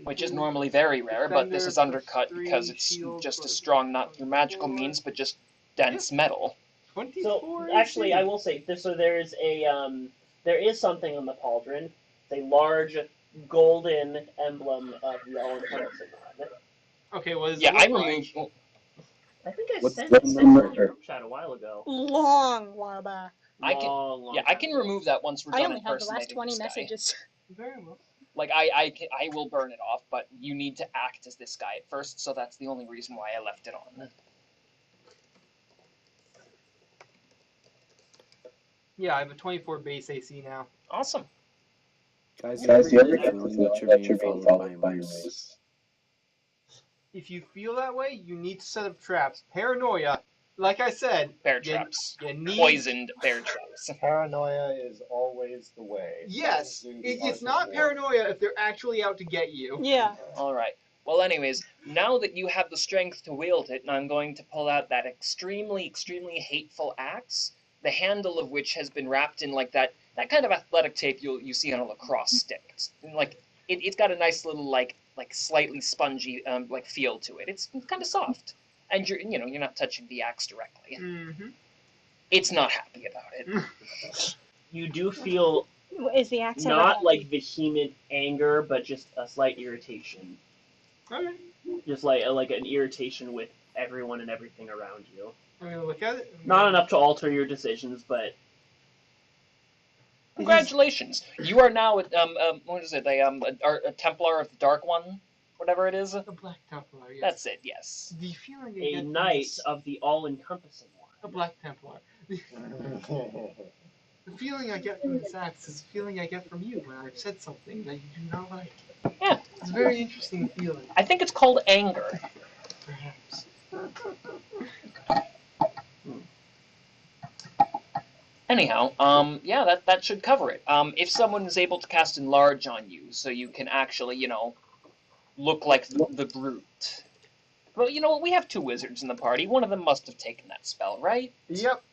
D: which is normally very rare, but this is undercut because it's just as strong, not through magical means, but just dense metal.
C: 24
B: so actually,
C: AC.
B: I will say so. There is something on the pauldron. It's a large golden emblem of the all-encompassing one.
C: Okay, well,
D: Yeah, I removed.
B: I think I
H: What's
B: sent
H: the
B: it in
H: number?
B: the group chat a while ago.
F: Long while back.
D: I can-
B: Long
D: Yeah, I can
B: time ago.
D: remove that once we're
F: I
D: done
F: only have the last
D: impersonating
F: 20
D: this guy.
F: messages.
C: Very well.
D: Like, I will burn it off, but you need to act as this guy at first, so that's the only reason why I left it on.
C: Yeah, I have a 24 base AC now.
D: Awesome.
H: Guys, you ever feeling that you're being followed by a moose?
C: If you feel that way, you need to set up traps. Paranoia, like I said,
D: Bear
C: you-
D: traps.
C: you need...
D: Poisoned bear traps.
G: Paranoia is always the way.
C: Yes,
G: Do the art
C: it's
G: of
C: not
G: war.
C: paranoia if they're actually out to get you.
F: Yeah.
D: Alright. Well, anyways, now that you have the strength to wield it, I'm going to pull out that extremely, extremely hateful axe, the handle of which has been wrapped in, like, that kind of athletic tape you see on a lacrosse stick. It's, like, it's got a nice little, like slightly spongy, feel to it. It's kind of soft. And you're not touching the axe directly.
C: Mm-hmm.
D: It's not happy about it.
B: You do feel
F: Is the axe ever
B: not
F: happy?
B: like vehement anger, but just a slight irritation.
C: Okay.
B: Just like an irritation with everyone and everything around you.
C: I'm gonna look at it.
B: Not enough to alter your decisions, but
D: Congratulations! You are now what is it? A Templar of the Dark One. whatever it is.
C: The Black Templar, yes.
D: That's it. Yes.
C: The feeling I
B: A
C: get from
B: knight
C: this-
B: of the all-encompassing one.
C: The Black Templar. The feeling I get from this axe is the feeling I get from you when I've said something that you do not like.
D: Yeah.
C: It's a very interesting feeling,
D: I think it's called anger.
C: perhaps.
D: Anyhow, yeah, that should cover it. If someone is able to cast Enlarge on you, so you can actually, look like the Groot. Well, you know what? We have 2 wizards in the party. One of them must have taken that spell, right?
G: Yep.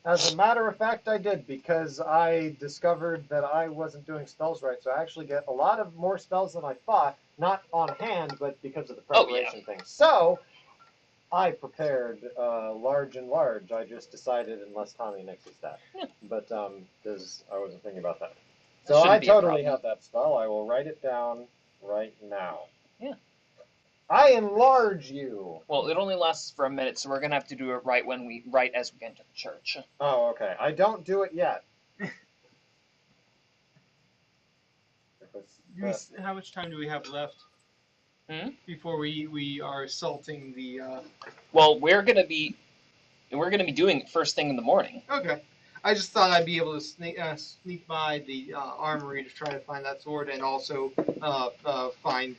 G: As a matter of fact, I did, because I discovered that I wasn't doing spells right, so I actually get a lot of more spells than I thought, not on hand, but because of the preparation thing. So, I prepared large and large. I just decided unless Tommy nixes that.
D: Yeah.
G: But, because I wasn't thinking about that.
D: That
G: So
D: shouldn't
G: I
D: be a
G: totally
D: problem.
G: have that spell. I will write it down right now.
D: Yeah.
G: I enlarge you.
D: Well, it only lasts for a minute, so we're gonna have to do it right as we enter the church.
G: Oh, okay. I don't do it yet.
C: How much time do we have left? Before we are assaulting the.
D: Well, we're gonna be doing it first thing in the morning.
C: Okay. I just thought I'd be able to sneak by the armory to try to find that sword, and also find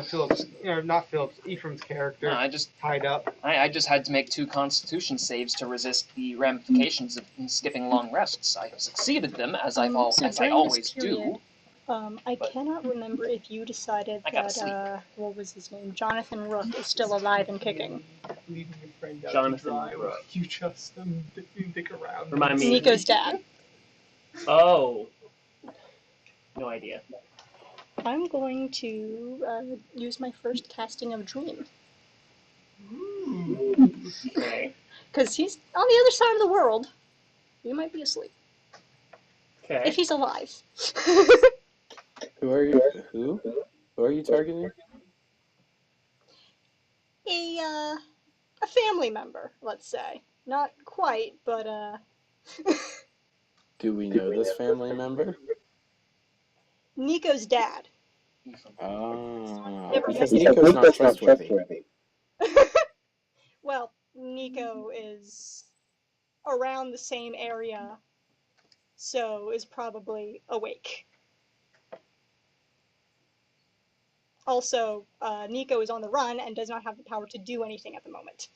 C: Phillips, or not Phillips, Ephraim's character
D: No, I just
C: tied up.
D: had to make 2 Constitution saves to resist the ramifications of skipping long rests. I succeeded them as I
F: So
D: always
F: during this
D: do.
F: period, I
D: but-
F: cannot remember if you decided
D: I gotta
F: that, what was his name? Jonathan Rook is still alive and kicking.
C: Leaving your friend out
B: Jonathan
C: to dry
B: Rook.
C: while you just dick around.
B: Remind me.
F: Nico's dad.
B: Oh. No idea.
F: I'm going to use my first casting of Dream.
B: Okay.
F: Because he's on the other side of the world. He might be asleep.
B: Okay.
F: If he's alive.
H: Who are you? Who? Who are you targeting?
F: A family member, let's say. Not quite, but
H: Do we know this family member?
F: Nico's dad.
H: Ah,
F: Never
H: because
F: mind.
H: Nico's not trustworthy.
F: Well, Nico is around the same area, so is probably awake. Also, Nico is on the run and does not have the power to do anything at the moment.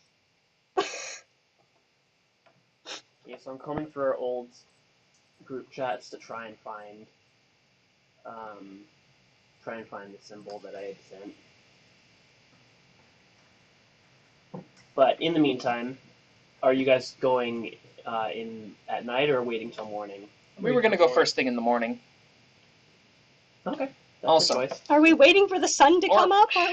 B: Yeah, so I'm combing through our old group chats to try and find the symbol that I had sent. But in the meantime, are you guys going in at night or waiting till morning?
D: We were gonna go first thing in the morning.
B: Okay. That's
D: Also-
B: your choice.
F: Are we waiting for the sun to
D: Or-
F: come up? Or...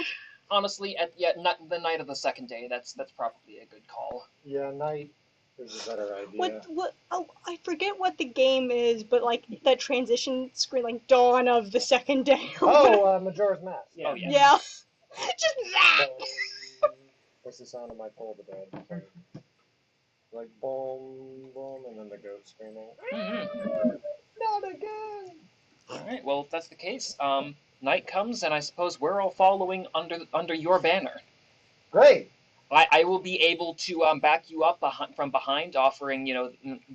D: Honestly, the night of the second day, that's probably a good call.
G: Yeah, night is a better idea.
F: What? Oh, I forget what the game is, but like that transition screen, like dawn of the second day.
G: Oh, Majora's Mask.
B: Yeah.
D: Oh, yeah.
F: Yeah. Just that.
G: What's the sound of my pole to bed? Like boom, boom, and then the goat screaming.
D: Mm-hmm.
G: Not again!
D: Alright, well, if that's the case, night comes, and I suppose we're all following under your banner.
G: Great!
D: I will be able to back you up from behind, offering,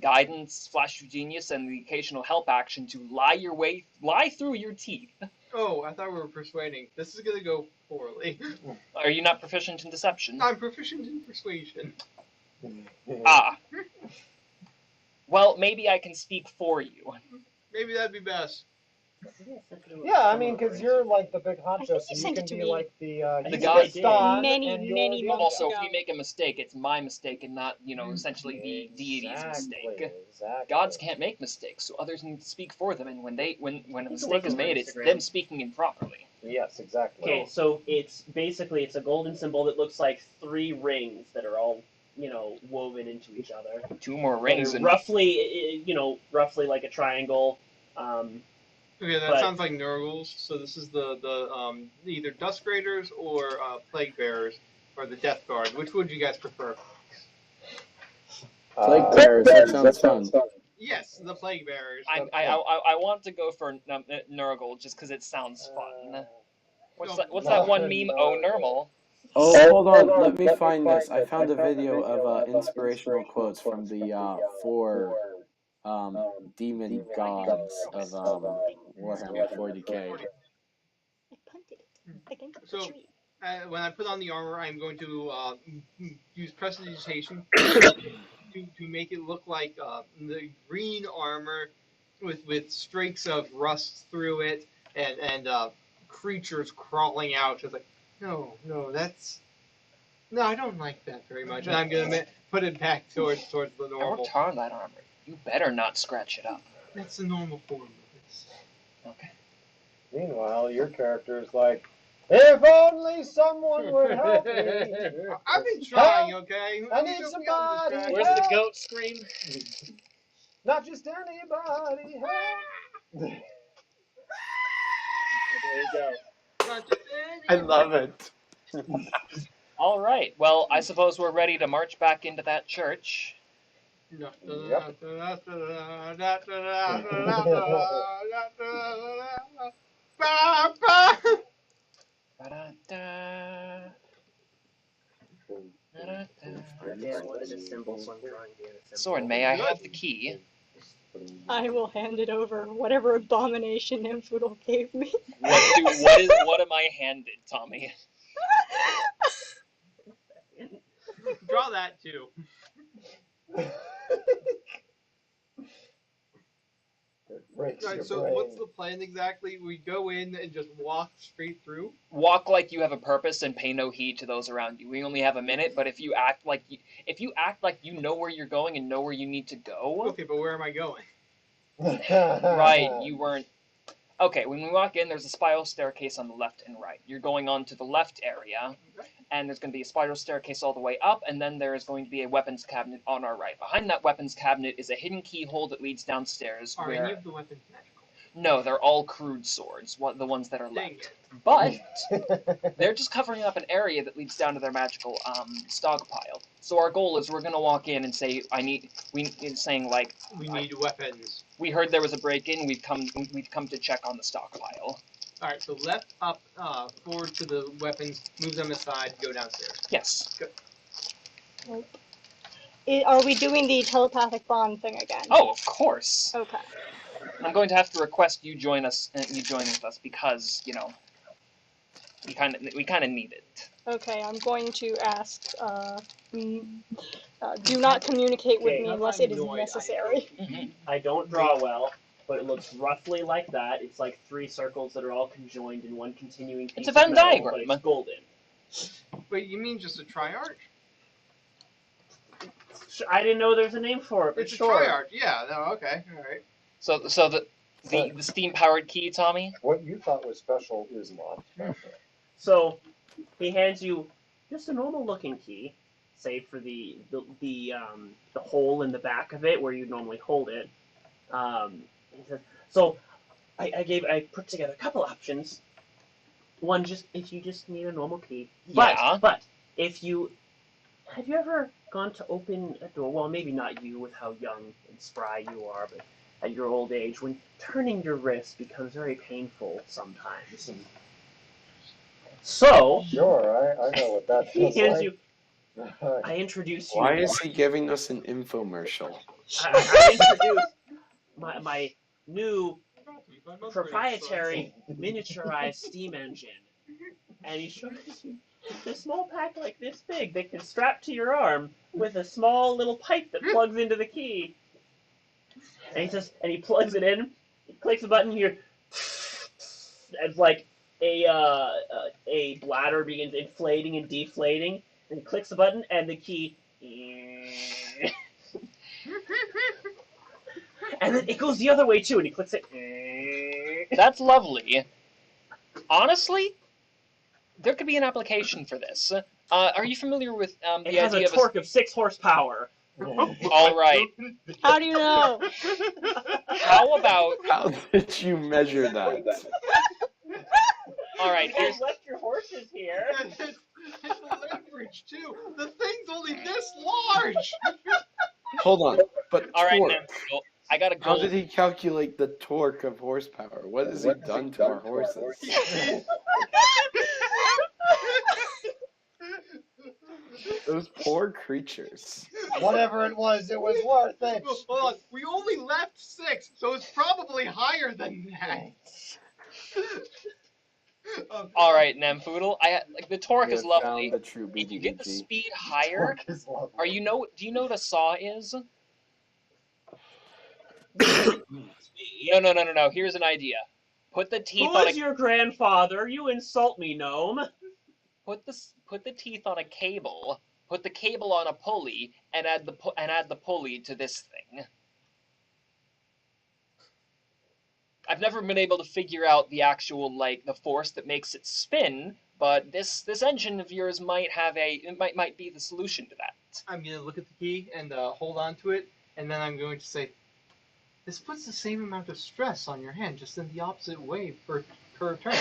D: guidance, flash of genius, and the occasional help action to lie through your teeth.
C: Oh, I thought we were persuading. This is gonna go poorly.
D: Are you not proficient in deception?
C: I'm proficient in persuasion.
D: Ah. Well, maybe I can speak for you.
C: Maybe that'd be best.
G: Yeah, I mean, because you're like the big
F: I
G: honcho,
F: think
G: so
F: you
G: you
F: sent
G: can
F: it to
G: be
F: me.
G: like the
D: The
G: you
D: guy
G: switched on,
F: Many,
G: and you're
F: many
G: the
F: months
G: other-
D: Also,
F: ago.
D: if we make a mistake, it's my mistake and not, essentially the deity's mistake.
G: Exactly.
D: Gods can't make mistakes, so others need to speak for them, and when a
B: can
D: mistake
B: look
D: is
B: over
D: made, it's
B: Instagram.
D: them speaking improperly.
G: Yes, exactly.
B: Okay, so it's a golden symbol that looks like 3 rings that are all, woven into each other.
D: 2 more rings
B: They're
D: and
B: roughly like a triangle.
C: Okay, that
B: But-
C: sounds like Nurgles. So this is the either Dusk Raiders or Plague Bearers or the Death Guard. Which would you guys prefer?
H: Plague Bearers, that sounds fun.
C: Yes, the Plague Bearers.
D: I want to go for Nurgle just because it sounds fun. What's that one meme? Oh, normal.
H: Oh, hold on. Let me find this. I found a video of inspirational quotes from the four demon gods of Warhammer 40k.
F: I punted it against the
C: So-
F: tree.
C: When I put on the armor, I'm going to use prestidigitation to make it look like the green armor with streaks of rust through it and creatures crawling out. It's like, no, I don't like that very much. And I'm gonna put it back towards the
D: I
C: normal.
D: worked hard on that armor. You better not scratch it up.
C: That's the normal form of this.
D: Okay.
G: Meanwhile, your character is like, if only someone would help me.
C: I've been trying, okay?
G: I need somebody.
A: Where's the goat scream?
G: Not just anybody. Help. There you go.
C: I
H: love it.
D: All right. Well, I suppose we're ready to march back into that church. Ba-da-da. Sorrn, may I have the key?
F: I will hand it over. Whatever abomination Nymphoodle gave me.
D: What am I handed, Tommy?
C: Draw that too. Right, so what's the plan exactly? We go in and just walk straight through?
D: Walk like you have a purpose and pay no heed to those around you. We only have a minute, but if you act like you know where you're going and know where you need to go.
C: Okay, but where am I going?
D: Right, you weren't. Okay, when we walk in, there's a spiral staircase on the left and right. You're going on to the left area, and there's going to be a spiral staircase all the way up, and then there is going to be a weapons cabinet on our right. Behind that weapons cabinet is a hidden keyhole that leads downstairs.
C: Are any of the weapons magical?
D: No, they're all crude swords, the ones that are
C: Dang
D: left.
C: it.
D: But they're just covering up an area that leads down to their magical stockpile. So our goal is we're going to walk in and say, we need
C: weapons.
D: We heard there was a break-in. We've come to check on the stockpile.
C: All right, so left, up, forward to the weapons, move them aside, go downstairs.
D: Yes.
C: Good.
F: Are we doing the telepathic bond thing again?
D: Oh, of course.
F: Okay.
D: I'm going to have to request you join us. You join with us because we kind of need it.
F: Okay, I'm going to ask. Do not communicate with me unless it is necessary.
B: I don't draw well, but it looks roughly like that. It's like 3 circles that are all conjoined in one continuing piece.
D: It's a Venn
B: of metal,
D: diagram.
B: But it's golden.
C: Wait, you mean just a triarch?
B: I didn't know there's a name for it. But
C: It's a
B: sure.
C: triarch. Yeah. No. Okay. All right.
D: So the steam-powered key, Tommy.
G: What you thought was special is not special.
B: So he hands you just a normal-looking key, save for the hole in the back of it where you normally hold it. He says, so I put together a couple options. One, just if you just need a normal key.
D: Yeah.
B: But if you have you ever gone to open a door? Well, maybe not you with how young and spry you are, but at your old age, when turning your wrist becomes very painful sometimes. So
G: Sure, I know what that
B: he
G: feels
B: hands
G: like.
B: you. I introduce you.
H: Why is he giving us an infomercial?
B: I introduce my new proprietary miniaturized steam engine, and he shows you a small pack like this big that can strap to your arm with a small little pipe that plugs into the key. And he plugs it in. He clicks a button here. It's like a bladder begins inflating and deflating. And he clicks the button, and the key. And then it goes the other way too, and he clicks it.
D: That's lovely. Honestly, there could be an application for this. Are you familiar with
B: It
D: the
B: has a
D: idea
B: torque of 6 horsepower.
D: All right.
F: How do you know?
D: How about?
H: How did you measure that?
D: All right.
B: You left your horses here.
C: It's a leverage too. The thing's only this large.
H: Hold on, but
D: All right,
H: torque.
D: now, I got a
H: How
D: goal.
H: did he calculate the torque of horsepower? What has he done to our horses? Those poor creatures.
G: Whatever it was worth it.
C: Hold on, we only left 6, so it's probably higher than that.
D: All right, Namfoodle. The torque
H: We
D: is
H: have
D: lovely.
H: found the true
D: If you get the
H: BBG.
D: speed higher,
G: Torque is lovely.
D: do you know what a saw is? No. Here's an idea. Put the teeth
B: Who
D: on
B: is your grandfather? You insult me, gnome.
D: put the teeth on a cable. Put the cable on a pulley and add the pulley to this thing. I've never been able to figure out the actual the force that makes it spin, but this engine of yours might be the solution to that.
C: I'm gonna look at the key and hold on to it, and then I'm going to say, this puts the same amount of stress on your hand, just in the opposite way per turn.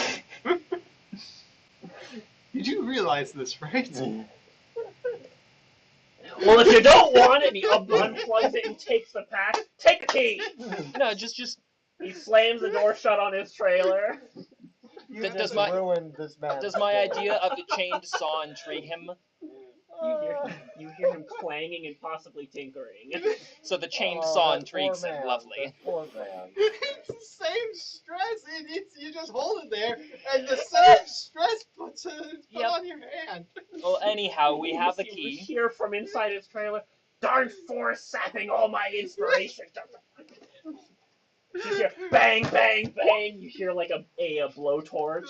C: Did you realize this, right?
B: Well, if you don't want it, he unplugs it and takes the pack. Take the key!
D: No, just
B: He slams the door shut on his trailer.
G: You
D: Does
G: just
D: my-
G: ruined this man.
D: does my idea of the chained saw intrigue him?
B: You hear him clanging and possibly tinkering.
D: So the chained saw
G: that
D: intrigues
G: poor
D: him.
G: man,
D: Lovely.
G: that poor man.
C: It's the same stress. You just hold it there, and the same stress puts
D: Yep.
C: on your hand.
D: Well, anyhow, we have the
B: You
D: key.
B: hear from inside his trailer, darn force sapping all my inspiration. You hear bang, bang, bang. You hear like a blowtorch.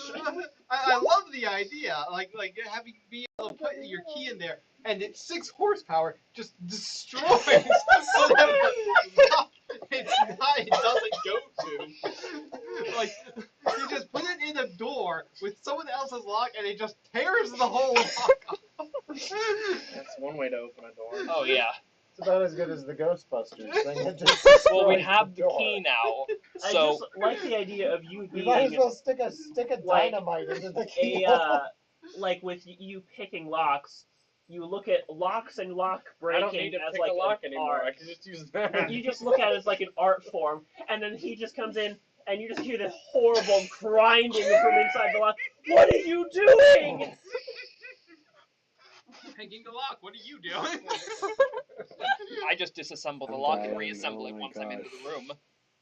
C: I love the idea, like having be able to put your key in there, and it's 6 horsepower just destroys whatever it doesn't go to. Like you just put it in a door with someone else's lock, and it just tears the whole lock off.
A: That's one way to open a door.
D: Oh yeah.
G: It's about as good as the Ghostbusters thing. It just
D: Well, we
G: destroys
D: have the
G: door.
D: key now.
B: I
D: So
B: just like the idea of you
G: You might as
B: being
G: well stick a
B: like,
G: dynamite into the key.
B: like with you picking locks, you look at locks and lock
A: I don't
B: breaking
A: need to
B: as
A: pick
B: like
A: a lock
B: an
A: anymore.
B: art.
A: I can just use that.
B: You just look at it as like an art form, and then he just comes in, and you just hear this horrible grinding from inside the lock. What are you doing?
C: Hanging the lock. What are you doing?
D: I just disassemble the
H: I'm
D: lock and
H: dying.
D: reassemble
H: Oh
D: it
H: my
D: once I'm into
H: gosh.
D: the room.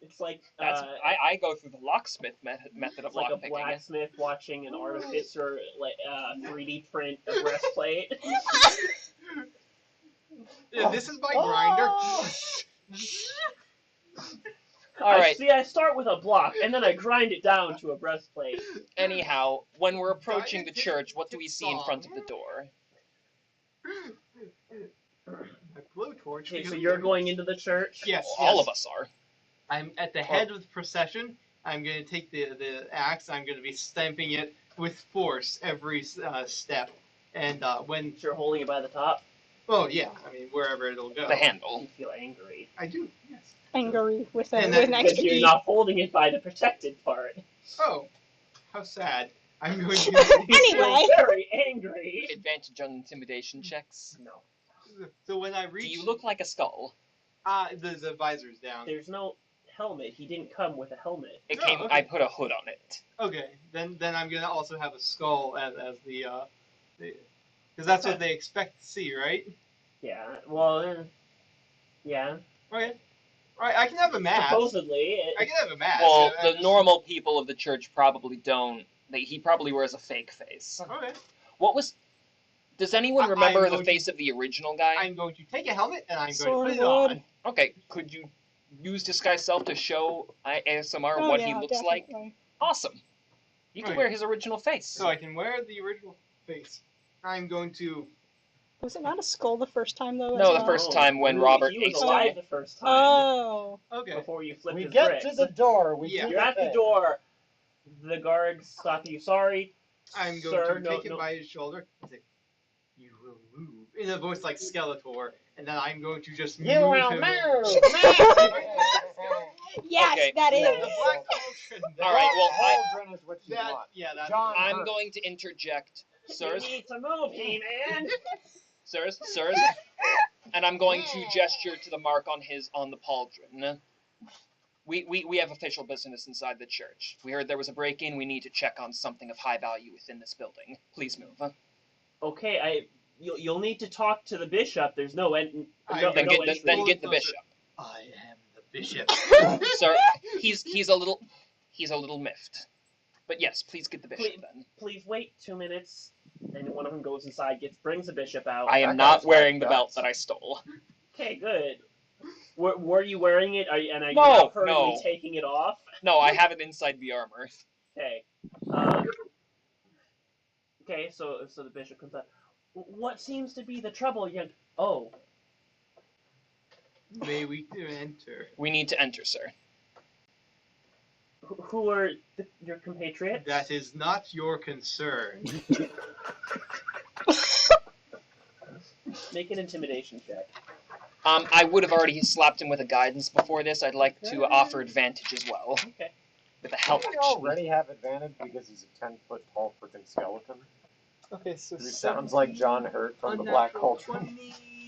B: It's like
D: I go through the locksmith method of
B: it's like a
D: lockpicking.
B: blacksmith watching an artificer 3D print a breastplate.
C: Yeah, this is my grinder.
D: All right.
B: I start with a block, and then I grind it down to a breastplate.
D: Anyhow, when we're approaching the church, what do we see in front of the door?
C: My blowtorch.
B: Okay, so you're going into the church?
C: Yes,
D: All
C: yes.
D: of us are.
C: I'm at the head of the procession. I'm going to take the axe. I'm going to be stamping it with force every step. And when...
B: You're holding it by the top?
C: Oh, yeah. I mean, wherever it'll go.
D: The handle.
B: You feel angry.
C: I do, yes.
F: Angry with
C: And
F: an
C: then-
B: Because
F: extra
B: you're
F: E.
B: not holding it by the protected part.
C: Oh, how sad. I'm going to...
B: You feel
F: Anyway.
B: very angry.
D: Advantage on intimidation checks.
B: No.
C: So when I
D: Do
C: reach...
D: you look like a skull?
C: the visor's down.
B: There's no helmet. He didn't come with a helmet.
D: It
C: Oh,
D: came.
C: okay.
D: I put a hood on it.
C: Okay, then I'm going to also have a skull as the... Because that's what they expect to see, right?
B: Yeah, well, yeah.
C: Okay. Alright, I can have a mask.
B: Supposedly.
C: I can have a mask.
D: Well,
C: I
D: the normal people of the church probably don't. He probably wears a fake face.
C: Okay.
D: What was? Does anyone remember
C: I'm
D: the
C: going
D: face of the original guy?
C: I'm going to take a helmet and I'm going to
F: Sword
C: put it on.
F: wood.
D: Okay, could you use disguise self to show ASMR
F: Oh,
D: what
F: yeah,
D: he looks like?
F: definitely.
D: Awesome. You can
C: Right.
D: wear his original face.
C: So I can wear the original face. I'm going to...
F: Was it not a skull the first time though?
D: No,
F: as
D: the
F: well?
D: first time when
B: He
D: Robert
B: was
D: aced
B: alive
D: it.
B: the first time
F: Oh.
C: Okay.
B: before you flipped
G: We
B: his
G: get
B: bricks.
G: to the door. We
C: Yeah.
G: do
B: You're at the
G: thing.
B: door. The guards stop you. Sorry,
C: I'm going
B: sir,
C: to
B: no,
C: take him
B: no.
C: by his shoulder and say, "You will move," in a voice like Skeletor, and then I'm going to just
G: You
C: move
G: will
C: him.
G: move.
F: Yes,
D: Okay.
F: that
C: The
F: is.
C: black cauldron.
D: All right, well,
G: Cauldron is what you
C: That,
G: want.
C: yeah, that's
G: John
D: I'm
G: Hurt.
D: going to interject,
B: You
D: sirs,
B: need to move, He-Man.
D: sirs, and I'm going to gesture to the mark on the pauldron. We have official business inside the church. We heard there was a break-in. We need to check on something of high value within this building. Please move.
B: Okay, You'll need to talk to the bishop. There's no end.
D: Then get the bishop.
C: I am the bishop.
D: Sir, he's a little miffed. But yes, please get the bishop then.
B: Please wait 2 minutes. And one of them goes inside, brings the bishop out.
D: I am not wearing the belt that I stole.
B: Okay, good. Were you wearing it? Are you
D: No,
B: not hurriedly taking it off?
D: No, I have it inside the armor.
B: Okay. Okay, so the bishop comes out. What seems to be the trouble, young... Oh.
C: May we enter?
D: We need to enter, sir.
B: Who are your compatriots?
C: That is not your concern.
B: Make an intimidation check.
D: I would have already slapped him with a guidance before this. I'd like to offer advantage as well.
B: Okay.
D: With a help
G: Doesn't he
D: action.
G: already have advantage because he's a 10-foot tall freaking skeleton?
C: Okay, so
G: He sounds like John Hurt from the Black Culture.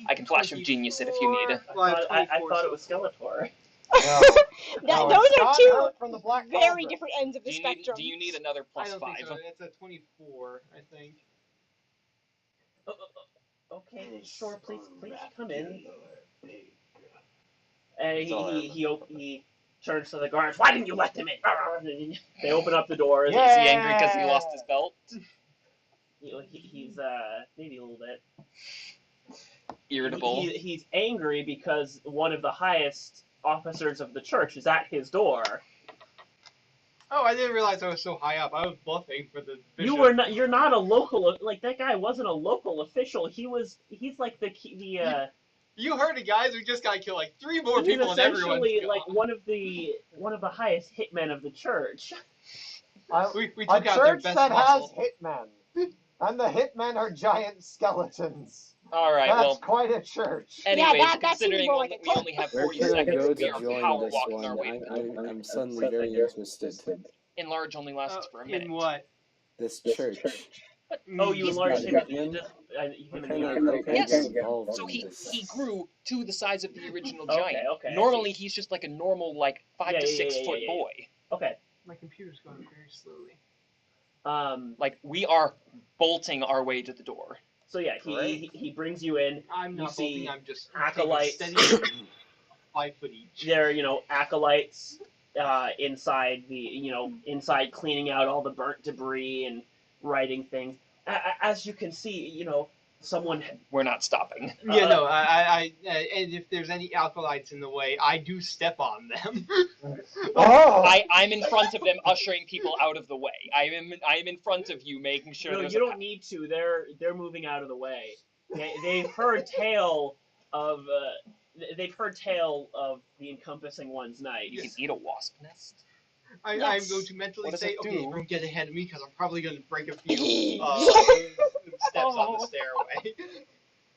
D: I can flash of genius it if you need it.
B: I thought it was Skeletor.
G: No. No,
F: Those
G: it's
F: are
G: John
F: two
G: Hurt from the Black
F: very
G: Cauldron.
F: different ends of the spectrum.
D: Do you need another
C: I
D: plus
C: don't
D: 5?
C: think so. It's a 24, I think.
B: Okay, sure. Please come in. He turns to the guards. Why didn't you let them in? They open up the door.
D: Is he angry because he lost his belt?
B: He's maybe a little bit
D: irritable.
B: He's angry because one of the highest officers of the church is at his door.
C: Oh, I didn't realize I was so high up. I was bluffing for the bishop.
B: You're not a local. Like, that guy wasn't a local official. He's like the
C: You heard it, guys. We just got to kill like 3 more people and everyone's
B: essentially
C: gone.
B: like one of the highest hitmen of the church.
C: We
G: a
C: took out their
G: church
C: best
G: that
C: muscle.
G: has hitmen, and the hitmen are giant skeletons.
D: Alright,
G: That's
D: well,
G: quite a church.
D: anyways,
F: that seems
D: considering
F: more like a
D: we only have
H: Where
D: 40
H: can I
D: seconds,
H: go
D: we are
H: to
D: power
H: join this
D: walking our way.
H: one? I'm suddenly very interested.
D: Enlarge only lasts for a minute.
C: In what?
H: This church.
B: Oh, you
D: He's
B: enlarged him.
H: Hitman?
D: Yes.
H: Involved
D: So
H: in
D: he
H: this.
D: grew to the size of the original
B: Okay,
D: giant.
B: okay, I
D: Normally,
B: see.
D: he's just like a normal, like, 5 to 6 foot
B: yeah.
D: boy.
B: Okay.
C: My computer's going very slowly.
D: Like, we are bolting our way to the door.
B: So yeah, he brings you in.
C: I'm
B: You
C: not
B: see
C: hoping I'm just
B: acolytes.
C: taking a steady 5 foot each.
B: There, acolytes inside inside cleaning out all the burnt debris and writing things. As you can see, someone.
D: We're not stopping.
C: Yeah, no, I and if there's any acolytes in the way, I do step on them.
G: Oh!
D: I'm in front of them, ushering people out of the way. I am in front of you, making sure.
B: No,
D: there's
B: you
D: a
B: don't need to. They're moving out of the way. They've heard tale of the encompassing one's night.
D: You can eat a wasp nest.
C: I'm
F: Yes.
C: going to mentally
D: What does
C: say,
D: it
C: okay,
D: do?
C: don't get ahead of me because I'm probably going to break a few steps on the stairway.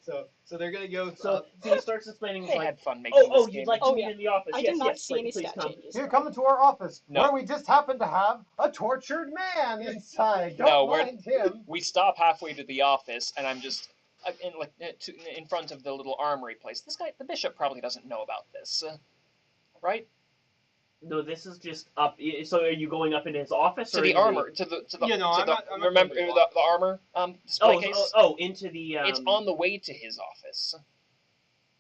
C: So they're going to go.
B: So he starts explaining. He's
D: They
B: like,
D: had fun making this
B: you'd
D: game.
B: like to
F: Oh,
B: meet
F: yeah.
B: in the office?
F: I
B: yes,
F: do not
B: yes,
F: see
B: like,
F: any
B: please
F: stat
B: come.
F: changes.
G: Here, come into our office,
D: No.
G: where we just happen to have a tortured man inside. Don't
D: No, we're-
G: mind him.
D: We stop halfway to the office, and I'm just in front of the little armory place. This guy, the bishop, probably doesn't know about this, right?
B: No, this is just up. So are you going up into his office?
D: To
B: or
D: the
B: into
D: armor, to the
C: Yeah, no,
D: to
C: I'm
D: the,
C: not
D: remember
C: going to
D: the armor display case.
B: Into the.
D: It's on the way to his office.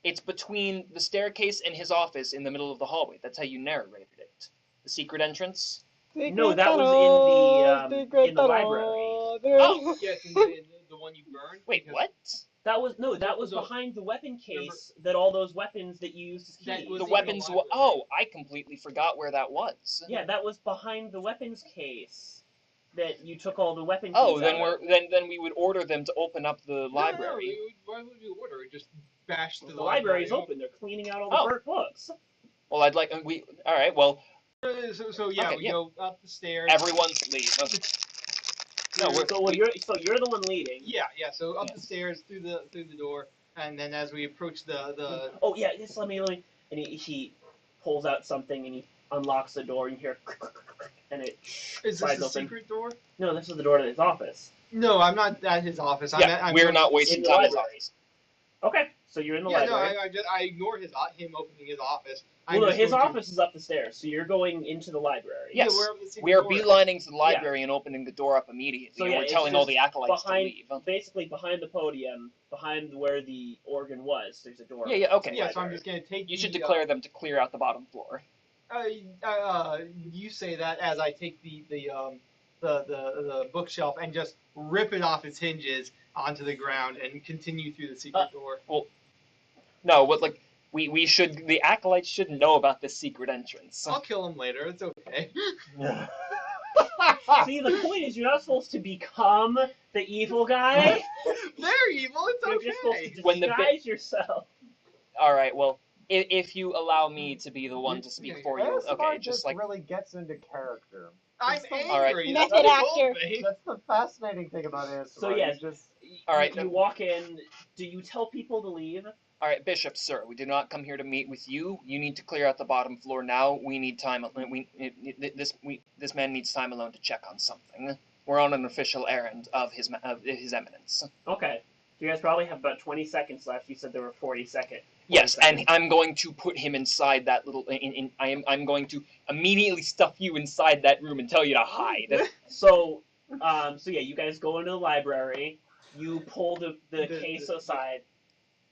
D: It's between the staircase and his office in the middle of the hallway. That's how you narrated it. The secret entrance.
B: No, that was in the library.
D: Oh.
C: Yes, and the one you burned.
D: Wait,
C: because
D: what?
B: That was
C: So-
B: behind the weapon case that all those weapons that you used as
C: That
B: keys.
C: was
D: The
C: in
D: weapons.
C: the library.
D: Oh, I completely forgot where that was.
B: Yeah, that was behind the weapons case that you took all the weapon keys
D: Oh, then
B: out of.
D: then we would order them to open up the library.
C: Why would we order it? Just bash
B: The
C: the
B: library's
C: library
B: open. They're cleaning out all the
D: Oh.
B: burnt books.
D: Well, I'd like we. All right. Well,
C: So yeah,
D: Okay,
C: we
D: yeah.
C: go up the stairs.
D: everyone's leave. No,
B: You're the one leading.
C: Yeah. So up the stairs through the door, and then as we approach the
B: Oh yeah, just let me. And he pulls out something and he unlocks the door and you hear, and it
C: is this
B: slides
C: the
B: open.
C: secret door?
B: No, this is the door to his office.
C: No, I'm not at his office.
D: Yeah,
C: I'm
D: we're
C: going-
D: not wasting
B: in the
D: time in his
B: library.
D: office.
B: Okay, so you're in the
C: Yeah,
B: library.
C: no, I ignore him opening his office.
B: Well, no, his office is up the stairs, so you're going into the library.
D: Yes,
C: wherever the secret
D: we are
C: door is.
D: beelining to the library and opening the door up immediately.
B: So
D: and
B: yeah,
D: we're
B: it's
D: telling all
B: just
D: the acolytes
B: behind,
D: to leave.
B: basically behind the podium, behind where the organ was. There's a door.
D: Yeah, okay.
C: Yeah, so I'm just gonna take.
D: You should declare them to clear out the bottom floor.
C: You say that as I take the bookshelf and just rip it off its hinges onto the ground and continue through the secret door.
D: Well, no, what like we should the acolytes shouldn't know about this secret entrance.
C: I'll kill him later. It's okay.
B: See, the point is, you're not supposed to become the evil guy.
C: They're evil. It's
B: You're
C: okay.
B: just supposed to
D: When the
B: disguise yourself.
D: All right, well, if you allow me to be the one to speak for you, okay, just like
G: really gets into character.
C: I'm
G: That's the-
C: angry.
D: All right.
C: That's
F: Method
C: what he told
F: actor.
C: me.
G: That's the fascinating thing about ASMR.
B: So yes,
G: just
D: all right,
B: You walk in. Do you tell people to leave?
D: all right, Bishop, sir, we did not come here to meet with you. You need to clear out the bottom floor now. We need time. This man needs time alone to check on something. We're on an official errand of his eminence.
B: Okay. You guys probably have about 20 seconds left. You said there were 40 seconds.
D: Yes, and I'm going to put him inside that little. I'm going to immediately stuff you inside that room and tell you to hide.
B: So yeah, you guys go into the library. You pull the case aside.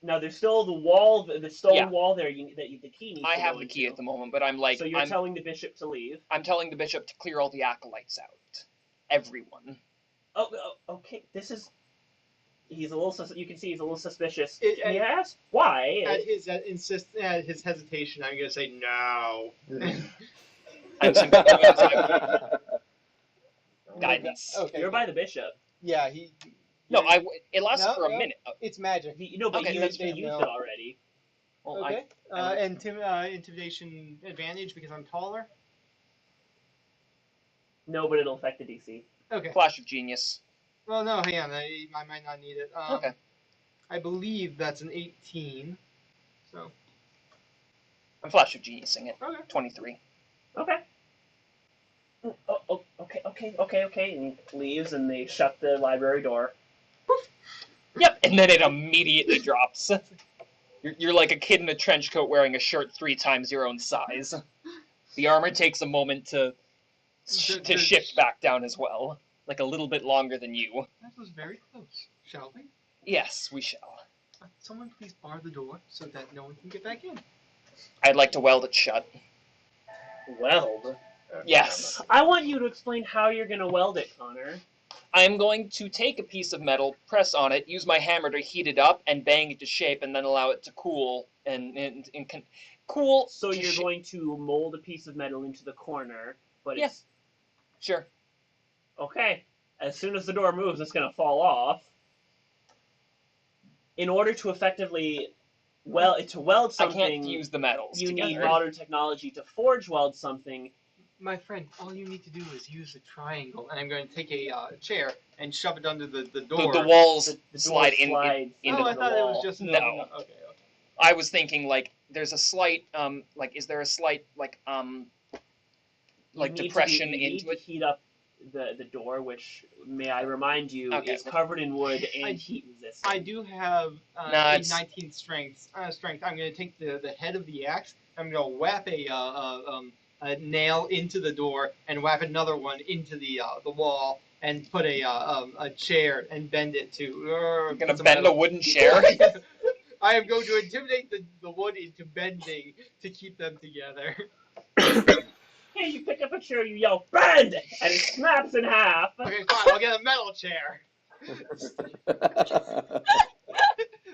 B: Now there's still the wall, the stone wall there. The key needs.
D: I
B: to
D: have
B: go
D: the key
B: into.
D: at the moment, but I'm like.
B: So you're telling the bishop to leave.
D: I'm telling the bishop to clear all the acolytes out. Everyone.
B: Oh, okay. This is. He's a little. You can see he's a little suspicious.
C: It-
B: Can you ask why?
C: At his hesitation, I'm gonna say no.
D: I'm simply going to guidance.
C: Okay.
B: You're by the bishop.
C: Yeah, he.
D: No, it lasts
C: No,
D: for a
C: no.
D: minute.
C: It's magic.
B: But
D: Okay,
B: you
D: that's
B: used it
C: no.
B: already.
D: Well,
C: Okay.
D: I
C: Intimidation advantage because I'm taller.
B: No, but it'll affect the DC.
C: Okay.
D: Flash of genius.
C: Well, no, hang on. I might not need it.
D: Okay.
C: I believe that's an 18. So.
D: I'm flash of geniusing it.
C: Okay.
D: 23.
B: Okay. Okay. And he leaves, and they shut the library door.
D: Yep, and then it immediately drops. You're like a kid in a trench coat wearing a shirt 3 times your own size. The armor takes a moment to shift back down as well, like a little bit longer than you.
C: That was very close. Shall we?
D: Yes, we shall.
C: Someone please bar the door so that no one can get back in.
D: I'd like to weld it shut.
B: Weld?
D: Yes.
B: I want you to explain how you're going to weld it, Connor.
D: I'm going to take a piece of metal, press on it, use my hammer to heat it up, and bang it to shape, and then allow it to cool and cool.
B: So you're going to mold a piece of metal into the corner, but it's...
D: Sure.
B: Okay. As soon as the door moves, it's going to fall off. In order to effectively weld something,
D: I can't use the metals
B: you
D: together.
B: need modern technology to forge weld something.
C: My friend, all you need to do is use a triangle, and I'm going to take a chair and shove it under the door.
D: The walls
B: The
D: slide
B: door slides
D: into
C: I
D: the
C: thought
D: wall.
C: it was just
D: No.
C: Okay.
D: I was thinking like there's a slight is there a slight depression
B: you need
D: into
B: to
D: it?
B: heat up the door, which, may I remind you, is covered in wood and heat resistant.
C: I do have a 19 strength. I'm going to take the head of the axe. I'm going to whap a nail into the door and whap another one into the wall and put a chair and bend it to.
D: You're gonna bend a wooden chair?
C: I am going to intimidate the wood into bending to keep them together.
B: Hey, you pick up a chair, you yell, "Bend!" and it snaps in half.
C: Okay, fine. I'll get a metal chair.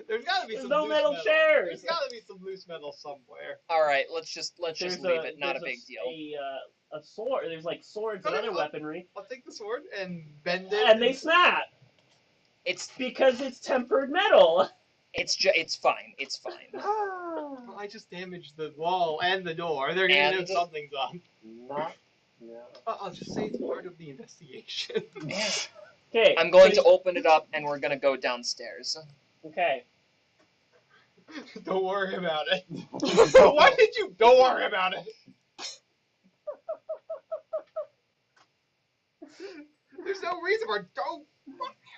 C: There's got to be
B: There's
C: some
B: no
C: loose
B: metal chairs.
C: There's got to be some loose metal somewhere.
D: All right, let's just leave it. Not a
B: there's
D: big deal.
B: A sword. There's like swords and
C: Okay,
B: other weaponry,
C: I'll take the sword and bend it.
B: and they snap
D: It's
B: because it's tempered metal.
D: it's fine. It's fine.
C: Well, I just damaged the wall and the door. They're gonna know
D: And-
C: something's up.
G: not. Yeah.
C: I'll just say it's part of the investigation.
B: Okay.
D: I'm going to open it up, and we're gonna go downstairs.
B: Okay.
C: Don't worry about it. Why did you? Don't worry about it. There's no reason for don't.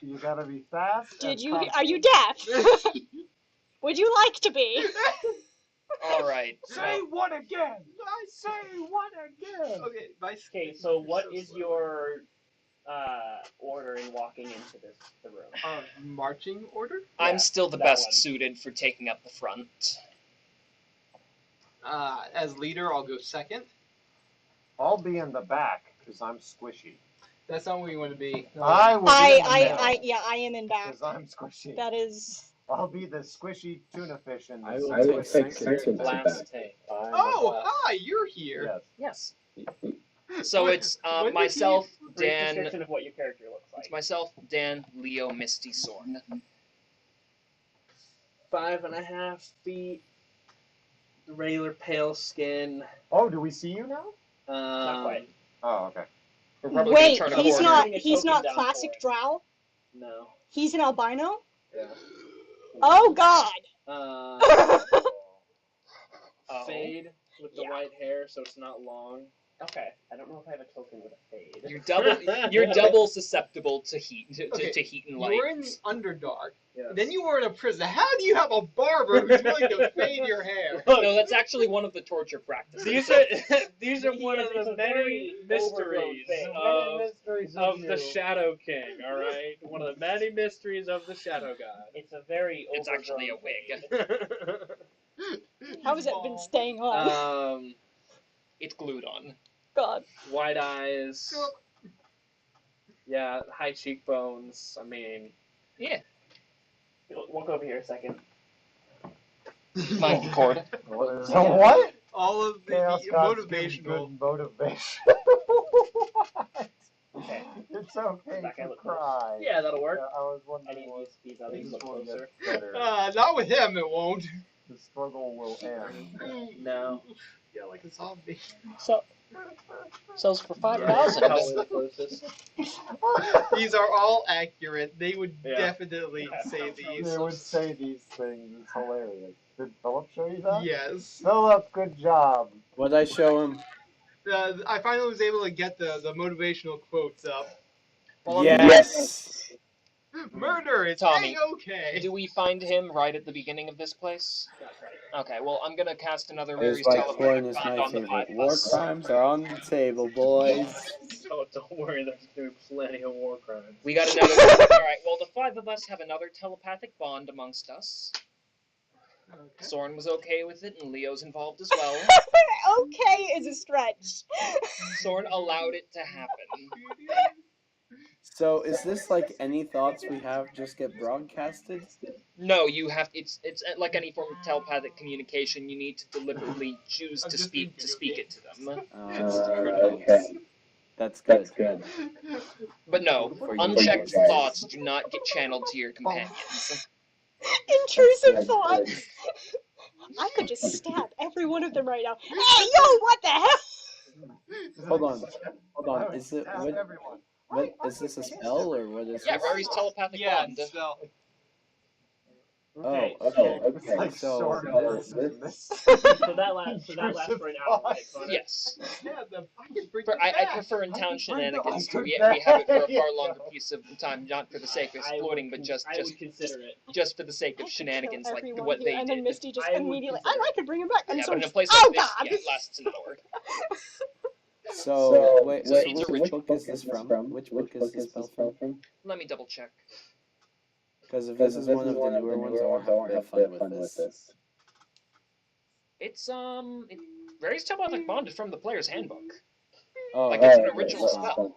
G: You gotta be fast.
F: Did
G: and
F: you?
G: confident.
F: Are you deaf? Would you like to be?
D: All right.
G: Say what again? I say what again?
C: Okay,
B: Okay, so what is your order in walking into the room?
C: Marching order?
D: I'm still the
B: that
D: best
B: one.
D: suited for taking up the front.
C: As leader, I'll go second.
G: I'll be in the back because I'm squishy.
C: That's not where you want to be.
G: I will be in the middle
F: I am in back.
G: because I'm squishy.
F: That is.
G: I'll be the squishy tuna fish in
H: I
G: this.
H: will take second.
A: Blast tank.
C: Oh, hi, you're here.
G: Yes.
D: Yes. So
C: When-
D: it's
C: when did
D: myself,
B: Brief
D: Dan.
B: description of what your character looks like.
D: It's myself, Dan, Leo, Misty, Sorrn.
A: 5.5 feet. Regular pale skin.
G: Oh, do we see you now?
B: Not quite.
G: Oh, okay.
D: We're probably
F: Wait,
D: gonna turn a
F: he's
D: corner.
F: not.
B: Putting a
F: He's
B: token
F: not
B: down
F: classic
B: for
F: drow.
A: No.
F: He's an albino.
A: Yeah.
F: Oh God.
B: Oh.
A: Fade with the
F: Yeah.
A: white hair, so it's not long.
B: Okay, I don't know if I have a token with a fade.
D: You're double susceptible to heat,
C: Okay,
D: to heat and light.
C: You're in the Underdark.
A: Yes.
C: Then you were in a prison. How do you have a barber who's willing to fade your hair?
D: No, that's actually one of the torture practices.
A: These are one of the many mysteries of the Shadow King. All right, one of the many mysteries of the Shadow God.
B: It's a very
D: It's actually a
B: overgrown
D: wig.
F: How has it been staying on?
D: It's glued on.
F: God.
A: White eyes. Yeah, high cheekbones. I mean,
D: Yeah.
B: Walk over here a second.
D: Mind cord.
G: So what?
C: All of the
G: Chaos gods give
C: motivational.
G: good motivation. What?
B: Okay.
G: It's okay
B: That guy
G: to
B: looks
G: cry.
A: yeah, that'll work.
G: I was
B: I
G: wondering
B: need
G: what
B: these others
G: this
B: look
G: will
B: closer.
G: get better.
C: Not with him, it won't.
G: The struggle will end.
A: No.
C: Yeah, like a zombie.
D: So sells for 5,000.
A: Probably the closest.
C: These are all accurate. They would
A: Yeah.
C: definitely say these.
G: They would say these things. It's hilarious. Did Philip show you that?
C: Yes.
G: Philip, good job.
H: What'd I show him?
C: I finally was able to get the motivational quotes up.
H: Yes.
C: Murder is
D: Tommy,
C: okay.
D: Do we find him right at the beginning of this place?
B: That's right.
D: Okay, well, I'm gonna cast another
H: Here's
D: Ares
H: why
D: teleport
H: porn is
D: bond
H: my
D: on the
H: favorite.
D: 5 of
H: War
D: us.
H: crimes are on the table, boys.
A: Oh, don't worry, there's doing plenty of war crimes.
D: We got another. Alright, well, the 5 of us have another telepathic bond amongst us.
C: Okay.
D: Sorrn was okay with it, and Leo's involved as well.
F: Okay is a stretch.
D: Sorrn allowed it to happen.
H: So, is this like any thoughts we have just get broadcasted?
D: No, you have. It's like any form of telepathic communication. You need to deliberately choose
C: I'm
D: to
C: just
D: speak
C: thinking,
D: it to them.
H: Okay. That's good.
D: But no,
H: For you
D: unchecked
H: guys.
D: thoughts do not get channeled to your companions.
F: Intrusive thoughts. I could just stab every one of them right now. Hey, yo, what the hell?
H: Hold on. Is it
G: Ask
H: what?
G: everyone.
H: What is this a spell or what is
D: Yeah,
H: this?
D: Rory's telepathic
C: Yeah,
D: bond.
C: so.
B: Okay.
H: Oh, okay.
G: It's like
H: So,
G: sword of this.
B: So that lasts for an hour, right? Connor?
D: Yes.
C: Yeah, I can bring
D: I
C: it back.
D: prefer in town shenanigans to
G: I
D: we
G: could
D: have it for a
G: back.
D: far longer piece of time, not for the sake of exploiting, but just
B: I would consider it.
D: just for the sake
F: I
D: of
F: could
D: shenanigans
F: kill
D: like
F: everyone
D: what
F: here,
D: they
F: and then
D: did.
F: Misty just
B: I would
F: immediately,
B: consider
F: I could bring him back. And
D: Yeah,
F: so
D: but in a
F: just,
D: place
F: oh
D: like this,
F: God!
D: yeah, it lasts an hour.
H: so wait. So
D: it's a
H: which book is this from? Which book is this spell from?
D: Let me double check.
H: Because if this is one of the newer ones, I want to have a bit of fun with this.
D: It's Various telepathic bond is from the player's handbook.
H: Oh,
D: Like it's an original spell.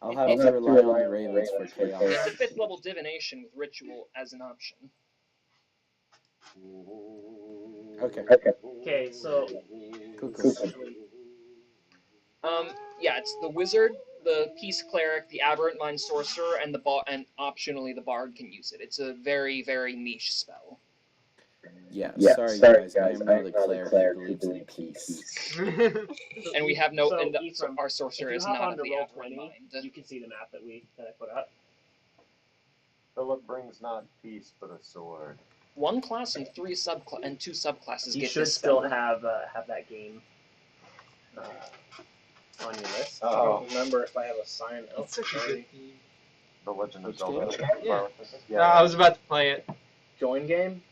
H: I'll have to rely on the ravens for chaos.
D: It's a 5th level divination with ritual as an option.
H: Okay.
B: Okay, so
H: Cool.
D: Yeah, it's the wizard, the peace cleric, the aberrant mind sorcerer, and and optionally the bard can use it. It's a very, very niche spell.
H: Yeah, sorry guys, I am not a cleric who believes in peace.
D: And we have no,
B: So,
D: and
B: Ephraim,
D: our
B: if
D: sorcerer
B: you
D: is
B: hop
D: not of
B: onto
D: the
B: roll
D: aberrant
B: 20,
D: mind.
B: you can see the map that I put up.
G: Philip brings not peace, but a sword.
D: 1 class and 2 subclasses
B: You
D: get
B: should
D: this
B: still
D: spell.
B: have that game on your list.
A: I don't remember if I have a sign up.
C: It's such a good theme.
G: The Legend of
H: Which
G: Zelda.
H: game?
C: Yeah.
G: Yeah.
C: No, I was about to play it.
A: Join game?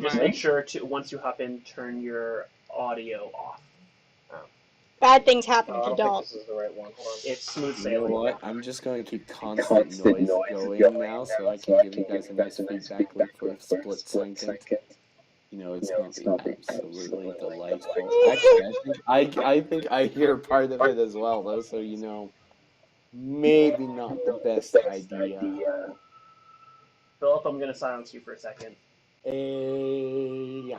B: Just make sure to, once you hop in, turn your audio off.
F: Bad things happen
I: I
F: if you
I: don't think
F: don't.
I: this is the right one. Hold on.
B: It's smooth
H: You know
B: sailing.
H: what? I'm just going to keep constant noise going now so I can give you guys a nice feedback loop for a split second. You know, it's going to be absolutely delightful. Actually, I think I hear part of it as well, though, so you know, maybe not the best idea.
B: Philip, I'm going to silence you for a second.
H: Yeah.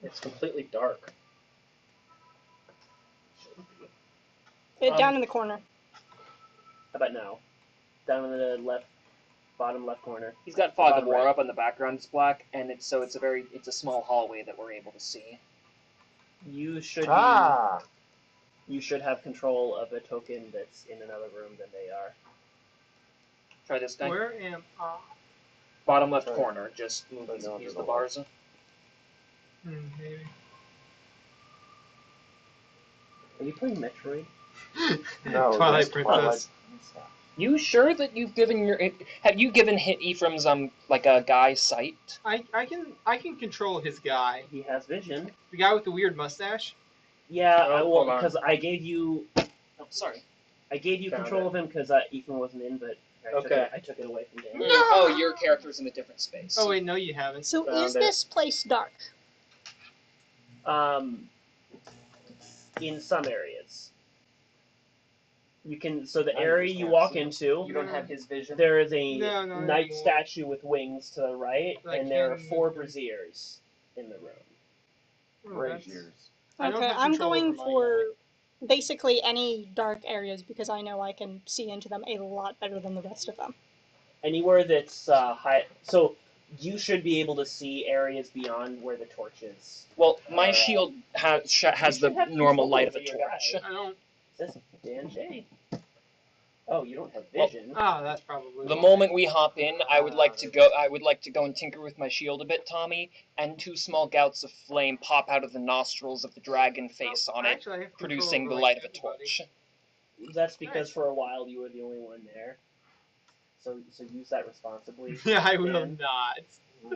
I: It's completely dark.
F: Down in the corner.
B: How about now? Down in the left, bottom left corner.
D: He's got fog of war up on the background. It's black, and it's a small hallway that we're able to see.
B: You should you should have control of a token that's in another room than they are.
D: Try this guy.
C: Where am I?
D: Bottom left corner. Just use the bars.
C: Maybe.
B: Are you playing Metroid?
G: No,
C: Twilight Princess.
D: You sure that you've given have you given Ephraim's like a guy sight?
C: I can control his guy.
B: He has vision.
C: The guy with the weird mustache.
B: Yeah,
I: Oh,
B: well,
I: hold on.
B: because I gave you
D: Sorry.
B: control
I: Found
B: of him because Ephraim wasn't in, but I took it away from Dan.
D: Oh, your character's in a different space.
C: Oh wait, no, you haven't.
F: So
I: Found
F: is this place dark?
B: In some areas. You can, so the area you walk into,
D: You don't have his vision.
B: there is a
C: No,
B: knight
C: anymore.
B: statue with wings to the right,
C: Like
B: and there are
C: him.
B: 4 braziers in the room.
G: Braziers.
C: I don't
F: Okay,
C: have
F: I'm
C: control
F: going
C: over my
F: for basically any dark areas because I know I can see into them a lot better than the rest of them.
B: Anywhere that's high, so you should be able to see areas beyond where the torch is.
D: Well, my shield has the
B: should have
D: normal
B: control
D: light of a
B: over your
D: torch.
B: guy.
C: I don't.
B: This is Dan J. Oh, you don't have vision.
C: Oh, that's probably.
D: The
C: why.
D: moment we hop in, I would like to go and tinker with my shield a bit, Tommy, and 2 small gouts of flame pop out of the nostrils of the dragon face on it,
C: Actually, I have control
D: producing
C: over,
D: the
C: like,
D: light of a
C: everybody.
D: torch.
B: That's because for a while you were the only one there. So use that responsibly.
C: Yeah, I will
B: Dan.
C: not.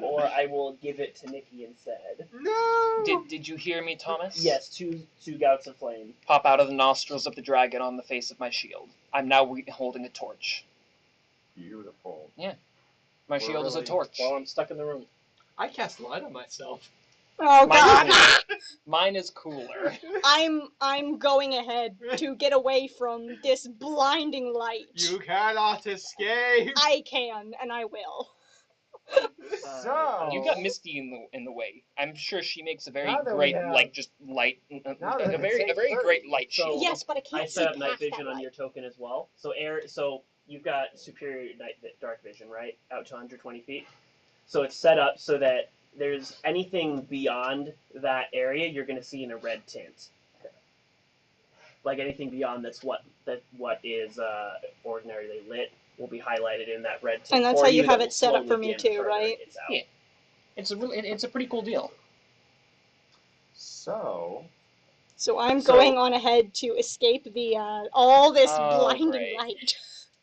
B: Or I will give it to Nikki instead.
C: No.
D: Did you hear me, Thomas?
B: Yes, two gouts of flame.
D: Pop out of the nostrils of the dragon on the face of my shield. I'm now holding a torch.
G: Beautiful.
D: My shield is a torch.
I: While I'm stuck in the room.
C: I cast light on myself.
F: Oh god!
D: Mine is cooler.
F: I'm going ahead to get away from this blinding light.
C: You cannot escape.
F: I can, and I will.
G: So
D: You got Misty in the way. I'm sure she makes a very
G: Now that we
D: great
G: have-
D: like just light,
G: Now that
D: a
G: it's
D: very
G: 8:30.
D: great light
B: So-
D: shield.
F: Yes, but I
B: I
F: can't see
B: set up
F: past
B: night vision
F: that
B: on
F: light.
B: your token as well. So you've got superior dark vision, right? Out to 120 feet. So it's set up so that there's anything beyond that area you're going to see in a red tint. Like anything beyond what is ordinarily lit will be highlighted in that red tint.
F: And that's
B: for
F: how you
B: that
F: have
B: will
F: it set up
B: slowly
F: for me
B: dim
F: too,
B: further
F: right?
B: it's out.
D: Yeah. It's a pretty cool deal.
G: So
F: So I'm
B: So-
F: going on ahead to escape the all this
D: Oh,
F: blinding
D: great.
F: light.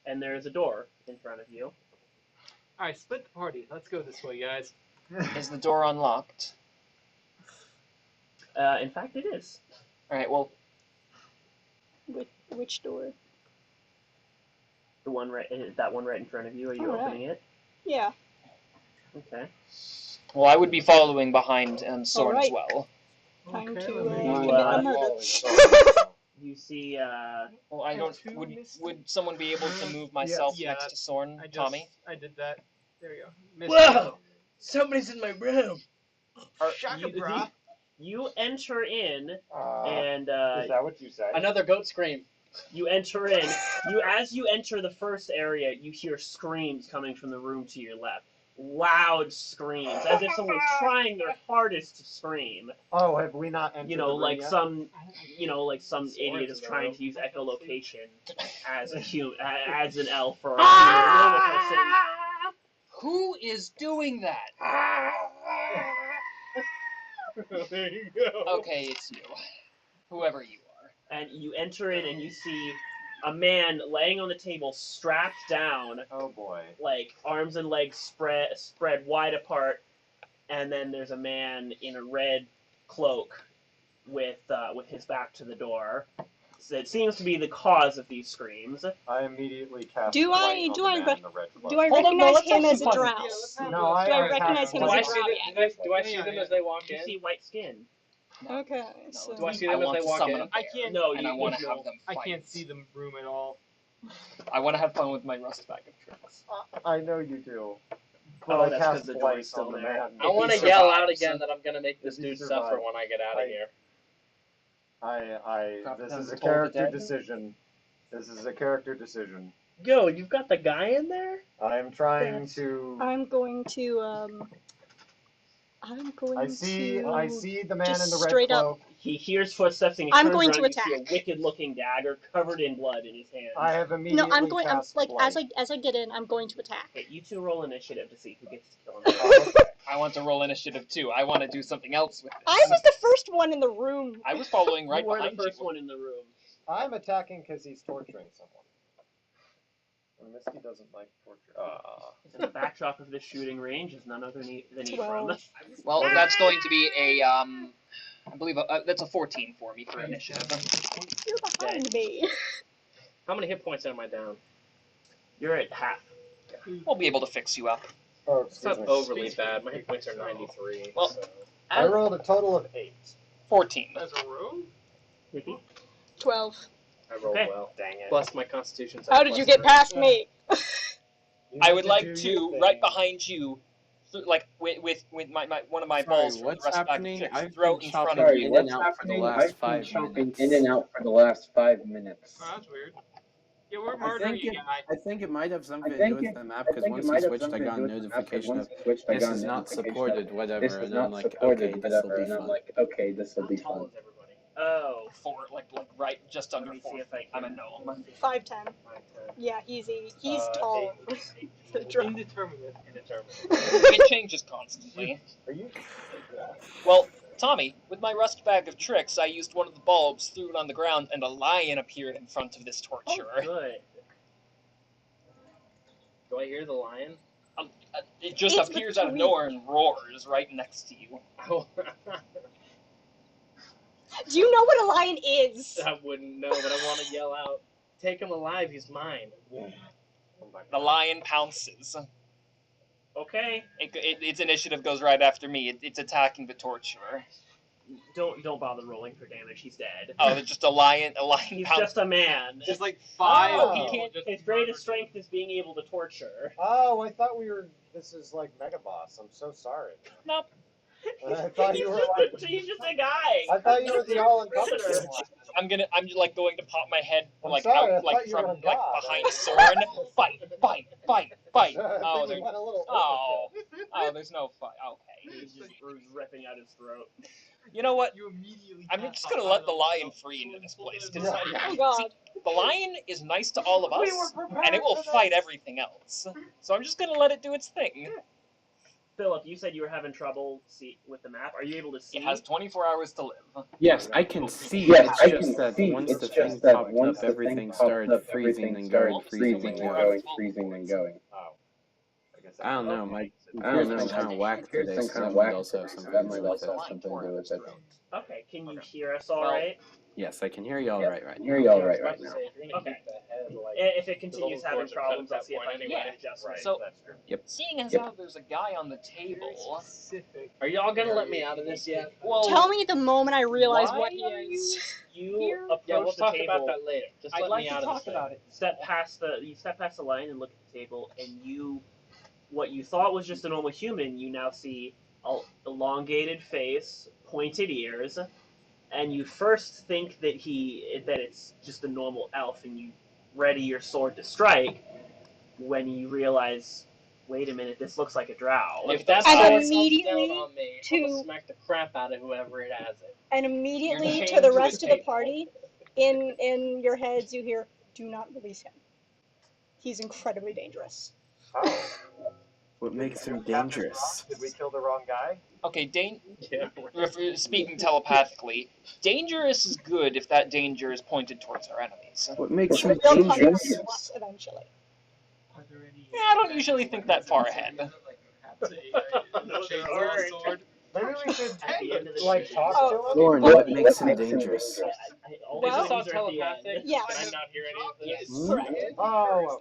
B: And there's a door in front of you.
C: All right, split the party. Let's go this way, guys.
D: Is the door unlocked?
B: In fact, it is.
D: All right. Well,
F: Which door?
B: The one right, that one right in front of you. Are you
F: Alright.
B: opening it?
F: Yeah.
B: Okay.
D: I would be following behind Sorn as
F: Alright.
D: well.
F: Time
C: Okay,
F: to
C: let me-
B: You,
F: commit a murder.
B: You see,
D: Well, I
C: Yeah,
D: don't.
C: two Misty.
D: Would someone be able to move myself
C: Yeah,
D: next to Sorn,
C: I
D: Tommy?
C: did that. There you go. Missed
B: Whoa! Somebody's in my room.
C: it. Shaka, brah.
B: You enter in, and
G: is that what you said?
I: Another goat scream.
B: you enter in. As you enter the first area, you hear screams coming from the room to your left. Loud screams, as if someone's trying their hardest to scream.
G: Oh, have we not entered
B: You
G: the
B: know,
G: room
B: like
G: yet?
B: some idiot is
I: in the
B: trying
I: room.
B: to use echolocation as a as an elf or a normal person.
D: Who is doing that?
I: There you go.
D: Okay, it's you. Whoever you are.
B: And you enter in and you see a man laying on the table, strapped down,
G: Oh boy.
B: like arms and legs spread wide apart, and then there's a man in a red cloak with his back to the door. So it seems to be the cause of these screams.
G: I immediately cast
F: Do
G: light
F: I-
G: on
F: do
G: the
F: I
G: man
F: rec-
G: in the red cloak.
F: Do I
D: Hold on, no,
F: recognize
D: let's
F: him
D: have
F: as a
D: some fun.
F: drow?
C: Yeah, let's have
G: No,
C: a-
G: I
F: Do I
G: attacked
F: recognize him
G: him.
A: Do I
F: as a
A: see
F: drow?
A: them? Do I see
C: Yeah,
A: them
C: yeah.
A: as they walk
B: You
A: in?
B: see white skin.
F: Okay,
D: No,
F: so
A: Do I see
D: I
A: them as
D: want
A: they
D: to
A: walk
D: summon
A: in?
D: a
C: I
D: bear,
C: can't.
B: No,
D: and I
B: you
D: want to
B: know.
D: have them
C: I
D: fight.
C: can't see the room at all.
D: I want to have fun with my rust bag of tricks.
G: I know you do. But
B: Oh,
G: I
B: that's 'cause
G: cast
B: the
G: light
B: door's still
G: on the
B: there.
G: man.
A: I want to
D: he
A: yell out
D: survives.
A: again that I'm gonna make this
G: If he
A: dude suffer
G: survives.
A: when I get out of
G: I-
A: here.
G: This is a
D: Told the
G: character
D: dead?
G: decision. This is a character decision.
B: Yo, you've got the guy in there?
G: I am trying
B: That's-
G: to.
F: I'm going to
G: I see the man
F: just
G: in the red
F: straight up-
G: cloak.
B: He hears footsteps and he
F: I'm
B: turns
F: going
B: around
F: to
B: and you see a
F: attack.
B: wicked-looking dagger covered in blood in his hand.
G: I have immediately
F: No, I'm going. I'm
G: cast
F: like
G: light.
F: as I get in, I'm going to attack.
B: Okay, you two roll initiative to see who gets to kill him.
G: Oh, okay.
D: I want to roll initiative too. I want to do something else with this.
F: I was the first one in the room.
D: I was following right
B: you were the
D: behind
B: first
D: you.
B: one in the room.
G: I'm attacking because he's torturing someone. And Misty doesn't like torture.
B: And the backdrop of this shooting range is none other than Ephraim.
F: 12.
D: Well, that's going to be a I believe that's a 14 for me for initiative.
F: You're behind me.
A: How many hit points am I down?
B: You're at half.
D: We'll be able to fix you up.
G: Oh,
A: It's
G: excuse
A: not
G: me.
A: overly bad. My hit points are 93.
D: Well,
A: so.
G: I rolled a total of 8.
D: 14.
C: As a room?
B: Nikki?
F: 12.
A: I rolled
B: Okay.
A: well.
G: Dang it.
A: Plus my constitution's
F: How
A: at
F: did you
A: plus
F: get past
A: 3.
F: me?
G: You
D: I
G: need
D: would like
G: do
D: to,
G: your
D: right
G: thing.
D: behind you, like with my one of my
H: Sorry,
D: balls from
H: what's
D: the rust bag of
H: happening?
D: tricks,
H: I've
D: throw
H: been
D: it in front
H: chopping
D: of
H: in
D: you.
H: and out for the last 5 minutes.
J: in and out for the last 5 minutes.
C: Oh, that's weird. Yeah, we're
H: I
C: murdering
H: think
C: a guy.
H: I think it might have something to
J: think
H: do with
J: it-
H: the map
J: I
H: because
J: think
H: once
J: it
H: he
J: might have
H: switched, I
J: something to
H: got
J: do
H: a
J: with the map, 'cause
H: notification
J: once
H: of
J: it switched, I
H: this
J: got a
H: is not
J: notification
H: supported,
J: of,
H: whatever,
J: this is
H: and
J: not
H: I'm like,
J: supported,
H: okay, this will
J: whatever,
H: be
J: and I'm
H: fun.
J: like, okay, this will
A: How
J: be
A: tall
J: fun.
A: is everybody?
B: Oh.
D: like right just under
B: Let me
D: 4
B: see if I
D: feet.
B: can.
D: I'm a gnome.
F: 5'10".
A: 5'10".
F: Yeah, easy. He's tall. The drow.
C: Indeterminate.
A: Indeterminate.
D: It changes constantly.
G: Are you?
D: Well, Tommy, with my rust bag of tricks, I used one of the bulbs, threw it on the ground, and a lion appeared in front of this torturer.
B: Good.
A: Do I hear the lion?
D: It just
F: It's
D: appears out of
F: between-
D: nowhere and roars right next to you.
F: Do you know what a lion is?
A: I wouldn't know, but I want to yell out. Take him alive, he's mine.
D: The lion pounces.
B: Okay.
D: Its initiative goes right after me. It's attacking the torturer.
B: Don't bother rolling for damage. He's dead.
D: Oh, it's just a lion.
B: He's
D: pounces.
B: just a man.
C: Just like 5
G: Oh.
C: people.
B: He can't.
C: just
B: His greatest
C: murdered.
B: strength is being able to torture.
G: Oh, I thought we were. This is like Mega Boss. I'm so sorry.
D: Nope.
G: I thought
B: he's,
G: you were
B: just
G: like.
B: he's just a guy.
G: I thought you were the all-encompassing one.
D: I'm just like going to pop my head
G: I'm
D: like
G: sorry, I
D: out like
G: thought you
D: from
G: were a
D: like
G: god.
D: behind sorrn. Fight. Oh,
G: I think
D: there.
G: we went a little
D: Oh, there's no fight. Okay.
B: He's just ripping out his throat.
D: You know what?
C: You immediately.
D: I'm
C: pass
D: just gonna
C: outside
D: let the
C: of
D: lion free into this place because
F: Oh god.
D: the lion is nice to all of
G: We
D: us,
G: were prepared
D: and it will
G: for this.
D: fight everything else. So I'm just gonna let it do its thing.
B: Philip, you said you were having trouble with the map. Are you able to see?
D: It has 24 hours to live.
H: Yes, I can see.
J: Yes,
H: it's
J: I
H: just
J: can
H: that
J: see.
H: once
J: It's
H: the
J: just
H: thing
J: that
H: popped
J: once
H: up,
J: the
H: everything
J: thing popped
H: started
J: up,
H: freezing
J: everything
H: and
J: started
H: going,
J: freezing
H: freezing
J: and
H: and
J: going,
H: going.
J: freezing and going.
G: Oh. guess
H: I don't know. My
J: I don't
H: computer's
J: know.
H: been kind of whack
J: Here's
H: today,
J: some
H: so
J: kind
H: that
J: of
H: might
J: whack.
H: also have something
J: That
H: to
J: might
H: do with
J: also
H: it.
J: have something to do with it.
B: Okay, can you hear us all right?
H: Yes, I can hear you all right
J: I
H: right
J: can
H: now.
J: hear you all right right now.
B: Okay.
A: Like,
B: If it continues
A: The
B: having
A: little
B: problems, I'll
A: cords
B: see if
A: are
B: I
A: cut
B: can
A: at
B: make
A: that
B: adjustments.
A: point.
D: So,
A: That's true.
D: seeing as
J: Yep.
D: how there's a guy on the table,
C: Specific.
A: Are y'all gonna let me out of this yet?
D: well,
F: Tell me the moment I realize
D: why
F: what he
D: are
F: is.
B: You
D: Here?
B: approach
A: Yeah, we'll
B: the
A: talk
B: table.
A: about that later. Just
D: I'd
A: let
D: like
A: me
D: to
A: out of
D: talk
A: this
D: about it.
B: Step past the line and look at the table, and what you thought was just a normal human, you now see a elongated face, pointed ears, and you first think that it's just a normal elf, and you ready your sword to strike, when you realize, wait a minute, this looks like a drow.
A: If that
F: And
A: sword comes
F: immediately
A: down on me, I'm
F: to-
A: gonna smack the crap out of whoever it has it.
F: And
A: You're
F: immediately
A: chained
F: to the
A: to a
F: rest of the
A: table.
F: party, in your heads you hear, "Do not release him. He's incredibly dangerous."
G: Oh.
H: What makes him
G: Did we have this
H: dangerous?
G: wrong? Did we kill the wrong guy?
D: Okay,
I: Yeah.
D: speaking telepathically, dangerous is good if that danger is pointed towards our enemies.
H: What makes him
F: They'll come
H: dangerous?
F: to us eventually.
C: Are there any?
D: Yeah, I don't usually think that far ahead.
G: Maybe we should
B: At the end of the
G: like
B: session.
G: talk
F: Oh.
G: to him.
H: Lauren, what makes him dangerous?
B: All
F: Well-
B: the
A: Is this all
B: things are at the end.
A: telepathic?
F: Yes.
A: Can I not hear any of this?
D: Yes.
F: Correct.
G: Oh,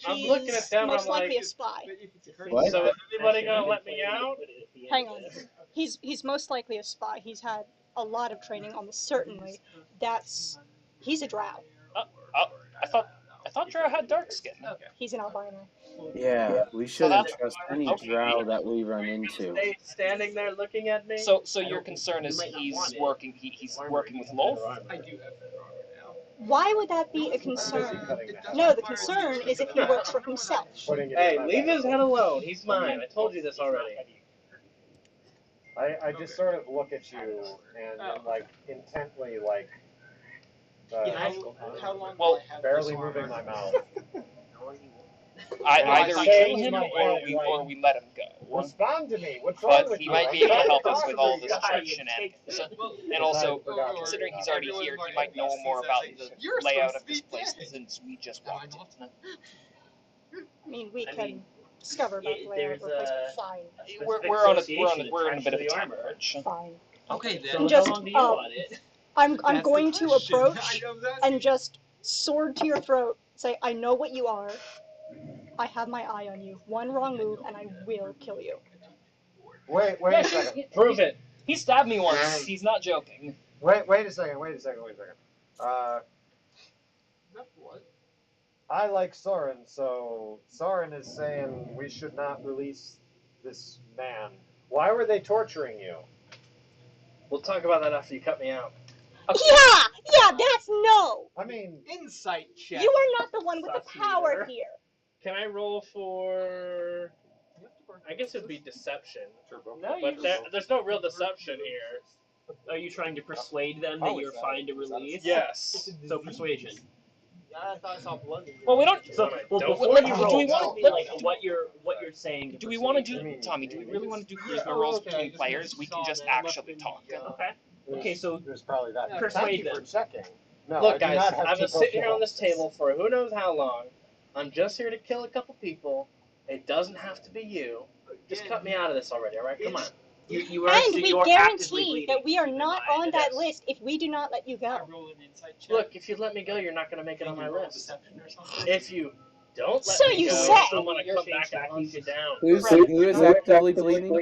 A: I'm
F: He's
A: looking at them,
F: most
A: I'm like-
F: likely a spy.
H: What?
A: So is anybody gonna let me out?
F: Hang on. He's most likely a spy. He's had a lot of training almost certainly. He's a drow.
D: I thought Drow had dark skin.
F: He's an albino.
H: Yeah, we shouldn't
D: that's-
H: trust any
D: okay.
H: drow that we run into.
A: Stay standing there looking at me?
D: So your concern is he's working with Lolth?
C: I do have that wrong now.
F: Why would that be a concern? No, the concern is if he works for himself.
A: Hey, leave his head alone. He's mine. I told you this already.
G: I just sort of look at you and like intently like
C: How long
D: Well,
C: will I have
G: barely
C: this
G: moving
C: armor?
G: my mouth.
D: Either we
A: Say
D: kill him
A: my
D: or we let him go.
G: Respond to me. What's wrong
D: But
G: with
D: he
G: you?
D: might
G: I'm
D: be able to
G: trying
D: help us with all
G: talk
D: this
G: to you.
D: shenanigans. And also, considering he's already here, he might know more about the layout of this place since we just walked in.
F: I mean, we can discover about the layout of the
B: there's
F: place, but fine.
D: We're in a bit of a time crunch.
F: Fine.
C: Okay then.
B: So
F: Just,
B: how long do you want it?
F: I'm
C: That's
F: going
C: the
F: to
C: question.
F: approach
C: I know that.
F: and just sword to your throat, say, I know what you are. I have my eye on you. One wrong move and I will kill you.
G: Wait
D: Yeah,
G: a second.
A: Prove it.
D: He stabbed me once. He's not joking.
G: Wait a second. I like Sorrn, so Sorrn is saying we should not release this man. Why were they torturing you?
A: We'll talk about that after you cut me out.
F: Yeah, that's no.
G: I mean,
C: Insight check.
F: You are not the one with the
A: Stop
F: power
A: here.
F: here.
A: Can I roll for... I guess it would be deception.
D: No,
A: But there's no real deception here.
B: Are you trying to persuade them that you're fine to release?
A: Yes.
B: So persuasion.
C: I thought I saw blood.
D: Well, we don't.
B: So
A: Well,
B: before you roll,
D: do we
B: tell
D: want
B: me like what you're saying.
D: Do we want to do, Tommy? Do we really want to do charisma rolls between players? We can just actually talk.
B: Okay. Okay, so
G: there's probably that.
C: Yeah,
B: persuade
G: Thank you for
B: them.
G: checking. No, I
A: Look,
G: do
A: guys,
G: not have
A: I've been
G: people
A: sitting here
G: to-
A: on this table for who knows how long. I'm just here to kill a couple people. It doesn't have to be you. Just cut me out of this already, alright? Come on.
B: You are,
F: And
B: so
F: we
B: you are actively
F: guarantee
B: bleeding.
F: that we are
B: Keep in
F: not
B: mind
F: on
B: that
F: that list if we do not let you
C: I
F: go.
C: roll an insight check.
A: Look, if you let me go, you're not going to make it on my list.
C: Deception or something.
A: If you don't let
F: So
A: me
F: you
A: go,
F: say.
A: I'm going to come back and hunt you down.
H: Who is actively bleeding?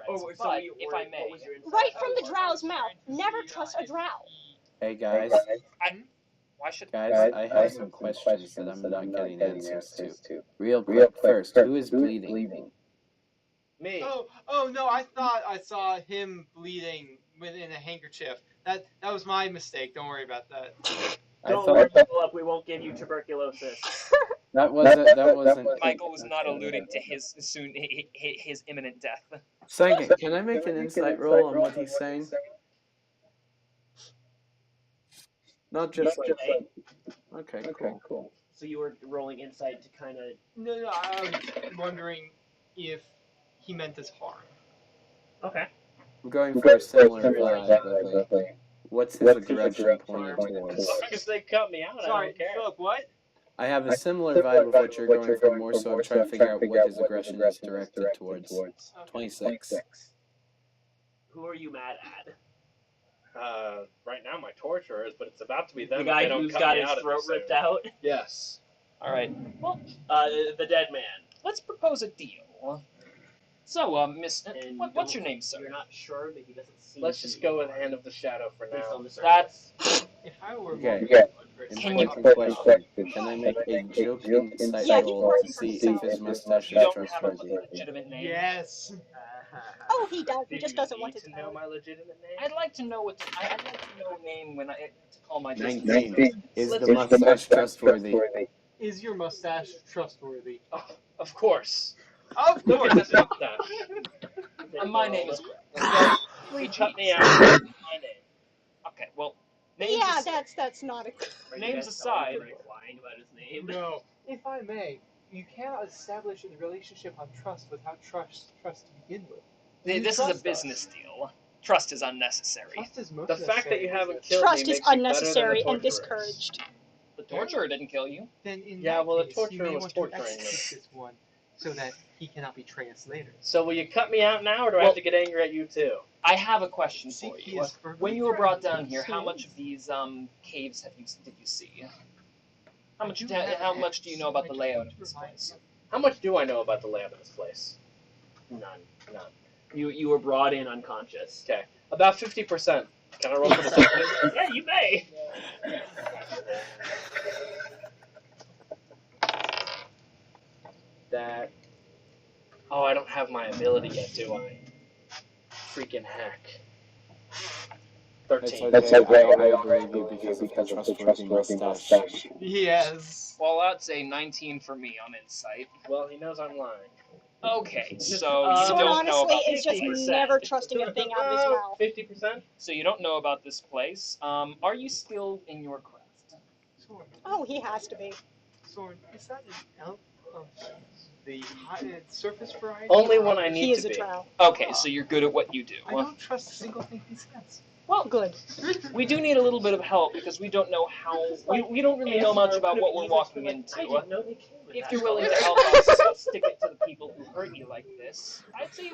B: Oh, so
D: But
B: you-
D: if I may,
B: what was your insight?
F: Right from the drow's mouth. Never trust a drow.
H: Hey guys,
D: why should
H: I have some questions that I'm not getting answers to. Real quick, first, who is bleeding?
A: Me.
C: Oh no! I thought I saw him bleeding within a handkerchief. That was my mistake. Don't worry about that.
H: I
B: Don't
H: thought
B: look people up. We won't give you tuberculosis.
H: that wasn't.
D: Michael was not alluding to his imminent death.
H: Second, can I make an insight roll on what he's saying? Not just like. Okay, cool.
B: So you were rolling insight to kind of.
C: No, I was wondering if he meant us harm.
B: Okay.
H: I'm going for a similar vibe. What's his aggression pointed towards?
A: As long as they cut me out, I
C: Sorry,
A: don't care.
C: Philip. What?
H: I have a similar vibe of what you're going for, more so I'm trying to figure out what his aggression is directed towards. 26.
B: Who are you mad at?
A: Right now my torturer is, but it's about to be them.
B: The
A: if
B: guy
A: they don't
B: who's
A: cut
B: got
A: me
B: his
A: out of
B: throat
A: this
B: ripped
A: soon.
B: out?
A: Yes.
D: All right. Well,
B: The dead man.
D: let's propose a deal. So, Miss,
B: And
D: what's your name, sir?
B: You're not sure, but he doesn't seem
A: Let's
B: to
A: just
B: be.
A: go with Hand of the Shadow for
B: Based
A: now.
B: on the surface.
D: That's
C: If I were
H: Okay.
D: Can you-
H: Important question. Can I make a joking insight
F: Yeah,
H: roll
F: keep
H: to see
F: working
H: if his mustache
D: you
H: is
D: don't have a
H: trustworthy?
D: legitimate name.
C: Yes.
F: Oh, he does. He
A: Do
F: just
A: you
F: doesn't
A: need
F: want to
A: to
F: tell.
A: know my legitimate name?
D: I'd like to know I'd like to know a name when to call my business.
H: 19. Is the mustache trustworthy?
C: Is your mustache trustworthy?
A: Oh, of course.
C: Of
A: Look
C: course.
A: at this mustache.
D: My name is Gregg.
A: He cut me out. My name.
D: Okay, well, names
F: Yeah,
D: aside,
F: that's not a.
D: names aside,
B: Lying about his name.
C: No. If I may, you cannot establish a relationship on trust without trust to begin with.
D: This is a business deal. Trust is unnecessary.
C: Trust is most
A: The fact that you haven't killed
F: Trust
A: me
F: is
A: makes you better than
F: unnecessary
A: the
F: and
A: torturer.
F: discouraged.
D: The torturer didn't kill you.
C: Then in
A: Yeah,
C: that
A: well, the
C: case,
A: torturer
C: you may
A: was
C: want
A: torturing
C: to
A: me.
C: execute this one so that he cannot betray us later.
A: So will you cut me out now, or do I have to get angry at you too?
D: I have a question
C: See,
D: for
C: he
D: you.
C: is verbally
D: When you were brought
C: threatening
D: down here, how
C: us.
D: much of these caves did you see? How much do you know
C: I
D: about the
C: do
D: layout
C: want
D: of
C: to
D: this
C: remind
D: place?
A: How much do I know about the layout of this place?
B: None. You were brought in unconscious.
A: Okay, about 50%. Can I roll for deception?
B: Yeah, you may.
A: That. Oh, I don't have my ability yet, do I? Freaking heck. 13.
H: That's okay. I already believe you because of the trustworthy mustache.
C: Yes.
D: Well, I'd say 19 for me on insight.
A: Well, he knows I'm lying.
D: Okay, so
B: Uh,
D: you
F: Sword
D: don't know
F: honestly
D: about
F: is
D: this
F: just
D: place.
F: never trusting a thing out of his mouth.
A: 50%?
D: So you don't know about this place. Are you skilled in your craft?
C: Sorrn,
F: Oh, he has to be.
C: Sorrn, is that an elf of the surface variety?
A: Only when I need
F: He is
A: to
F: a
A: be.
F: drow.
D: Okay, so you're good at what you do.
C: I don't trust a single thing he says.
D: Well,
F: Good.
D: we do need a little bit of help because we don't know how. We don't really know much about what we're walking into.
B: I didn't know they came with
D: If
B: that.
D: you're willing to help us stick it to the people who hurt you like this, I'd say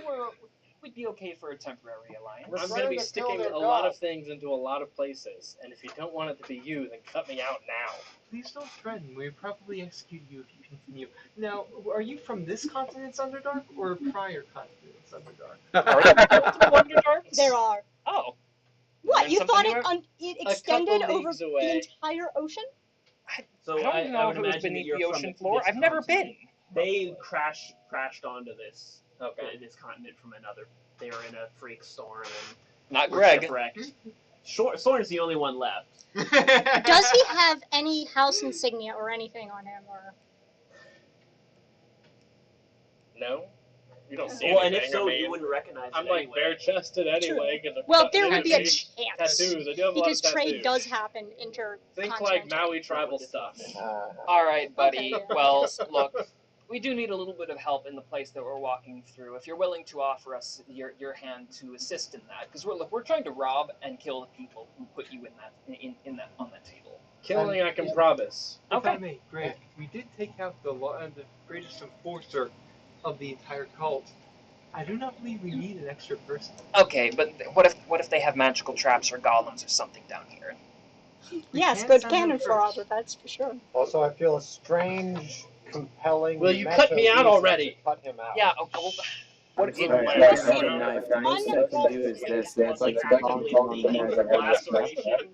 D: we'd be okay for a temporary alliance.
A: I'm
G: trying
A: going to be
G: to kill
A: sticking
G: their
A: a lot
G: god.
A: of things into a lot of places, and if you don't want it to be you, then cut me out now.
C: Please don't threaten. We'll probably execute you if you continue. Now, are you from this continent's Underdark or prior continent's Underdark?
D: Are there multiple Underdarks?
F: There are.
D: Oh,
F: What?
D: Learn
F: You
D: something
F: thought
D: new?
F: it
A: A
F: extended
A: couple
F: over
A: leagues
F: the
A: away.
F: entire ocean?
B: So
D: I don't know
B: would
D: if it was
B: imagine that
D: beneath
B: you're
D: the
B: from
D: ocean floor.
B: this
D: I've never
B: continent.
D: been.
B: They crashed onto this this continent from another. They were in a freak storm and
D: Not
B: were
D: Gregg.
B: shipwrecked. Sorn's the only one left.
F: Does he have any house insignia or anything on him? Or
A: No? You don't see
B: Well,
A: anything.
B: and if so,
A: I mean,
B: you wouldn't recognize
A: I'm
B: it
A: like
B: anyway.
A: bare-chested anyway. Cause
F: well, there would be a
A: tattoos.
F: chance
A: Tattoos. I do have a lot
F: because
A: of tattoos.
F: trade does happen intercontinental.
A: Think like Maui tribal stuff.
D: All right, buddy.
F: Okay, yeah.
D: Well, look, we do need a little bit of help in the place that we're walking through. If you're willing to offer us your hand to assist in that, because we're trying to rob and kill the people who put you in that on that table.
A: Killing I can promise.
C: If I
D: Okay.
C: may, Gregg, we did take out the greatest enforcer of the entire cult. I do not believe we need an extra person.
D: Okay, but what if they have magical traps or golems or something down here?
F: Yes,
C: can't
F: good
C: send them
F: cannon for
C: first.
F: Arbor, that's for sure.
G: Also, I feel a strange, compelling.
A: Will you cut me out
G: meta-reason
A: already?
G: to cut him out.
D: Yeah. Okay, well,
H: I'm
D: what
H: sorry,
D: if
H: I don't have a knife. The most I can do is this. I'd like to bonk him on the head with my staff.
B: Laceration.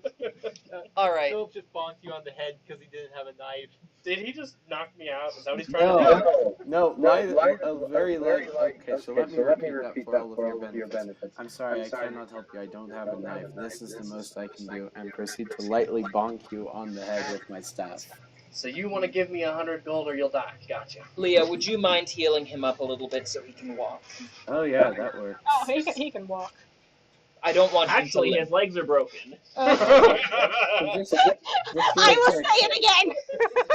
D: All right.
C: Philip just bonked you on the head because he didn't have a knife.
A: Did he just knock me out? Is that what he's trying to do?
H: No, a very light. Okay, so let me repeat that for all of your benefits. I'm sorry, I cannot help you. I don't have a knife. This is the most I can do, and proceed to lightly bonk you on the head with my staff.
A: So you want to give me 100 gold or you'll die. Gotcha.
D: Leah, would you mind healing him up a little bit so he can walk?
H: Oh yeah, that works.
F: Oh, he can walk.
D: I don't want him to
B: Actually,
D: live.
B: his legs are broken.
H: Just
F: I will say it again!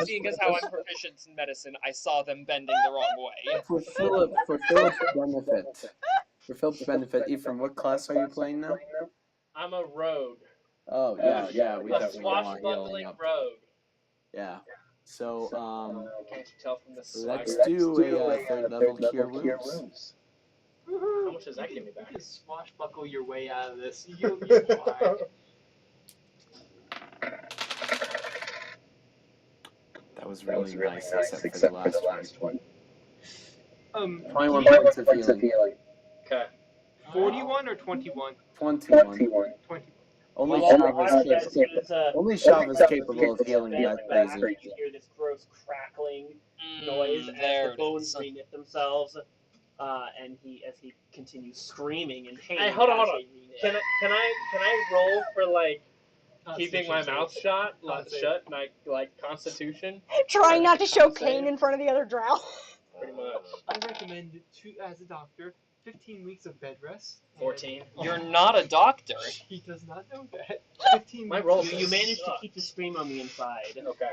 D: Seeing as how I'm proficient in medicine, I saw them bending the wrong way.
H: For Philip's benefit, Ephraim, what class are you playing now?
A: I'm a rogue.
H: Oh yeah, we
A: A
H: definitely want healing
A: swashbuckling
H: up.
A: rogue.
H: Yeah. So
A: Can't you tell from this
H: let's
A: swagger?
H: do a third level cure wounds.
A: How much does that give me back?
C: You just swashbuckle your way out of this. You'll be fine.
H: That was really nice, except for the last one. 21 points of healing.
A: Okay.
C: 41 or 21?
H: 21.
C: 20.
H: Only
B: Well,
H: Shav is capable of healing that
B: back,
H: crazy.
B: you hear this gross crackling noise as
D: there
B: the
D: it
B: bones
D: is.
B: reknit themselves, and as he continues screaming in pain.
A: Hey, hold on.
B: as they reknit.
A: Can I roll for like keeping my
C: Constitution
A: mouth
C: save.
A: shut and like Constitution?
F: Trying not to show pain in front of the other drow.
A: Pretty much.
C: I recommend, as a doctor, 15 weeks of bed rest.
A: 14.
D: You're not a doctor.
C: He does not know that. 15
A: My
C: weeks
A: roll-
B: You managed to keep the scream on the inside.
A: Okay.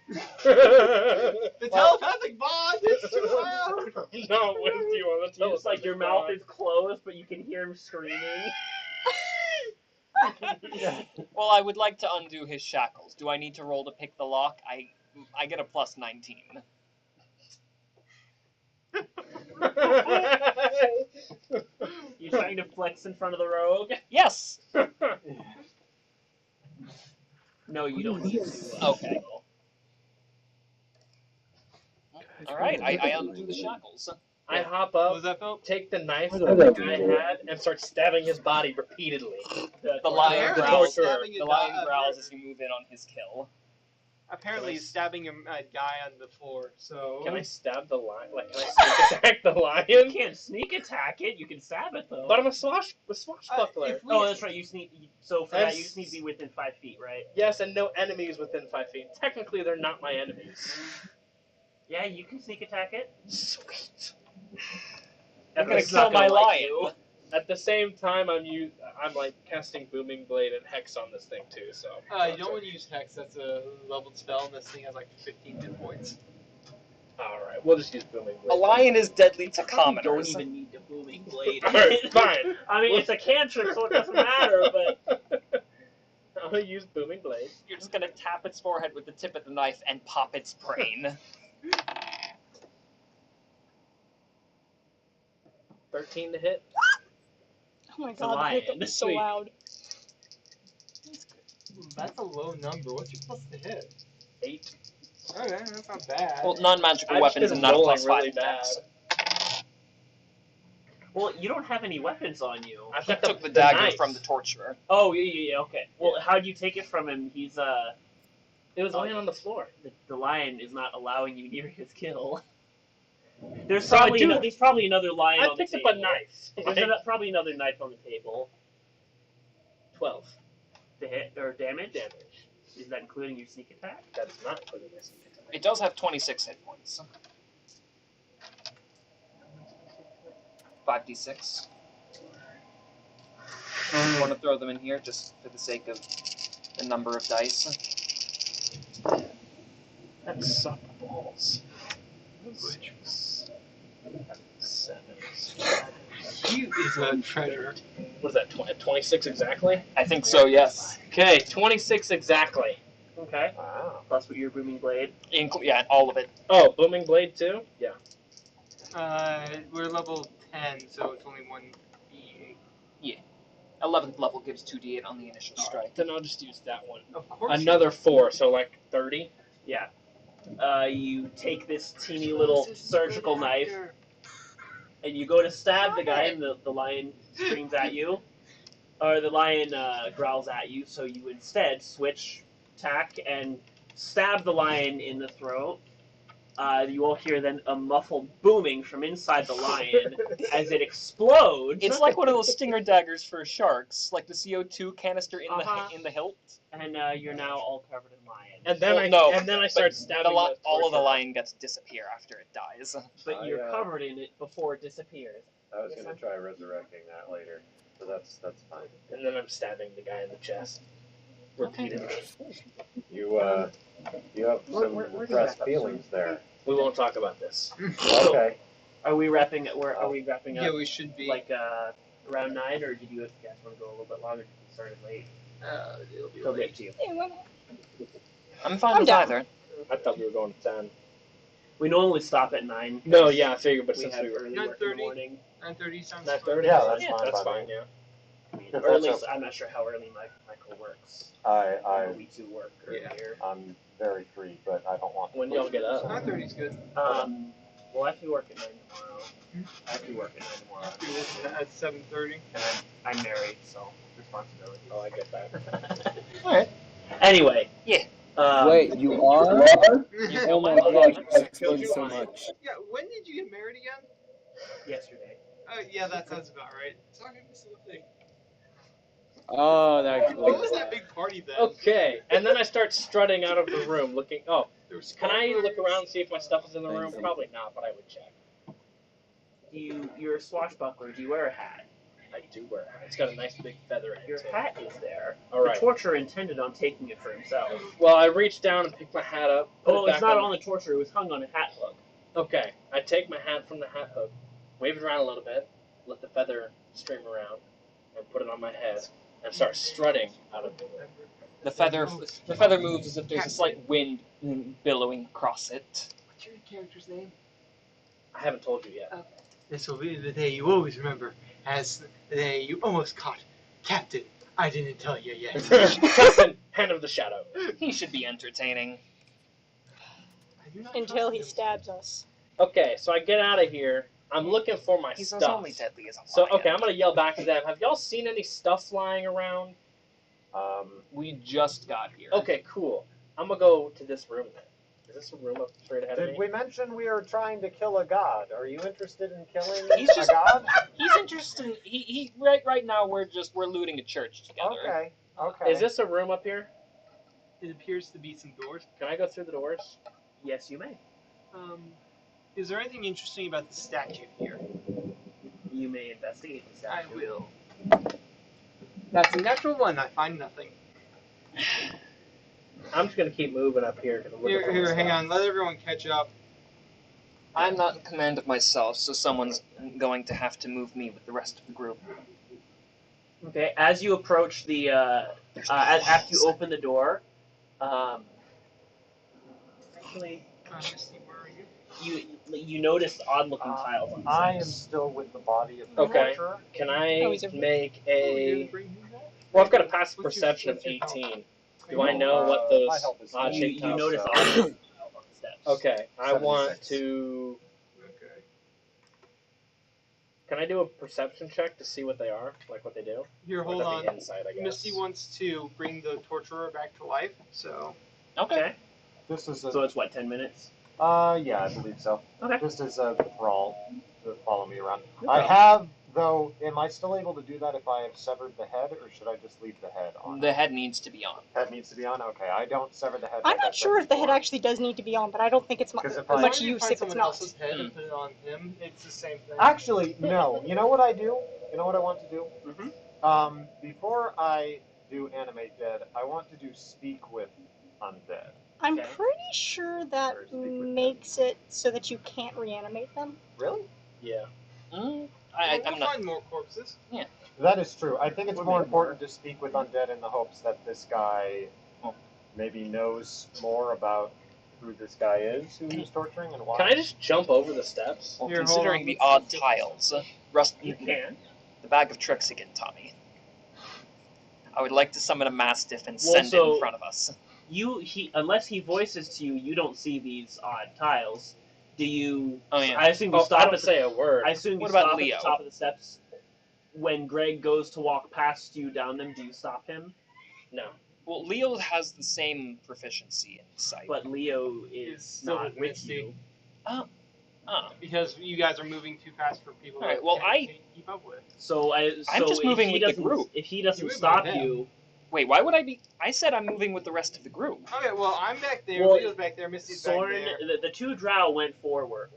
C: The telepathic bond! It's too loud!
A: No, what do you want to tell us?
B: It's like your mouth is closed, but you can hear him screaming.
D: Well, I would like to undo his shackles. Do I need to roll to pick the lock? I get a plus 19.
B: You trying to flex in front of the rogue?
D: Yes!
B: No, you don't need to.
D: Okay. Alright, I undo the shackles.
A: I hop
C: What
A: up,
C: was that, Phil?
A: take the knife that the guy had, and start stabbing his body repeatedly.
D: The lion
C: Apparently
D: growls.
C: stabbing a
D: The lion
C: guy-
D: growls as you move in on his kill.
C: Apparently he's stabbing a guy on the floor, so...
A: Can I stab the lion? Like, can I sneak attack the
B: You
A: lion?
B: can't sneak attack it. You can stab it though.
A: But I'm a swashbuckler.
C: if we-
B: Oh, that's right. You sneak. So for that, you
A: That's-
B: just need to be within 5 feet, right?
A: Yes, and no enemies within 5 feet. Technically, they're not my enemies.
B: Yeah, you can sneak attack it.
A: Sweet.
D: I'm gonna
B: It's not
D: kill my
B: like
D: lion.
B: you.
A: At the same time, I'm like casting Booming Blade and Hex on this thing too. So.
C: you don't want to use Hex, that's a leveled spell, and this thing has like 15 hit points.
A: All right, we'll just use Booming Blade.
D: A lion is deadly to
B: You don't
D: commoners.
B: even need the booming blade.
A: Alright, fine.
B: I mean, it's a cantrip, so it doesn't matter. But
A: I'm gonna use Booming Blade.
D: You're just gonna tap its forehead with the tip of the knife and pop its brain.
A: 13 to hit.
F: Oh my
B: a
F: god, the
B: lion.
F: hiccup is so
B: Sweet.
F: loud.
C: That's a low number. What's your plus to hit?
A: 8.
C: Okay, that's not bad.
D: Well, non-magical
A: I just
D: weapons
A: been
D: and not a
A: rolling
D: plus 5
A: really bad.
D: attacks.
B: well, you don't have any weapons on you.
A: I've
D: He
A: got
D: took the dagger
A: knife.
D: from the torturer.
B: Oh, yeah, okay. Well, how do you take it from him? He's
A: It was laying on the floor.
B: the lion is not allowing you near his kill. There's
A: So I
B: probably
A: do-
B: there's probably another lion
A: I
B: on the
A: picked up
B: table.
A: a knife.
B: There's probably another knife on the table.
A: 12
B: To hit or damage.
A: damage.
B: Is that including your sneak attack?
A: That's not including this.
D: It does have 26 hit points. 5d6. You want to throw them in here just for the sake of the number of dice?
A: That sucked balls. 7.
C: Cute is a treasure.
A: What is that? 26 exactly?
D: I think so, yes.
A: Okay, 26 exactly.
B: Okay.
A: Wow.
B: Plus with your booming blade.
D: Yeah, all of it.
A: Oh, Booming Blade too? Yeah.
C: We're level 10, so it's only 1d8.
D: 11th level gives 2d8 on the initial strike.
A: Then I'll just use that one.
C: Of course.
A: Another 4, so like 30.
B: Yeah. You take this teeny little surgical knife and you go to stab the guy, and the lion screams at you, or the lion growls at you. So you instead switch tack and stab the lion in the throat. You all hear then a muffled booming from inside the lion as it explodes.
D: It's like one of those stinger daggers for sharks, like the CO2 canister in
B: Uh-huh.
D: the hilt.
B: and you're now all covered in lion.
A: And then
D: Well,
A: I start
D: But
A: stabbing
D: all of the
A: torturer.
D: lion gets to disappear after it dies.
B: But you're covered in it before it disappears.
G: I was gonna try resurrecting that later, so that's fine.
A: And then I'm stabbing the guy in the chest. Repeatedly.
G: You have some repressed feelings there.
A: We won't talk about this.
G: Okay.
B: Are we wrapping? Are we wrapping up?
C: Yeah, we should be.
B: Like around 9, or did you guys want to go a little bit longer? Because we started late.
C: It'll be
B: Totally
C: late.
B: up to you.
F: Hey, why not?
D: I'm fine
F: I'm
D: with
F: down.
D: either.
A: I thought we were going to 10.
B: We normally stop at 9.
A: No, yeah, I figured, but
B: We
A: since
B: have
A: we were
B: early work in the
C: 9:30.
B: morning.
C: 9:30 sounds
A: 9:30,
G: Yeah, that's fine
A: That's
G: by
A: fine,
G: me.
A: yeah.
B: I mean,
G: If
B: or at
G: that's
B: least I'm not sure how early Michael works.
G: I
B: We two work
C: Yeah.
B: earlier.
G: I'm very free, but I don't want to.
A: When y'all get up?
C: 9:30 is good.
B: Well, I have to work at 9 tomorrow. I have to work at 9 tomorrow.
C: Do this at 7:30.
B: And I'm married, so responsibility.
A: Oh, I get that.
D: Alright.
B: Anyway.
D: Yeah.
H: Wait, you are?
D: You
H: Oh my
D: killed my
H: god, that explains so much.
C: Yeah, when did you get married again?
B: Yesterday.
C: Yeah, that sounds about right. Sorry, I missed the thing.
H: Oh, that
C: What was
H: explains
C: that big party then?
A: Okay, and then I start strutting out of the room looking. Oh,
C: There was
A: can I look
C: sparklers.
A: around and see if my stuff is in the room?
H: Thanks.
A: Probably not, but I would check.
B: You're a swashbuckler. Do you wear a hat?
A: I do wear a hat. It's got a nice big feather in it.
B: Your
A: too.
B: hat is there.
A: All right.
B: The torturer intended on taking it for himself.
A: Well, I reached down and picked my hat up. Put
B: Oh,
A: it
B: it's
A: back
B: not on the torturer. It was hung on a hat hook.
A: Okay. I take my hat from the hat hook, wave it around a little bit, let the feather stream around, and put it on my head, and start strutting out of it.
D: The feather moves as if there's a slight wind billowing across it.
C: What's your character's name?
A: I haven't told you yet.
C: This will be the day you always remember as the day you almost caught Captain. I didn't tell you yet.
A: Captain, Hand of the Shadow.
D: He should be entertaining.
F: Until he stabs us.
A: Okay, so I get out of here. I'm looking for my
D: He's
A: stuff.
D: as only deadly as a
A: So,
D: lion.
A: okay, I'm going to yell back to them. Have y'all seen any stuff flying around?
D: We just got here.
A: Okay, cool. I'm going to go to this room then. Is this a room up straight ahead of
G: Did
A: me?
G: we mention we are trying to kill a god? Are you interested in killing
D: He's
G: a
D: just-
G: god?
D: He's interested. He right now we're looting a church together.
G: Okay. Okay.
A: Is this a room up here?
C: It appears to be some doors.
A: Can I go through the doors?
B: Yes, you may.
C: Is there anything interesting about the statue here?
B: You may investigate the
C: I
B: statue.
C: will. That's a natural one. I find nothing.
A: I'm just going to keep moving up here. 'Cause I'm looking for my
C: Here, hang
A: stuff.
C: on. Let everyone catch up.
D: I'm not in command of myself, so someone's going to have to move me with the rest of the group.
B: Okay, as you approach the, after you open the door, actually,
C: Misty, where are you?
B: you notice odd-looking tiles on the
G: I am
B: steps.
G: still with the body of the
A: Okay.
G: torturer.
A: Can
F: Oh,
A: I
F: he's over
A: make
C: You
A: a...
C: didn't bring him back?
A: Well, I've got a passive
C: What's your-
A: perception of
C: what's your health?
A: 18. Do I know what those
G: my health is
A: odd
B: You,
A: shaped
B: you
A: tiles
B: notice
G: so-
B: odd-looking tiles on the steps.
A: Okay, I want
G: 76.
A: to...
C: Okay.
A: Can I do a perception check to see what they are? Like what they do?
C: Here,
A: Or
C: hold
A: would that
C: on.
A: be insight, I guess.
C: Misty wants to bring the torturer back to life, so
B: Okay.
G: This is a.
B: So it's what, 10 minutes?
G: Yeah, I believe so.
B: Okay.
G: Just as a thrall to follow me around.
B: No
G: I
B: problem.
G: have, though. Am I still able to do that if I have severed the head, or should I just leave the head on?
D: The head needs to be on.
G: Head needs to be on. Okay, I don't sever the head.
F: I'm
G: like I
F: not
G: said
F: sure if the head
G: before.
F: actually does need to be on, but I don't think it's
G: Because if
C: as
F: much
C: long as you
F: use
C: find
F: if it's
C: someone
F: not.
C: else's head and put it on him, it's the same thing.
G: Actually, no. You know what I do? You know what I want to do?
B: Mm-hmm.
G: Before I do animate dead, I want to do speak with undead.
F: I'm
B: Okay.
F: pretty sure that
G: Or speak with them.
F: makes it so that you can't reanimate them.
G: Really?
A: Yeah.
D: Mm,
C: We'll
D: I'm not.
C: find more corpses.
G: That is true. I think it's
B: Would
G: more
B: make
G: important to speak with undead in the hopes that this guy
D: Oh.
G: maybe knows more about who this guy is who he's torturing and why.
A: Can I just jump over the steps?
D: Well,
C: Here, hold
D: considering
C: on,
D: the
C: let's-
D: odd
C: let's-
D: tiles, Rust,
B: You can.
D: the bag of tricks again, Tommy. I would like to summon a mastiff and
B: Well,
D: send it
B: so-
D: in front of us.
B: Unless he voices to you, you don't see these odd tiles. Do you?
D: Oh yeah.
B: I assume you
A: Oh,
B: stop
A: I
B: at
A: don't
B: the,
A: say a word.
B: I assume you
D: What about
B: stop
D: Leo?
B: at the top of the steps. When Gregg goes to walk past you down them, do you stop him?
A: No.
D: Well, Leo has the same proficiency in sight.
B: But Leo
C: It's
B: is
C: still
B: not
C: with
B: with
C: Misty.
B: you.
C: Because you guys are moving too fast for people
D: Alright,
C: that
D: well,
C: can't keep up with.
B: So
D: I'm just
B: if
D: moving
B: he
D: with the
B: doesn't-
D: group.
B: If he doesn't
C: You move
B: stop
C: with him.
B: you,
D: Wait, why would I be? I said I'm moving with the rest of the group.
C: Okay, well, I'm back there,
B: Well,
C: Leo's back there, Misty's
B: Sorn,
C: back there.
B: the two drow went forward.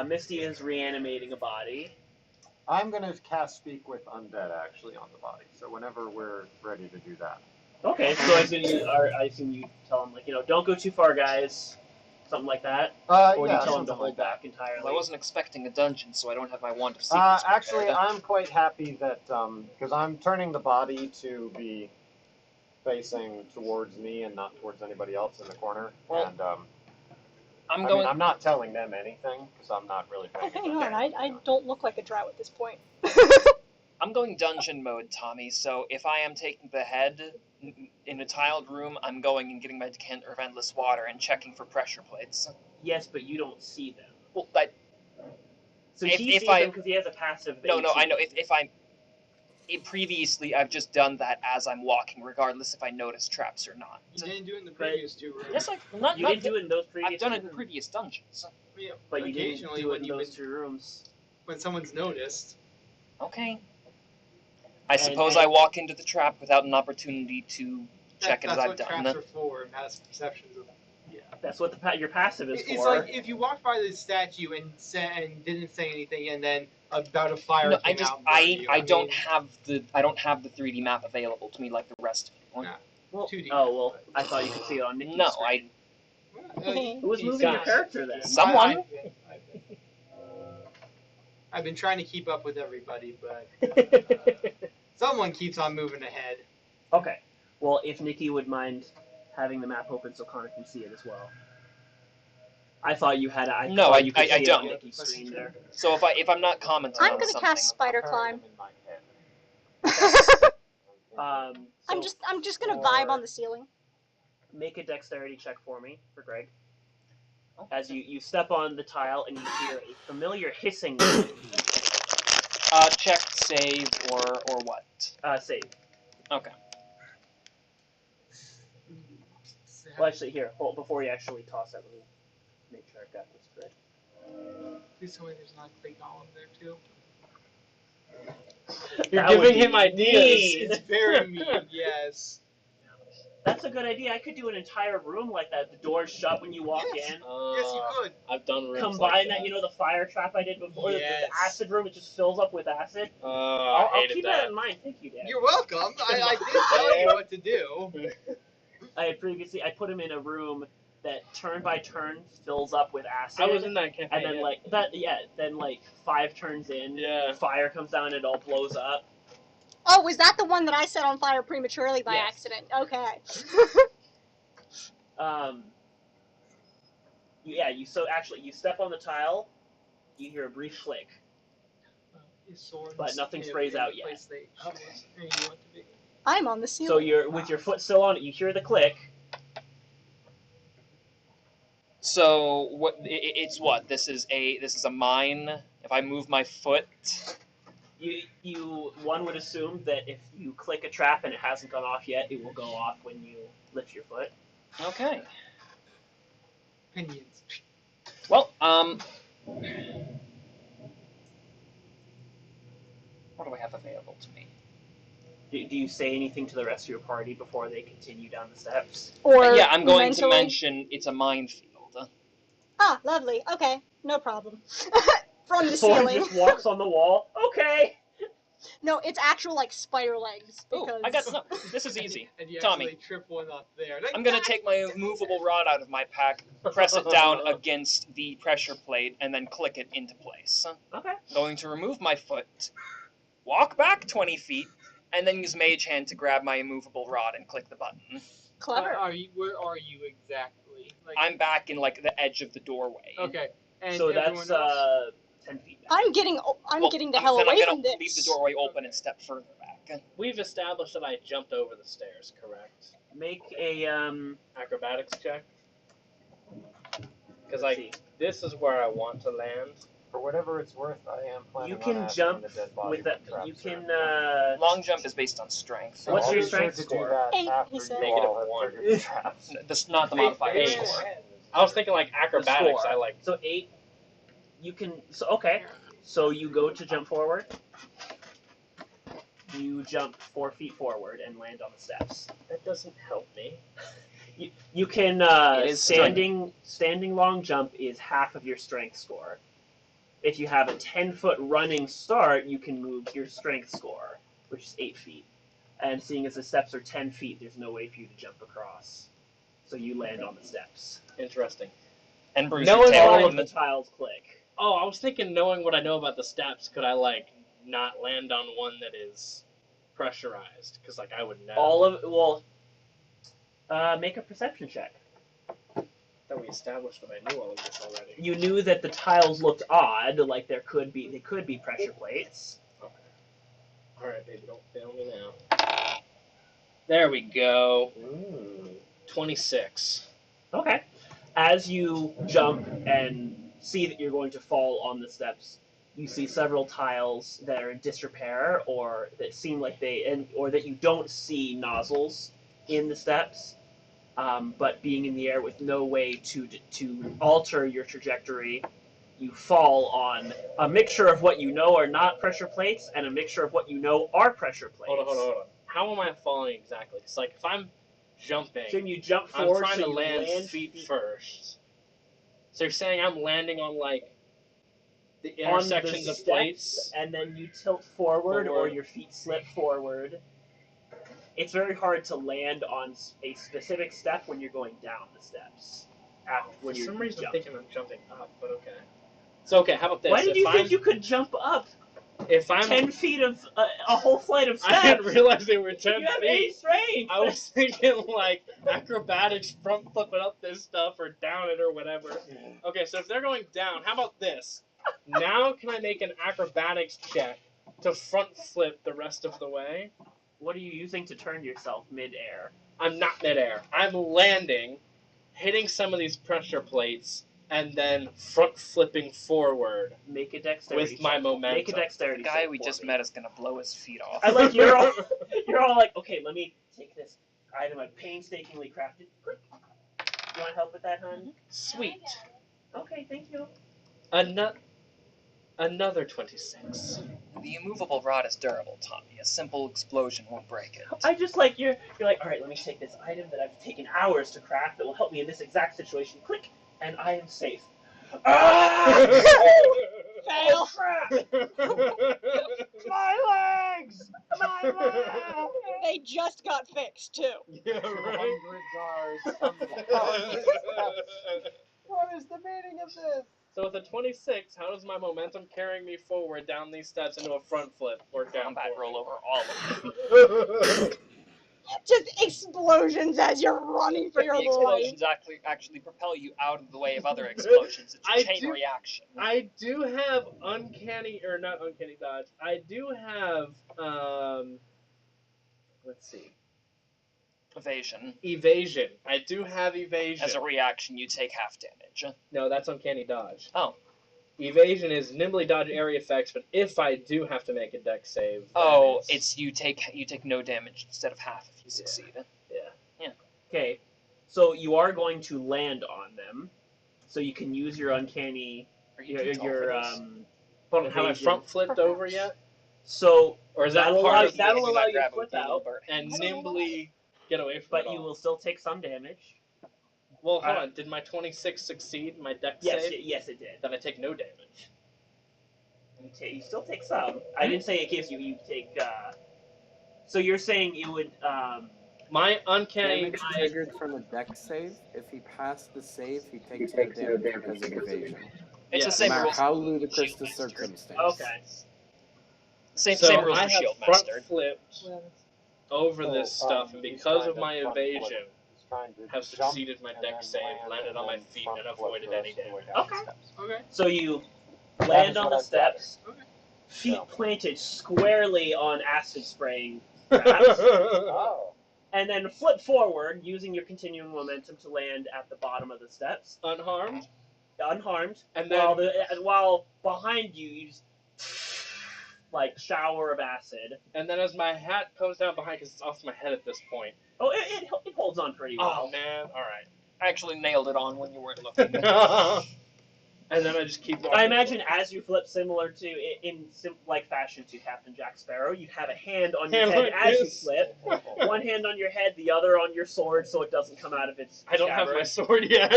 B: Misty is reanimating a body.
G: I'm going to cast speak with undead actually on the body. So whenever we're ready to do that.
B: Okay, so I assume you tell him, like, don't go too far, guys. Something like that. Or do you
G: Yeah,
B: tell him to
G: something
B: hold
G: like that.
B: back entirely?
D: Well, I wasn't expecting a dungeon, so I don't have my wand of secrets.
G: Actually,
D: prepared.
G: I'm quite happy that because I'm turning the body to be facing towards me and not towards anybody else in the corner.
D: Well,
G: and
D: I'm going.
G: I'm not telling them anything because I'm not really
F: Oh,
G: paying
F: hang
G: attention.
F: on, I don't look like a drow at this point.
D: I'm going dungeon mode, Tommy. So if I am taking the head in a tiled room, I'm going and getting my decanter of endless water and checking for pressure plates.
B: Yes, but you don't see them.
D: Well,
B: So
D: If-
B: he
D: if
B: sees
D: I-
B: them because he has a passive.
D: no, I know.
B: 18.
D: If I'm previously, I've just done that as I'm walking, regardless if I notice traps or not.
C: You didn't do it in the previous two rooms.
D: Yes, not.
B: You
D: not
B: didn't do it in those previous.
D: I've done it in
B: rooms,
D: previous dungeons.
C: Yeah,
B: but you didn't
C: occasionally
B: do it
C: when
B: in
C: you've
B: those
C: been,
B: 2 rooms.
C: when someone's noticed.
D: Okay. I suppose I walk into the trap without an opportunity to check it as
C: That's
D: I've
C: what
D: done.
C: traps are for, and passive perceptions of. Yeah.
B: That's what your passive is
C: It's
B: for.
C: like if you walked by the statue and didn't say anything, and then about a fire
D: No,
C: came
D: I
C: out in front of you.
D: I don't have the 3D map available to me like the rest of you.
C: Yeah.
B: Well,
C: 2D.
B: oh well, I thought you could see it on Nikki's
D: No,
B: screen.
C: Who
B: Who was moving your character then?
D: Someone.
C: I've been trying to keep up with everybody, but someone keeps on moving ahead.
B: Okay. Well, if Nikki would mind having the map open so Connor can see it as well. I thought you had.
D: No,
B: thought you could
D: I
B: see
D: don't.
B: It on Nikki's screen there.
D: So if I'm not commenting
F: I'm
D: on
F: gonna
D: something,
F: cast spider climb.
B: So
F: I'm just gonna vibe on the ceiling.
B: make a dexterity check for me, for Greg. As you step on the tile and you hear a familiar hissing noise.
D: check, save, or what?
B: Save.
D: Okay.
B: Well, actually, here, hold before you actually toss that. Let me make sure I got this correct.
C: Please tell me there's not a clay golem there too.
A: You're
B: That would
A: giving
B: be
A: him ideas.
B: mean.
C: It's very mean. Yes.
B: That's a good idea. I could do an entire room like that. The doors shut when you walk
C: Yes.
B: in.
C: Yes, you could.
A: I've done rooms
B: Combine
A: like
B: that, you know, the fire trap I did before,
C: Yes.
B: the acid room, it just fills up with acid.
A: I
B: I'll
A: hated
B: keep that in mind. Thank you, Dad.
C: You're welcome. I did tell you what to do.
B: I had previously, I put him in a room that turn by turn fills up with acid.
A: I was in that campaign.
B: and then then 5 turns in, fire comes down and it all blows up.
F: Oh, was that the one that I set on fire prematurely by
B: Yes.
F: accident? Okay.
B: You step on the tile, you hear a brief flick. But nothing sprays out yet.
F: I'm on the ceiling.
B: So you're with your foot still on it, you hear the click.
D: So what? It's what? This is a mine. If I move my foot,
B: One would assume that if you click a trap and it hasn't gone off yet, it will go off when you lift your foot.
D: okay.
C: Opinions.
D: Well, what do I have available to me?
B: Do you say anything to the rest of your party before they continue down the steps?
F: Or
D: Yeah, I'm going to
F: mentally?
D: mention it's a minefield.
F: Ah, lovely. Okay, no problem. From the
B: Thorn
F: ceiling.
B: just walks on the wall. Okay.
F: No, it's actual like spider legs.
D: Ooh,
F: Because
D: I got no. This is easy.
C: And you
D: Tommy.
C: actually trip one up there.
D: I'm gonna take my movable rod out of my pack, press it down against the pressure plate, and then click it into place.
B: Okay.
D: Going to remove my foot, walk back 20 feet, and then use Mage Hand to grab my immovable rod and click the button.
F: clever.
C: Where are you exactly? Like,
D: I'm back in like the edge of the doorway.
C: okay. And
B: So
C: everyone
B: that's
C: else?
B: 10 feet back.
F: I'm getting the hell
D: then
F: away
D: I'm
F: from
D: gonna
F: this.
D: leave the doorway open and step further back.
A: We've established that I jumped over the stairs, correct?
B: Make a
A: Acrobatics check. Because this is where I want to land.
G: For whatever it's worth, I am planning
B: You
G: on
B: can
G: asking
B: jump
G: the dead body
B: with that.
G: what traps
B: You
G: are.
B: can.
D: Long jump is based on strength.
G: So
B: What's
G: I'll
B: your
G: be sure
B: strength
G: to do
B: score?
G: that
F: 8,
G: after
F: he said.
G: you all have
A: -1.
G: figured the traps.
D: That's not the modifier
A: Eight.
D: score.
A: I was thinking like acrobatics.
B: score.
A: I like.
B: So 8. You can. So okay. So you go to jump forward. You jump 4 feet forward and land on the steps.
A: That doesn't help me.
B: You can
D: It is
B: standing long jump is half of your strength score. If you have a 10-foot running start, you can move your strength score, which is 8 feet. And seeing as the steps are 10 feet, there's no way for you to jump across. So you land on the steps.
A: Interesting.
D: And Bruce,
A: No
D: you
A: one
D: take
B: All
A: will-
B: of the tiles click.
A: Oh, I was thinking, knowing what I know about the steps, could I like not land on one that is pressurized? Because like I would know.
B: Make a perception check.
A: That we established that I knew all of this already.
B: You knew that the tiles looked odd, like they could be pressure plates.
A: All right, baby, don't fail me now. There we go. 26.
B: Okay. As you jump and see that you're going to fall on the steps, you see several tiles that are in disrepair, or that seem like or that you don't see nozzles in the steps. But being in the air with no way to alter your trajectory, you fall on a mixture of what you know are not pressure plates and a mixture of what you know are pressure plates.
A: Hold on. How am I falling exactly? It's like if I'm jumping.
B: So you jump
A: I'm
B: forward,
A: trying
B: so
A: to
B: you
A: land feet first. So you're saying I'm landing on like the intersections
B: on the
A: of plates?
B: and then you tilt forward, or your feet slip forward. It's very hard to land on a specific step when you're going down the steps.
A: For some reason, I'm
B: jump.
A: thinking I'm jumping up, but okay. So okay, how about this?
B: Why did you think you could jump up?
A: If I'm
B: 10 feet of a whole flight of steps.
A: I didn't realize they were 10
B: You have
A: feet.
B: 8 strength.
A: I was thinking like acrobatics, front flipping up this stuff or down it or whatever. Okay, so if they're going down, how about this? Now can I make an acrobatics check to front flip the rest of the way?
B: What are you using to turn yourself mid-air?
A: I'm not mid-air. I'm landing, hitting some of these pressure plates, and then front flipping forward.
B: Make a dexterity
A: with my momentum.
B: Make a dexterity
D: The guy
B: check
D: we
B: for
D: just
B: me.
D: met is gonna blow his feet off.
B: I like you're all like, okay, let me take this item I've painstakingly crafted. Click. You want help with that, hon?
A: Sweet.
B: Okay, thank you.
A: Another 26.
D: The immovable rod is durable, Tommy. A simple explosion won't break it.
B: I just like you're like, all right, let me take this item that I've taken hours to craft that will help me in this exact situation. Click, and I am safe. Ah!
F: Fail.
B: Crap! My legs! My legs!
F: They just got fixed too.
A: Yeah, right.
G: 100 guards. What is the meaning of this?
A: So with a 26, how does my momentum carrying me forward down these steps into a front flip work out?
D: Combat roll over all of them.
F: Just explosions as you're running for
D: The
F: your life.
D: explosions actually propel you out of the way of other explosions. It's a chain reaction.
A: I do have uncanny, or not uncanny dodge. I do have, let's see. Evasion. I do have evasion.
D: As a reaction, you take half damage.
A: No, that's uncanny dodge.
D: Oh.
A: Evasion is nimbly dodge area effects, but if I do have to make a dex save,
D: Oh, it's you take no damage instead of half if you succeed.
A: Yeah.
B: Okay, so you are going to land on them, so you can use your uncanny, your
A: Hold on, have I front flipped over yet?
B: So,
A: or is that
B: that'll
A: part
B: allow,
A: of
B: that'll allow you to
D: grab
B: flip
D: it with
B: out,
A: and nimbly get away from
B: but
A: it
B: you
A: all?
B: will still take some damage.
A: Well, hold on. Did my 26 succeed my dex
B: Yes,
A: save?
B: yes, it did.
A: Then I take no damage.
B: You still take some. I didn't say it gives you. You take. So you're saying you would.
A: My uncanny
H: Damage triggered from a dex save. If he passed the save, he takes no damage because of evasion.
D: It's the
H: No
D: same
H: matter
D: rules.
H: how ludicrous the circumstance.
B: Okay.
D: Same rules
A: I
D: for
A: have
D: shield
A: front
D: master.
A: flipped over this stuff, and because of my evasion, have succeeded my dex save, landed on my feet, and avoided any damage.
B: Okay. So you land on the steps, feet planted squarely on acid spraying traps,
G: Oh.
B: and then flip forward using your continuing momentum to land at the bottom of the steps,
A: Unharmed.
B: and
A: then
B: while behind you, you just like shower of acid.
A: And then as my hat comes down behind, because it's off my head at this point.
B: Oh, it holds on pretty well.
A: Oh man! All right.
D: I actually nailed it on when you weren't looking.
A: And then I just keep walking.
B: I imagine as you flip, similar to in like fashion to Captain Jack Sparrow, you have a hand on your head
A: like
B: as you
A: this.
B: flip. One hand on your head, the other on your sword, so it doesn't come out of its.
A: I don't have
B: scabbard.
A: my sword yet.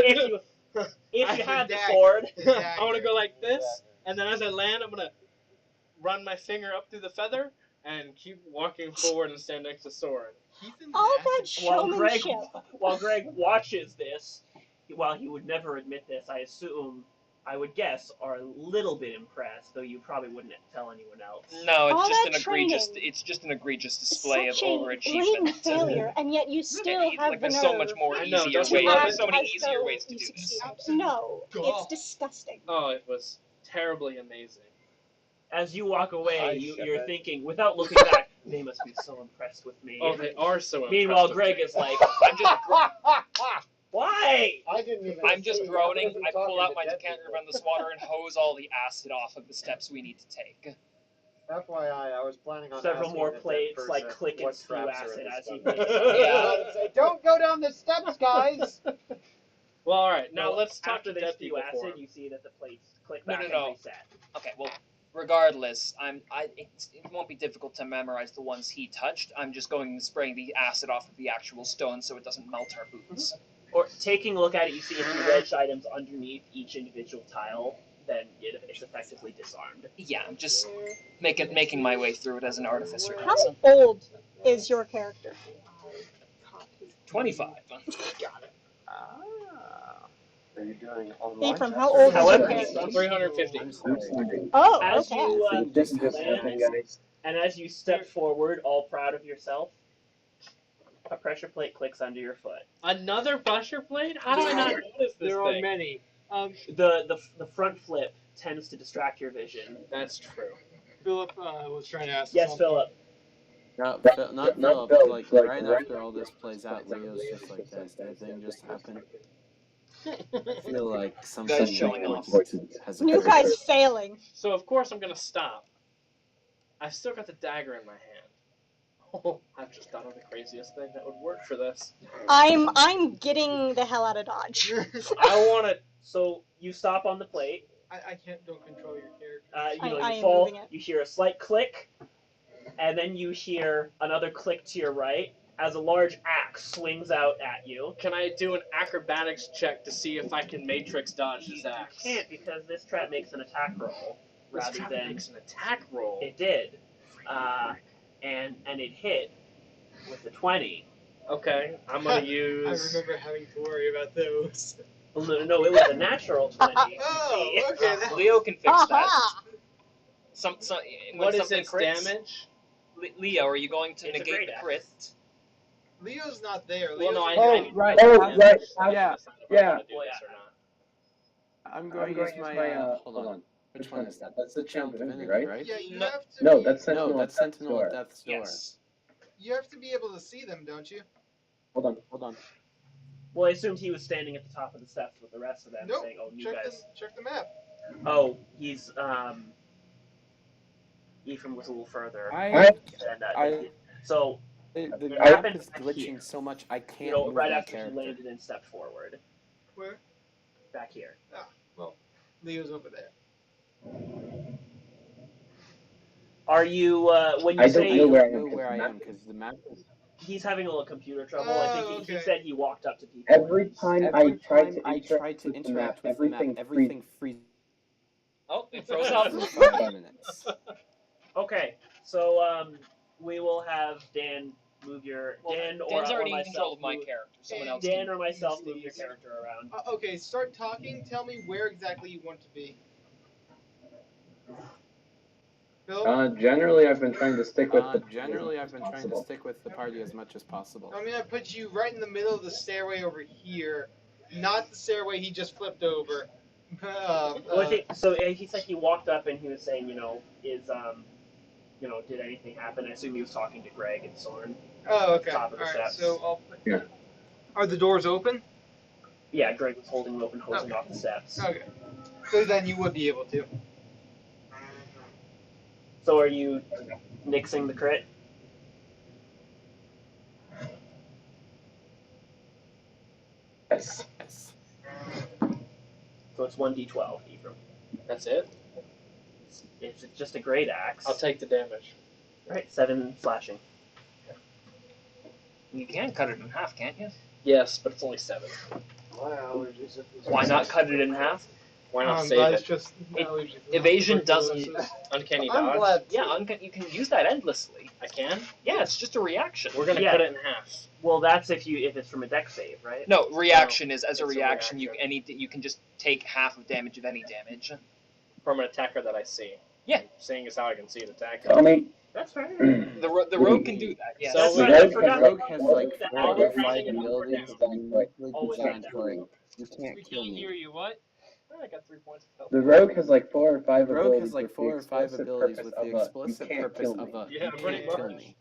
B: If you had the sword,
A: I want to go like this, and then as I land, I'm gonna run my finger up through the feather and keep walking forward and stand next to sword.
F: All that
B: while Gregg watches this, while he would never admit this, I would guess, are a little bit impressed, though you probably wouldn't tell anyone else.
D: No,
F: All
D: it's
F: that
D: just an egregious display of
F: Such a
D: overachievement.
F: blatant failure, and yet you still have
D: Like
F: the
D: there's
F: nerve
D: so much more
A: I know,
D: easier
A: don't you
D: ways.
A: love
D: There's
A: it?
D: so many
F: as
D: easier
F: though
D: ways to
F: you
D: do this.
F: succeeded. No, it's disgusting.
A: Oh, it was terribly amazing.
B: As you walk away,
G: I
B: you're
G: ship it.
B: thinking, without looking back, they must be so impressed with me.
A: Oh, they are so impressed.
B: Meanwhile,
A: with
B: Gregg
A: me.
B: is like,
G: I
B: why?
G: didn't even
D: I'm just
G: see-
D: groaning.
G: wasn't
D: I pull
G: talking
D: out
G: to
D: my
G: dead
D: decanter
G: people.
D: of endless water and hose all the acid off of the steps we need to take.
G: FYI, I was planning on
B: Several
G: asking
B: more
G: the dead
B: plates,
G: person
B: like, click and
G: what
B: spew
G: traps are
B: acid
G: in
B: as
G: this
B: you
G: stuff.
B: hit.
D: Yeah.
G: I'd say, don't go down the steps, guys!
A: Well, all right. Now
B: So
A: let's talk
B: after
A: to
B: they
A: dead
B: spew
A: people for
B: acid,
A: him.
B: you see that the plates click
D: No,
B: back
D: no, no.
B: and reset.
D: Okay, well, Regardless, it won't be difficult to memorize the ones he touched. I'm just going and spraying the acid off of the actual stone so it doesn't melt our boots.
B: Or taking a look at it, you see a few wedged items underneath each individual tile. Then it's effectively disarmed.
D: Yeah, I'm just making my way through it as an artificer.
F: How old is your character?
D: 25.
H: Are you doing online?
F: Ephraim, how old is your
B: However,
F: character?
A: 350.
H: I'm sorry.
F: Oh,
B: As
F: okay.
B: you
J: Just
B: land,
J: guys.
B: and as you step forward, all proud of yourself, a pressure plate clicks under your foot.
A: Another pressure plate? How do I not notice this
C: There are
A: thing?
C: many.
B: The front flip tends to distract your vision.
A: That's true.
C: Philip was trying to ask.
B: Yes,
C: something.
B: Philip.
H: No, not Philip. Like right after all this plays out, Leo's just like, "Does that thing just happen?" I feel like something
D: Guys showing off.
H: important has
F: You
H: occurred.
F: guys failing.
A: So of course I'm gonna stop. I've still got the dagger in my hand. Oh, I've just thought of the craziest thing that would work for this.
F: I'm getting the hell out of Dodge.
A: I want to.
B: So you stop on the plate.
C: I don't control your character.
F: I
B: You
F: am
B: fall.
F: moving it.
B: You hear a slight click, and then you hear another click to your right as a large axe swings out at you.
A: Can I do an acrobatics check to see if I can matrix dodge
B: You
A: this axe?
B: can't because this trap makes an attack roll
A: This
B: rather
A: trap
B: than
A: makes an attack roll.
B: it did, and it hit with the 20.
A: Okay, I'm gonna
C: I
A: use.
C: remember having to worry about those.
B: Well, no, it was a natural 20.
C: Oh, okay. that-
D: Leo can fix that.
F: Aha!
D: When
A: What is
D: something
A: its
D: crits-
A: damage?
D: Leo, are you going to
B: It's a
D: negate
B: great
D: the
B: axe.
D: crit?
C: Leo's not there.
A: Well,
C: Leo's
A: no, I.
J: Oh,
A: I need
H: right.
A: to
J: Oh,
A: decide
J: right.
A: if I
J: Yeah.
A: want to
J: Yeah.
A: do
B: Well,
A: this
B: yeah.
A: or not.
H: I'm going to use my. Hold on. Which one is that? That's the Channel Divinity, right?
C: Yeah, you
D: No-
C: have to.
J: No,
C: be,
J: that's Sentinel.
H: No, that's Sentinel
J: Door.
H: at Death's Door.
D: Yes.
C: You have to be able to see them, don't you?
J: Hold on.
H: Hold on.
B: Well, I assumed he was standing at the top of the steps with the rest of them,
C: Nope.
B: saying, "Oh, you
C: Check
B: guys."
C: check the map.
B: Oh, he's Ephraim was a little further. So
H: The
B: What
H: map
B: happened
H: is
B: back
H: glitching
B: here?
H: so much I can't
B: you know,
H: move
B: right
H: my
B: after
H: character.
B: he landed and stepped forward,
C: Where?
B: back here.
C: Leo's over there.
B: Are you when you
J: I don't
B: say
J: know where I
H: I know
J: am.
H: where I am because the map is.
B: he's having a little computer trouble? I think he
C: okay.
B: said he walked up to people.
J: Every time I try to
H: interact with the map, everything freezes
D: Oh, it froze up.
H: for 5 minutes.
B: Okay, so we will have Dan move your Dan or
D: Dan's already in
B: myself
D: control of my
B: move-
D: character. Someone else
B: Dan
D: can.
B: or myself move your character around.
C: Okay, start talking. Tell me where exactly you want to be. Phil?
J: Generally, I've been trying to stick with the.
H: Generally, I've been trying to stick with the party as much as possible.
C: I'm gonna put you right in the middle of the stairway over here, not the stairway he just flipped over.
B: So he said he walked up and he was saying, did anything happen? I assume he was talking to Gregg and Sorrn.
C: Oh, okay.
B: Top of the
C: Alright,
B: steps.
C: so I'll put.
J: Yeah.
C: Are the doors open?
B: Yeah, Gregg was holding open, hosing off the steps.
C: Okay. So then you would be able to.
B: So are you nixing the crit?
J: Yes.
H: Yes.
B: So it's 1d12, Ephraim.
A: That's it?
B: It's just a great axe.
A: I'll take the damage.
B: Right, 7 slashing.
D: You can cut it in half, can't you?
A: Yes, but it's only 7.
D: Why not cut it in half?
A: Why not save
C: That's
A: it?
C: just
D: Evasion doesn't.
A: Uncanny
C: I'm
A: dodge?
C: glad.
D: Yeah, you can use that endlessly.
A: I can?
D: Yeah, it's just a reaction.
A: We're gonna
B: Yeah.
A: cut it in half.
B: Well, that's if it's from a deck save, right?
D: No, reaction is as a
A: It's a
D: reaction.
A: reaction.
D: You can just take half of damage of any damage.
A: From an attacker that I see.
D: Yeah.
A: Seeing as how I can see an attacker.
J: Tell me.
B: That's right.
D: The rogue can do that. Yeah.
A: So
B: That's
A: we-
B: right, I
J: Rogue
B: forgot.
H: Rogue has like
B: That
H: 4
B: always
H: or 5
B: happening in
H: abilities
B: Upper
H: that are uniquely
B: Always
H: designed
B: down.
H: for it. You can't
C: We
H: kill
C: can't hear
H: me.
C: you. What?
A: I got 3 points of health.
J: The rogue has like 4 or 5
H: Rogue
J: abilities.
H: has like
J: with
H: 4 or 5
J: explicit
H: abilities
J: purpose
H: with
J: of
H: the
J: a,
H: explicit
J: you can't
H: purpose
J: kill
H: of
J: me.
H: a
A: Yeah,
H: you
A: pretty
H: can't kill
A: much.
H: me.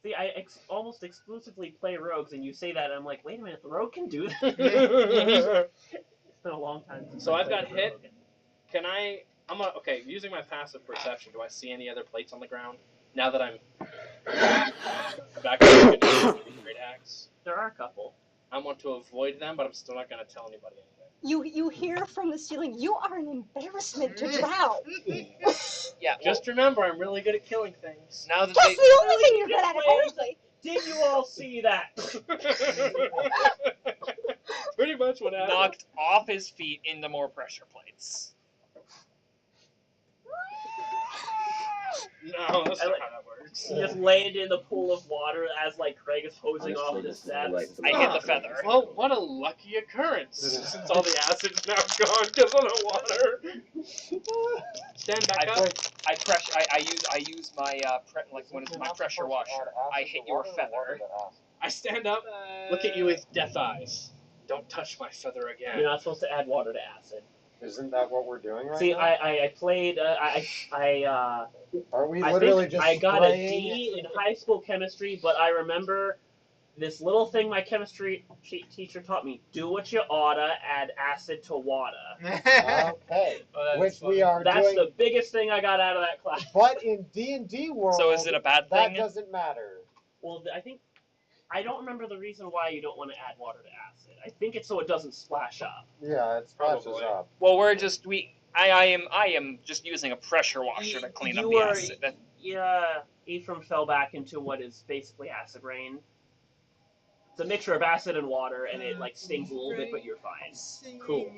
B: See, I almost exclusively play rogues, and you say that, and I'm like, wait a minute, the rogue can do that? It's been a long time since
A: So
B: I
A: I've
B: played
A: got
B: the
A: hit.
B: rogue.
A: Can I... Okay, using my passive perception, do I see any other plates on the ground? Now that I'm back to the great axe.
B: There are a couple.
A: I want to avoid them, but I'm still not going to tell anybody anything.
F: You hear from the ceiling, you are an embarrassment to drow.
D: Yeah.
A: Just remember, I'm really good at killing things.
D: Now that
F: That's
D: they
F: the only thing you're good at, apparently.
B: Did you all see that?
A: Pretty much what happened.
D: knocked off his feet into more pressure plates.
A: No, that's not how that works.
B: He just landed in the pool of water as like Gregg is hosing off
H: Honestly,
B: the
H: this is
B: steps.
H: like
D: I hit the feather.
A: Well, what a lucky occurrence, since all the acid's now gone because of the water. Stand back up.
D: I use my my pressure washer. I hit your feather.
A: I stand up, look at you with death eyes. Don't touch my feather
B: You're
A: again.
B: not supposed to add water to acid.
G: Isn't that what we're doing right
B: See,
G: now?
B: I played.
G: Are we
B: I
G: literally
B: think
G: just
B: I got a
G: spraying?
B: D in high school chemistry, but I remember this little thing my chemistry teacher taught me: do what you oughta, add acid to water.
G: Okay,
C: Well,
G: which we are
B: That's
G: doing.
B: the biggest thing I got out of that class.
G: But in D&D world,
D: So is it a bad
G: that
D: thing?
G: doesn't matter.
B: Well, I don't remember the reason why you don't want to add water to acid. I think it's so it doesn't splash up.
G: Yeah, it splashes
A: Probably.
G: up.
D: Well, I am just using a pressure washer to clean up the acid.
B: Yeah, Ephraim fell back into what is basically acid rain. It's a mixture of acid and water, and it like stings a little bit, but you're fine.
A: Cool.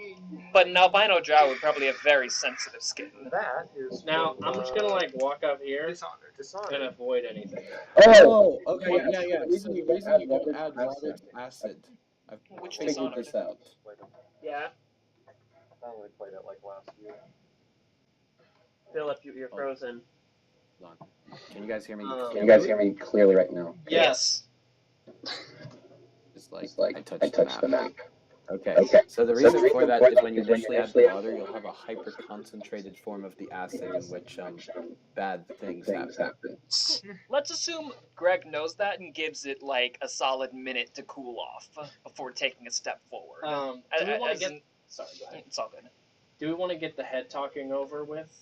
D: But an albino drow would probably have very sensitive skin.
G: That is
A: Now, I'm just gonna like walk up here
C: Dishonor.
A: and avoid anything.
H: Oh, okay, yeah. So the reason you don't add water to acid, I've
D: Which
H: figured
D: Dishonored?
H: this out.
B: Yeah,
G: I only played it like last year.
B: Philip, you're frozen.
H: Hold on. Can you guys hear me?
J: Can you guys hear me clearly right now?
D: Yes.
H: It's like
J: Like,
H: I
J: I
H: touched
J: touched the map.
H: Okay.
J: Okay.
H: So the reason for that is when you initially add the water, you'll have a hyper-concentrated form of the acid in which bad things happen.
D: Let's assume Gregg knows that and gives it like a solid minute to cool off before taking a step forward.
A: Do we want to get?
D: in-
A: Sorry, go ahead.
D: It's all good.
A: Do we want to get the head talking over with?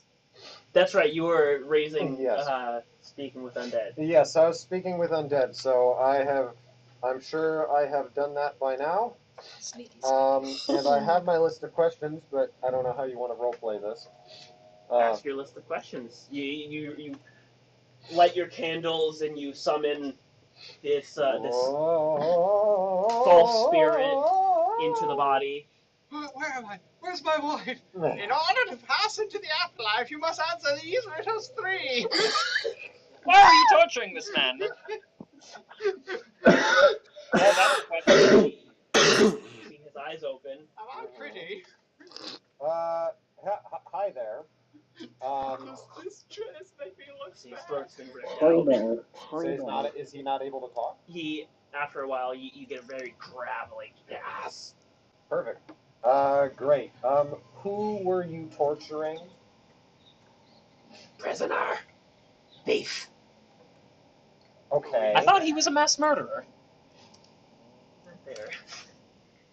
B: That's right. You were raising,
G: Yes.
B: speaking with undead.
G: Yes, I was speaking with undead, so I'm sure I have done that by now.
D: Sneaky.
G: And I have my list of questions, but I don't know how you want to roleplay this.
B: Ask your list of questions. You light your candles and you summon this false spirit into the body.
C: Where am I? Where's my wife? In order to pass into the afterlife, you must answer these riddles 3.
D: Why are you torturing this man?
B: Keeping his eyes open.
C: Am I pretty?
G: Hi there.
C: Does this dress make me look
B: His
C: bad?
B: throat's been ripped
J: Hi
B: out.
J: there.
G: So is he not able to talk?
B: He, after a while, you get a very gravelly gas.
G: Perfect. Great. Who were you torturing?
B: Prisoner. Thief.
G: Okay.
D: I thought he was a mass murderer.
B: There.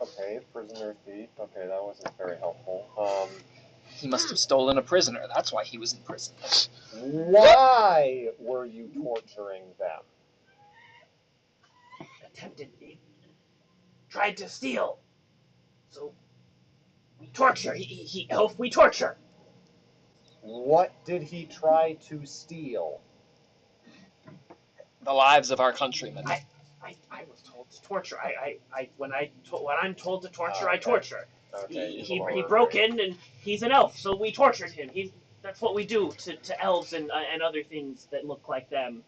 G: Okay, prisoner thief. Okay, that wasn't very helpful.
D: He must have stolen a prisoner. That's why he was in prison.
G: Why were you torturing them?
B: Attempted. He tried to steal. So we torture. We torture.
G: What did he try to steal?
D: The lives of our countrymen.
B: I was told to torture. When I'm told to torture, I
G: Okay.
B: torture.
G: Okay,
B: He broke in and he's an elf, so we tortured him. That's what we do to elves and other things that look like them.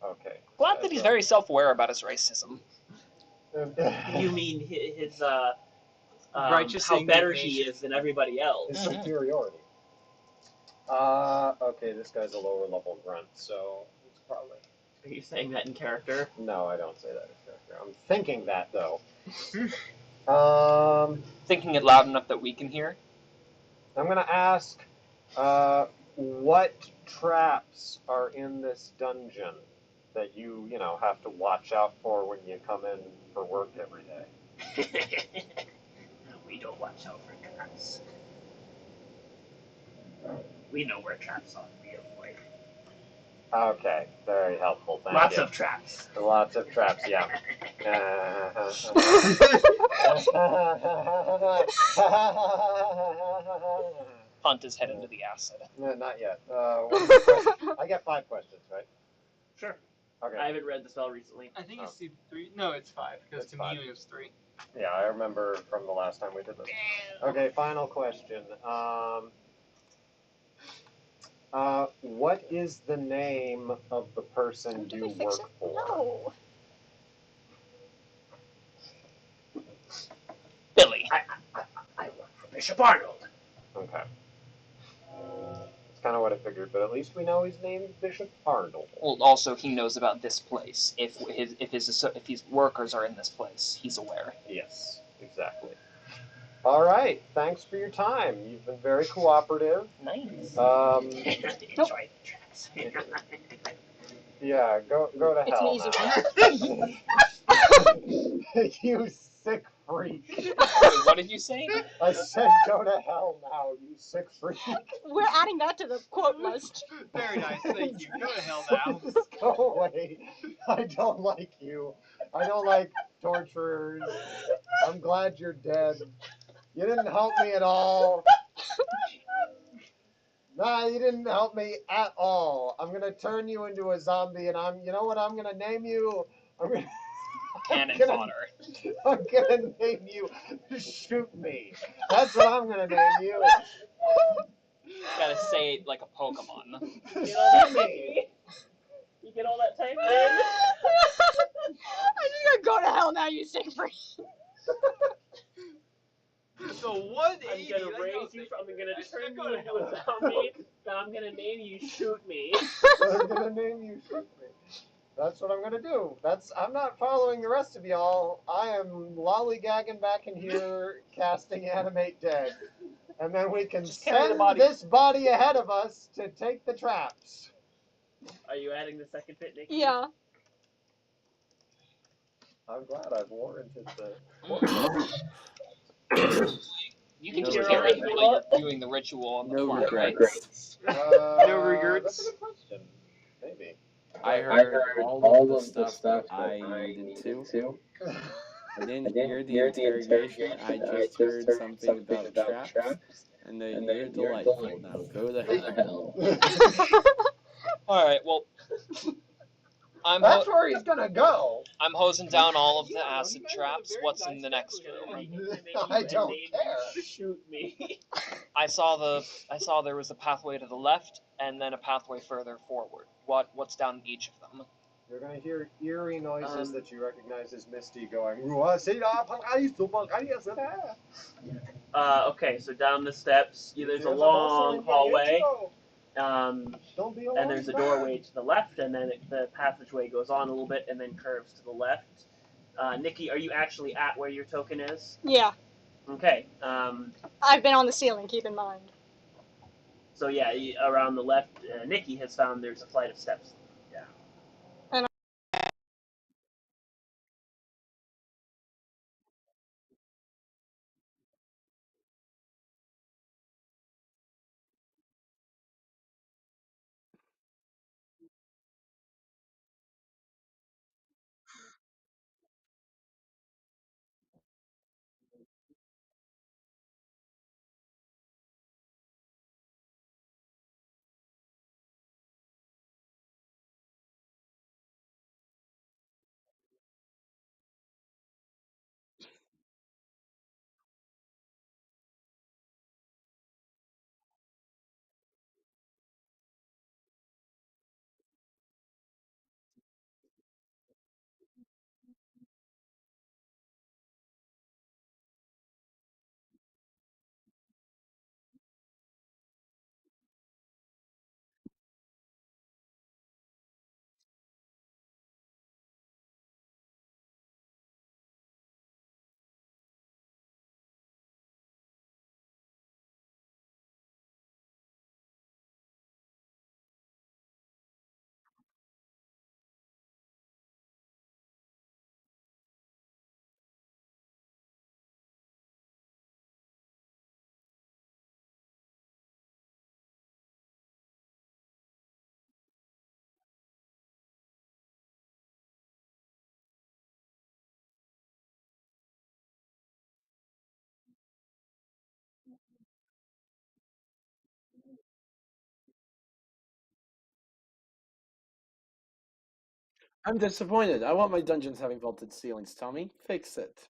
G: Okay.
D: Glad that he's very self-aware about his racism.
B: You mean his
C: Righteous
B: how better
C: indignation.
B: he is than everybody else?
G: His superiority. Okay, this guy's a lower level grunt, so it's probably.
B: Are you saying that in character?
G: No, I don't say that in character. I'm thinking that though.
D: Thinking it loud enough that we can hear.
G: I'm gonna ask, what traps are in this dungeon that you have to watch out for when you come in for work every day?
B: We don't watch out for traps. We know where traps are. We avoid.
G: Okay, very helpful. Thank
B: Lots
G: you.
B: of traps.
G: Lots of traps, yeah.
D: Punt his head into the acid.
G: No, not yet. What is the question? I get 5 questions, right?
B: Sure.
G: Okay.
B: I haven't read the spell recently.
C: I think it's 3. No, it's 5 because
G: It's
C: to
G: 5.
C: me it was 3.
G: Yeah, I remember from the last time we did this. Okay, final question. What is the name of the person
F: Did
G: you
F: I fix
G: work
F: it?
G: for?
F: No.
D: Billy.
B: I work for Bishop Arnold.
G: Okay. That's kind of what I figured, but at least we know he's named Bishop Arnold.
D: Well, also he knows about this place. If his workers are in this place, he's aware.
G: Yes, exactly. All right. Thanks for your time. You've been very cooperative.
D: Nice.
B: Enjoy the traps.
G: Yeah, go to
F: It's
G: hell
F: an easy
G: now. You sick freak.
D: Wait, what did you say?
G: I said go to hell now, you sick freak.
F: We're adding that to the quote list.
C: Very nice, thank you. Go to hell now.
G: Just go away. I don't like you. I don't like torturers. I'm glad you're dead. You didn't help me at all. Nah, you didn't help me at all. I'm gonna turn you into a zombie, and you know what I'm gonna name you?
D: Cannon fodder.
G: I'm gonna name you Shoot Me. That's what I'm gonna name you.
D: You gotta say it like a Pokemon.
G: Shoot Me.
B: You get all that time in?
F: I think I go to hell now, you sick freak.
C: So 180.
B: I'm gonna raise you. I'm gonna turn you into a zombie. Then I'm gonna name you Shoot Me.
G: I'm gonna name you Shoot Me. That's what I'm gonna do. I'm not following the rest of y'all. I am lollygagging back in here, casting Animate Dead. And then we can send this body ahead of us to take the traps.
B: Are you adding the second bit, Nikki?
F: Yeah.
G: I'm glad I've warranted the...
D: You can
H: No
D: just
H: regrets.
D: carry him while you're doing the ritual on the
H: No
D: fly,
H: regrets.
D: right?
C: No regrets.
G: That's a good question. Maybe.
H: I heard all of the stuff that I needed to. I didn't hear the interrogation. I just heard something about traps. And then you're delightful. Now go to hell.
D: Alright, well,
G: That's where he's gonna go.
D: I'm hosing down all of the acid traps. What's in the next room?
G: I don't care.
B: Shoot Me.
D: I saw there was a pathway to the left and then a pathway further forward. What's down each of them?
G: You're gonna hear eerie noises
B: Um,
G: that you recognize as Misty going.
B: Okay, so down the steps, there's a long hallway, and there's a doorway to the left, and then the passageway goes on a little bit and then curves to the left. Nikki, are you actually at where your token is?
F: Yeah.
B: Okay.
F: I've been on the ceiling, keep in mind.
B: So yeah, around the left, Nikki has found there's a flight of steps
H: I'm disappointed. I want my dungeons having vaulted ceilings, Tommy. Fix it.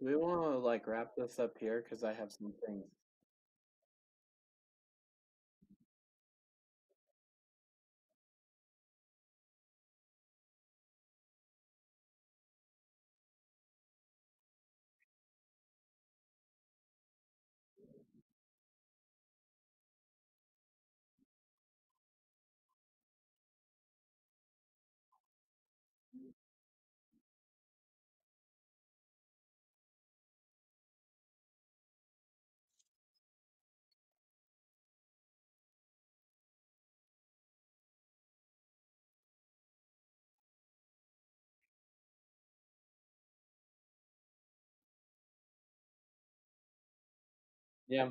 H: Do we want to like wrap this up here? Because I have some things. Yeah.